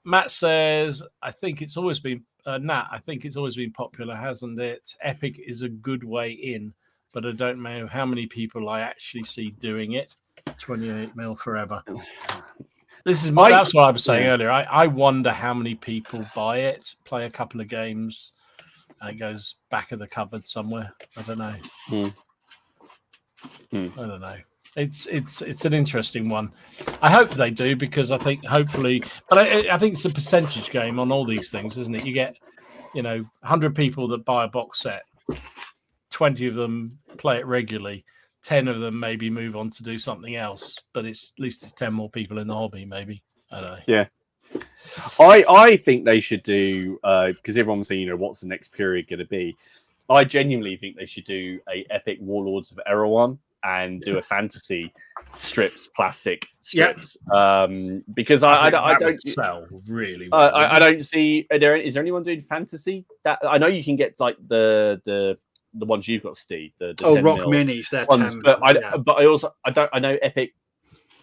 Speaker 2: Matt says, I think it's always been popular, hasn't it? Epic is a good way in. but I don't know how many people I actually see doing it. 28mm forever. That's what I was saying earlier. I wonder how many people buy it, play a couple of games, and it goes back of the cupboard somewhere. I don't know. I don't know. It's an interesting one. I hope they do, because I think hopefully, but I think it's a percentage game on all these things, isn't it? You get 100 people that buy a box set, 20 of them play it regularly, 10 of them maybe move on to do something else, but at least it's 10 more people in the hobby, maybe. I don't know.
Speaker 1: Yeah. I think they should do, because everyone's saying, what's the next period going to be? I genuinely think they should do a epic Warlords of Erewhon and do a fantasy plastic strips. Because I don't
Speaker 2: sell really well.
Speaker 1: I don't see. Is there anyone doing fantasy? That I know you can get like the ones you've got, Steve. The
Speaker 3: Rock Minis, they're
Speaker 1: ones, but I know Epic.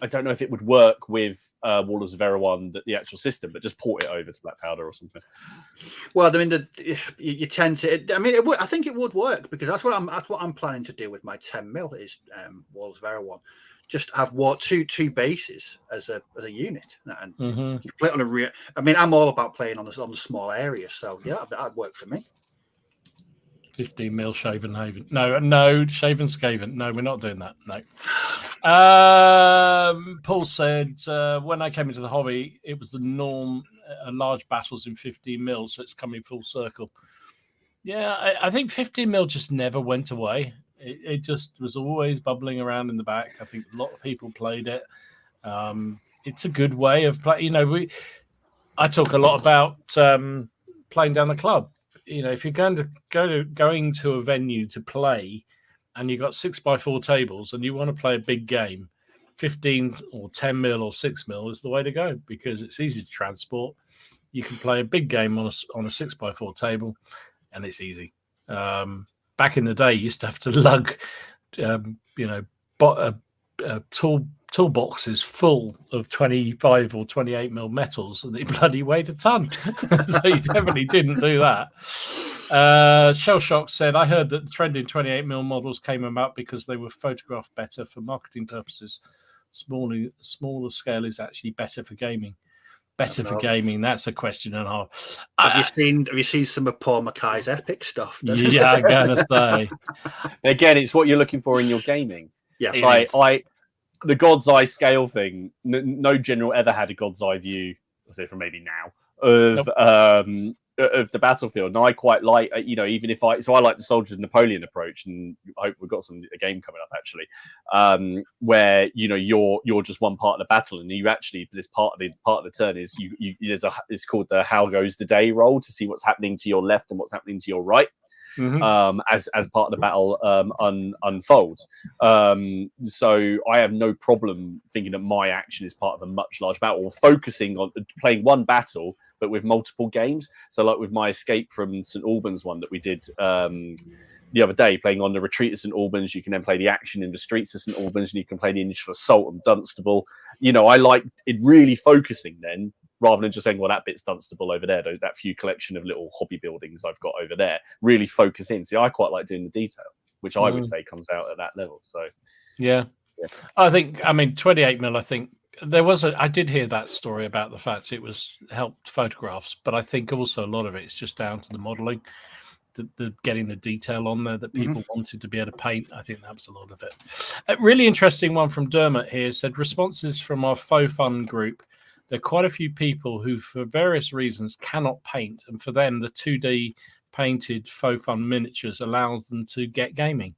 Speaker 1: I don't know if it would work with Warlords of Erewhon, the actual system, but just port it over to Black Powder or something.
Speaker 3: Well, I mean, you tend to. I mean, I think it would work, because that's what I'm planning to do with my 10mm is Warlords of Erewhon. Just have two bases as a unit, and you play it on a real. I mean, I'm all about playing on the small area, so yeah, that'd work for me.
Speaker 2: 15mm Shaven Haven. No, Shaven Skaven. No, we're not doing that. No. Paul said, when I came into the hobby, it was the norm, large battles in 15mm, so it's coming full circle. Yeah, I think 15mm just never went away. It just was always bubbling around in the back. I think a lot of people played it. It's a good way of playing. I talk a lot about playing down the club. If you're going to a venue to play, and you've got 6x4 tables, and you want to play a big game, 15 or 10mm or 6mm is the way to go, because it's easy to transport. You can play a big game on a 6x4 table, and it's easy. Back in the day, you used to have to lug, toolboxes full of 25 or 28mm metals, and they bloody weighed a ton. So you definitely didn't do that. Shell Shock said, I heard that the trend in 28mm models came about because they were photographed better for marketing purposes. Smaller scale is actually better for gaming. For gaming, that's a question and a half.
Speaker 3: Have you seen some of Paul Mackay's epic stuff?
Speaker 2: Yeah, I'm gonna say.
Speaker 1: Again, it's what you're looking for in your gaming.
Speaker 3: Yeah,
Speaker 1: the God's Eye scale thing. No general ever had a God's Eye view. I'll say from maybe now of the battlefield, and I quite like, even if I like the Soldiers of Napoleon approach, and I hope we've got a game coming up actually, where you're just one part of the battle, and you actually this part of the turn is it's called the How Goes the Day roll to see what's happening to your left and what's happening to your right. As part of the battle unfolds. So I have no problem thinking that my action is part of a much larger battle, or focusing on playing one battle but with multiple games. So like with my escape from St. Albans one that we did the other day, playing on the retreat of St. Albans, you can then play the action in the streets of St. Albans, and you can play the initial assault on Dunstable. I like it really focusing then, rather than just saying, well, that bit's Dunstable over there, that few collection of little hobby buildings I've got over there, really focus in. See, I quite like doing the detail, which I would say comes out at that level. So,
Speaker 2: yeah. I think, 28mm, I think I did hear that story about the fact it was helped photographs, but I think also a lot of it is just down to the modeling, the getting the detail on there that people wanted to be able to paint. I think that was a lot of it. A really interesting one from Dermot here said, responses from our faux fun group. There are quite a few people who, for various reasons, cannot paint, and for them, the 2D painted faux fun miniatures allows them to get gaming.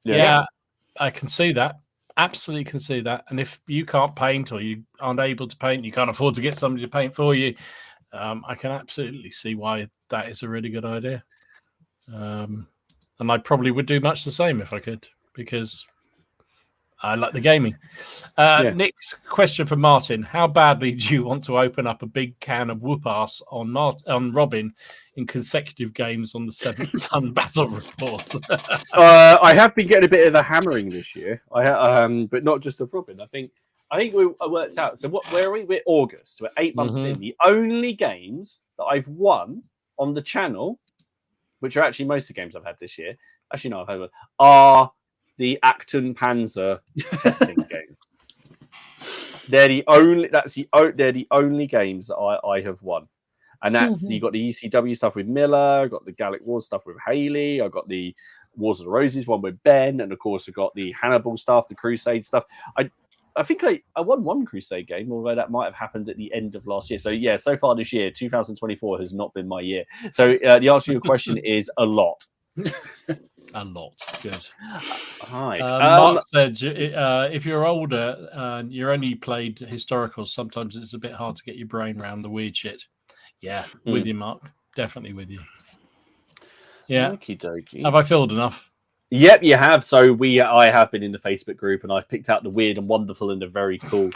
Speaker 2: Yeah, I can see that. Absolutely can see that. And if you can't paint, or you aren't able to paint, you can't afford to get somebody to paint for you, I can absolutely see why that is a really good idea. And I probably would do much the same if I could, because I like the gaming. Nick's question for Martin: how badly do you want to open up a big can of whoop ass on Robin in consecutive games on the Seventh Son Battle Report?
Speaker 1: I have been getting a bit of a hammering this year. But not just of Robin. I think we worked out. So where are we? We're August. We're 8 months in. The only games that I've won on the channel, which are actually most of the games I've had this year, actually no, I've heard of it, are the Acton Panzer testing games. They're the only games that I have won. And that's you got the ECW stuff with Miller, got the Gallic Wars stuff with Haley, I got the Wars of the Roses one with Ben, and of course I got the Hannibal stuff, the Crusade stuff. I think I won one Crusade game, although that might have happened at the end of last year. So yeah, so far this year, 2024 has not been my year. So the answer to your question is a lot.
Speaker 2: A lot. Good.
Speaker 1: Right.
Speaker 2: Mark said, if you're older and you're only played historicals, sometimes it's a bit hard to get your brain around the weird shit. Yeah, with you, Mark. Definitely with you. Yeah.
Speaker 1: Okie dokie.
Speaker 2: Have I filled enough?
Speaker 1: Yep, you have. So I have been in the Facebook group, and I've picked out the weird and wonderful and the very cool.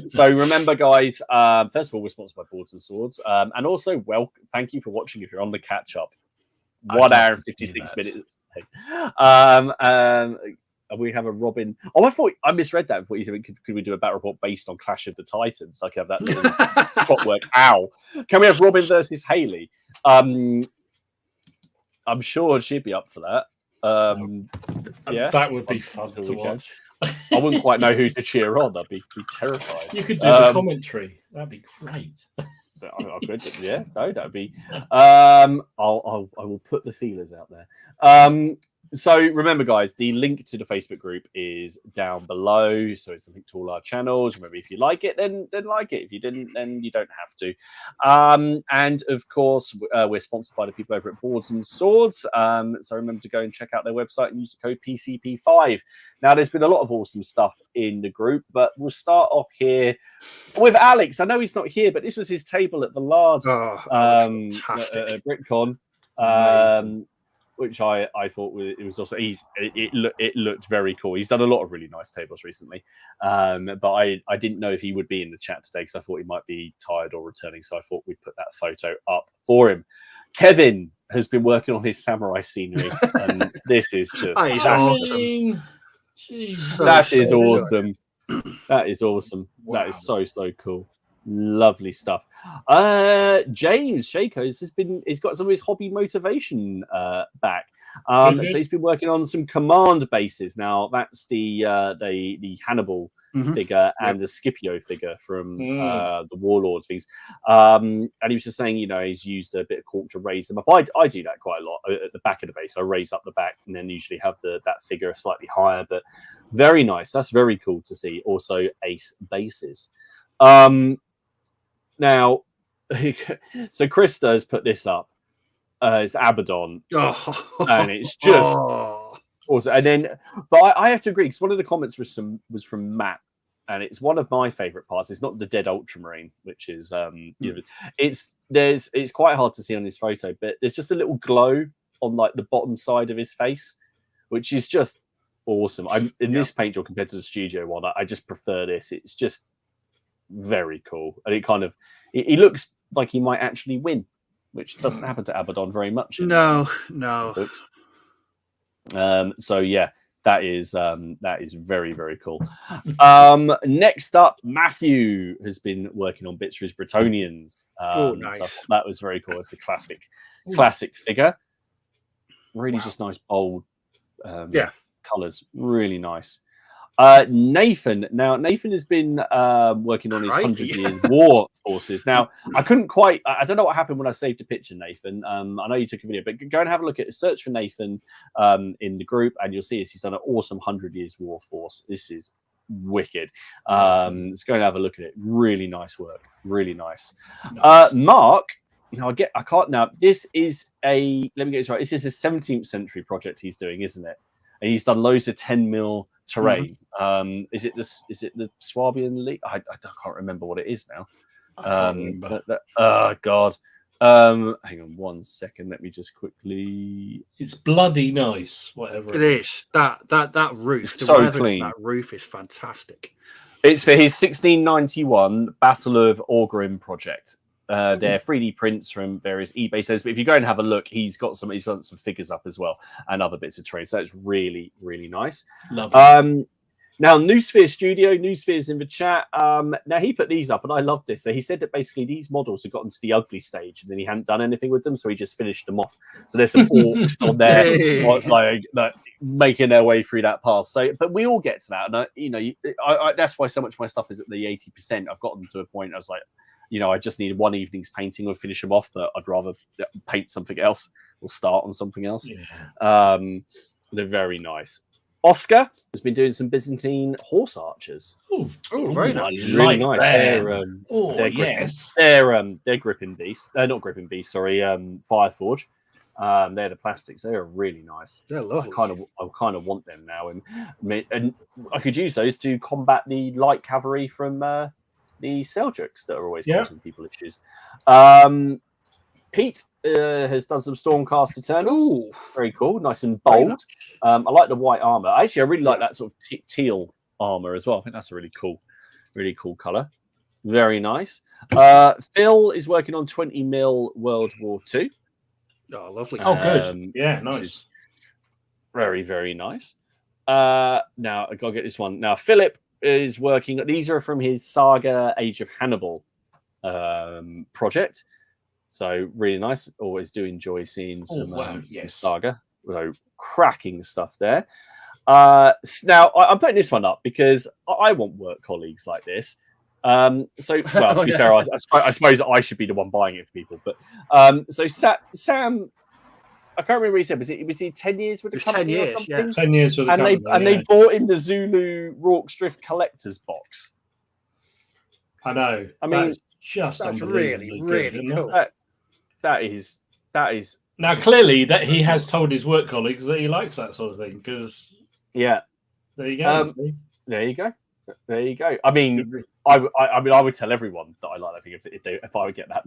Speaker 1: So remember, guys. First of all, we're sponsored by Boards and Swords, and also, thank you for watching. If you're on the catch up, 1 hour and 56 minutes. We have a Robin. Oh, I misread that. Before you said, could we do a battle report based on Clash of the Titans? I could have that little clockwork. Ow! Can we have Robin versus Haley? I'm sure she'd be up for that. Yeah,
Speaker 2: that would be fun to watch.
Speaker 1: I wouldn't quite know who to cheer on. I'd be terrified.
Speaker 2: You could do the commentary. That'd be great.
Speaker 1: I could, yeah. No, that'd be. I will put the feelers out there. So remember, guys, the link to the Facebook group is down below. So it's a link to all our channels. Remember, if you like it, then like it. If you didn't, then you don't have to. And of course, we're sponsored by the people over at Boards and Swords. So remember to go and check out their website and use the code PCP5. Now, there's been a lot of awesome stuff in the group, but we'll start off here with Alex. I know he's not here, but this was his table at the Lard at BritCon. Which I thought it was also it looked very cool. He's done a lot of really nice tables recently, but I didn't know if he would be in the chat today because I thought he might be tired or returning. So I thought we'd put that photo up for him. Kevin has been working on his samurai scenery, and this is just
Speaker 3: awesome.
Speaker 1: That is awesome. That is awesome. Wow. That is so cool. Lovely stuff. James Shakos he's got some of his hobby motivation back. So he's been working on some command bases. Now that's the Hannibal figure and the Scipio figure from the Warlords things. And he was just saying, he's used a bit of cork to raise them up. I do that quite a lot at the back of the base. I raise up the back and then usually have that figure slightly higher, but very nice. That's very cool to see. Also ace bases. Now, so Krista has put this up. It's Abaddon, and it's just awesome. And then, but I have to agree because one of the comments was from Matt, and it's one of my favorite parts. It's not the dead Ultramarine, which is it's quite hard to see on this photo, but there's just a little glow on like the bottom side of his face, which is just awesome. This paint job compared to the studio one, I just prefer this. It's just very cool, and it looks like he might actually win, which doesn't happen to Abaddon very much.
Speaker 3: No.
Speaker 1: So yeah, that is very, very cool. Next up, Matthew has been working on bits for his Bretonians.
Speaker 3: Nice.
Speaker 1: So that was very cool. It's a classic figure. Really just nice bold colors. Really nice. Nathan has been working on his 100 Years War forces. Now, I don't know what happened when I saved a picture, Nathan. I know you took a video, but go and have a look at search for Nathan in the group, and you'll see he's done an awesome 100 Years War force. This is wicked. Let's go and have a look at it. Really nice work. Really nice. Mark, I can't now. This is let me get this right. This is a 17th century project he's doing, isn't it? And he's done loads of 10 mil terrain. Is it the Swabian League? I can't remember what it is now. Oh God. Hang on 1 second. Let me just quickly.
Speaker 2: It's bloody nice. Whatever
Speaker 3: it is. That roof.
Speaker 1: The so clean.
Speaker 3: That roof is fantastic.
Speaker 1: It's for his 1691 Battle of Orgrim project. They're 3D prints from various eBay sellers, but if you go and have a look, he's got some figures up as well and other bits of terrain. So it's really, really nice.
Speaker 2: Lovely.
Speaker 1: Now, Noosphere Studio, Noosphere's in the chat. Now, he put these up, and I love this. So he said that basically these models had gotten to the ugly stage, and then he hadn't done anything with them, so he just finished them off. So there's some orcs on there, like making their way through that path. So, but we all get to that, and that's why so much of my stuff is at the 80%. I've gotten to a point I was like, I just need one evening's painting or finish them off, but I'd rather paint something else or start on something else. Yeah. They're very nice. Oscar has been doing some Byzantine horse archers.
Speaker 3: Oh, very nice.
Speaker 1: Really nice. They're gripping beasts. They're not gripping beasts, sorry, Fireforge. They're the plastics. They're really nice.
Speaker 3: They're lovely.
Speaker 1: I kind of want them now, and I could use those to combat the light cavalry from the Seljuks that are always causing people issues. Pete has done some Stormcast Eternals. Very cool, nice and bold. I like the white armor. Actually, I really like that sort of teal armor as well. I think that's a really cool color. Very nice. Phil is working on 20 mil World War II.
Speaker 3: Oh, lovely.
Speaker 2: Oh, good. Yeah, nice.
Speaker 1: Very, very nice. Now I gotta get this one. Now Philip is working. These are from his Saga Age of Hannibal project. So really nice. Always do enjoy seeing some Saga. So cracking stuff there. Now I'm putting this one up because I want work colleagues like this. To be fair, I suppose I should be the one buying it for people. But so Sam, I can't remember what he said. Was he 10 years with the company
Speaker 3: 10 years,
Speaker 1: or something?
Speaker 3: Yeah.
Speaker 2: 10 years with the company.
Speaker 1: They bought in the Zulu Rorke's Drift collector's box.
Speaker 2: I know.
Speaker 1: I mean,
Speaker 3: that's really, really cool.
Speaker 1: That is.
Speaker 2: Now, clearly, that he has told his work colleagues that he likes that sort of thing. Because there you go.
Speaker 1: There you go. I mean, I would tell everyone that I like that thing if I would get that.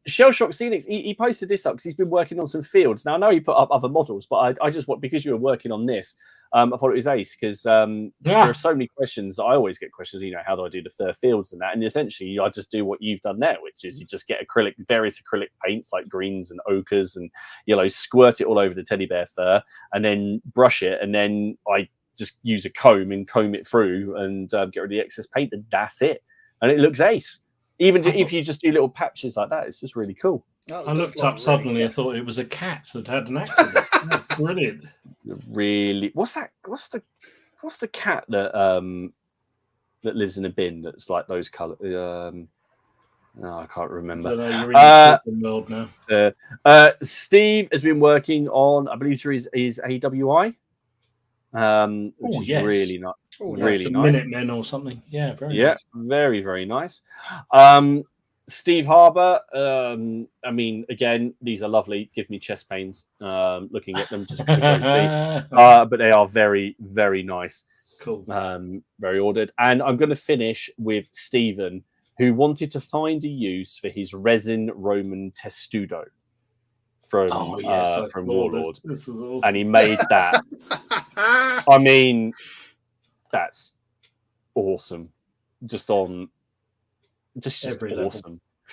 Speaker 1: Shell Shock Scenics, he posted this up because he's been working on some fields. Now I know he put up other models, but I just want, because you were working on this, I thought it was ace because there are so many questions. I always get questions, how do I do the fur fields and that? And essentially, I just do what you've done there, which is you just get various acrylic paints like greens and ochres and yellows, squirt it all over the teddy bear fur, and then brush it, and then I just use a comb and comb it through and get rid of the excess paint, and that's it. And it looks ace. Even if you just do little patches like that, it's just really cool.
Speaker 2: I looked up suddenly. I thought it was a cat that had an accident. That's brilliant.
Speaker 1: Really, what's that? What's the cat that lives in a bin that's like those colours? I can't remember.
Speaker 2: You're in the world now.
Speaker 1: Steve has been working on, I believe, his AWI. Which is really nice. Really nice.
Speaker 2: Minutemen or something. Yeah,
Speaker 1: nice. Very, very nice. Steve Harbour. I mean, again, these are lovely. Give me chest pains looking at them. Just but they are very, very nice.
Speaker 2: Cool.
Speaker 1: Very ordered. And I'm going to finish with Stephen, who wanted to find a use for his resin Roman testudo from Warlord.
Speaker 2: This was awesome.
Speaker 1: And he made that. I mean, that's awesome. Just awesome.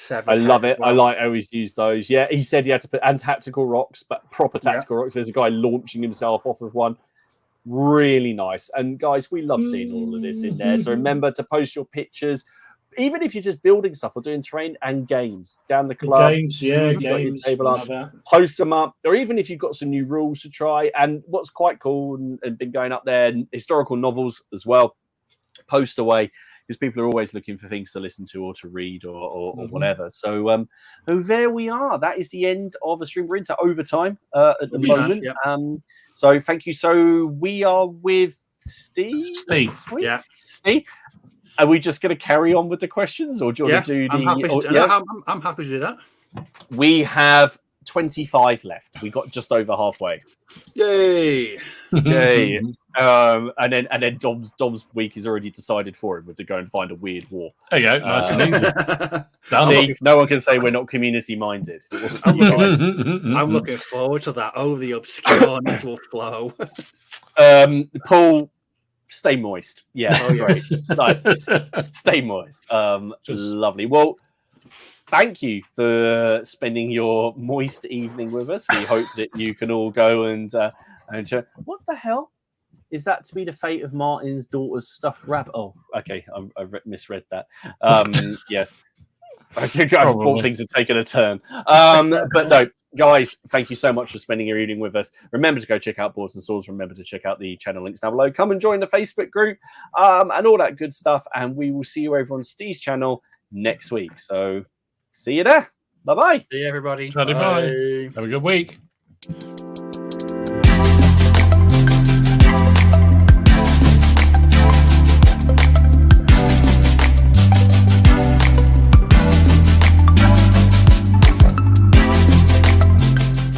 Speaker 1: I love it. I always use those. Yeah, he said he had to put tactical rocks, but proper tactical rocks. There's a guy launching himself off of one. Really nice. And guys, we love seeing all of this in there. So remember to post your pictures, even if you're just building stuff or doing terrain and games down the club.
Speaker 2: Games.
Speaker 1: Post them up, or even if you've got some new rules to try. And what's quite cool and been going up there, historical novels as well. Post away, because people are always looking for things to listen to or to read or whatever. So there we are. That is the end of the stream. We're into overtime at the moment. So thank you. So we are with Steve. Steve. Are we just going to carry on with the questions, or do you want to do
Speaker 3: I'm happy to do that.
Speaker 1: We have 25 left. We got just over halfway.
Speaker 3: Yay!
Speaker 1: And then Dom's week is already decided for him. We have to go and find a weird war.
Speaker 2: There you go. Nice and easy.
Speaker 1: No one can say we're not community minded.
Speaker 3: I'm looking forward to that. Oh, the obscureness will flow.
Speaker 1: Paul. Stay moist. Yeah, great. Stay moist. Lovely. Well, thank you for spending your moist evening with us. We hope that you can all go and enjoy. What the hell? Is that to be the fate of Martin's daughter's stuffed rabbit? Oh, okay. I misread that. Yes. I thought things had taken a turn. But no, guys, thank you so much for spending your evening with us. Remember to go check out Boards and Swords. Remember to check out the channel links down below. Come and join the Facebook group and all that good stuff. And we will see you over on Steve's channel next week. So see you there. Bye-bye.
Speaker 3: See you, everybody.
Speaker 2: Bye. Have a good week.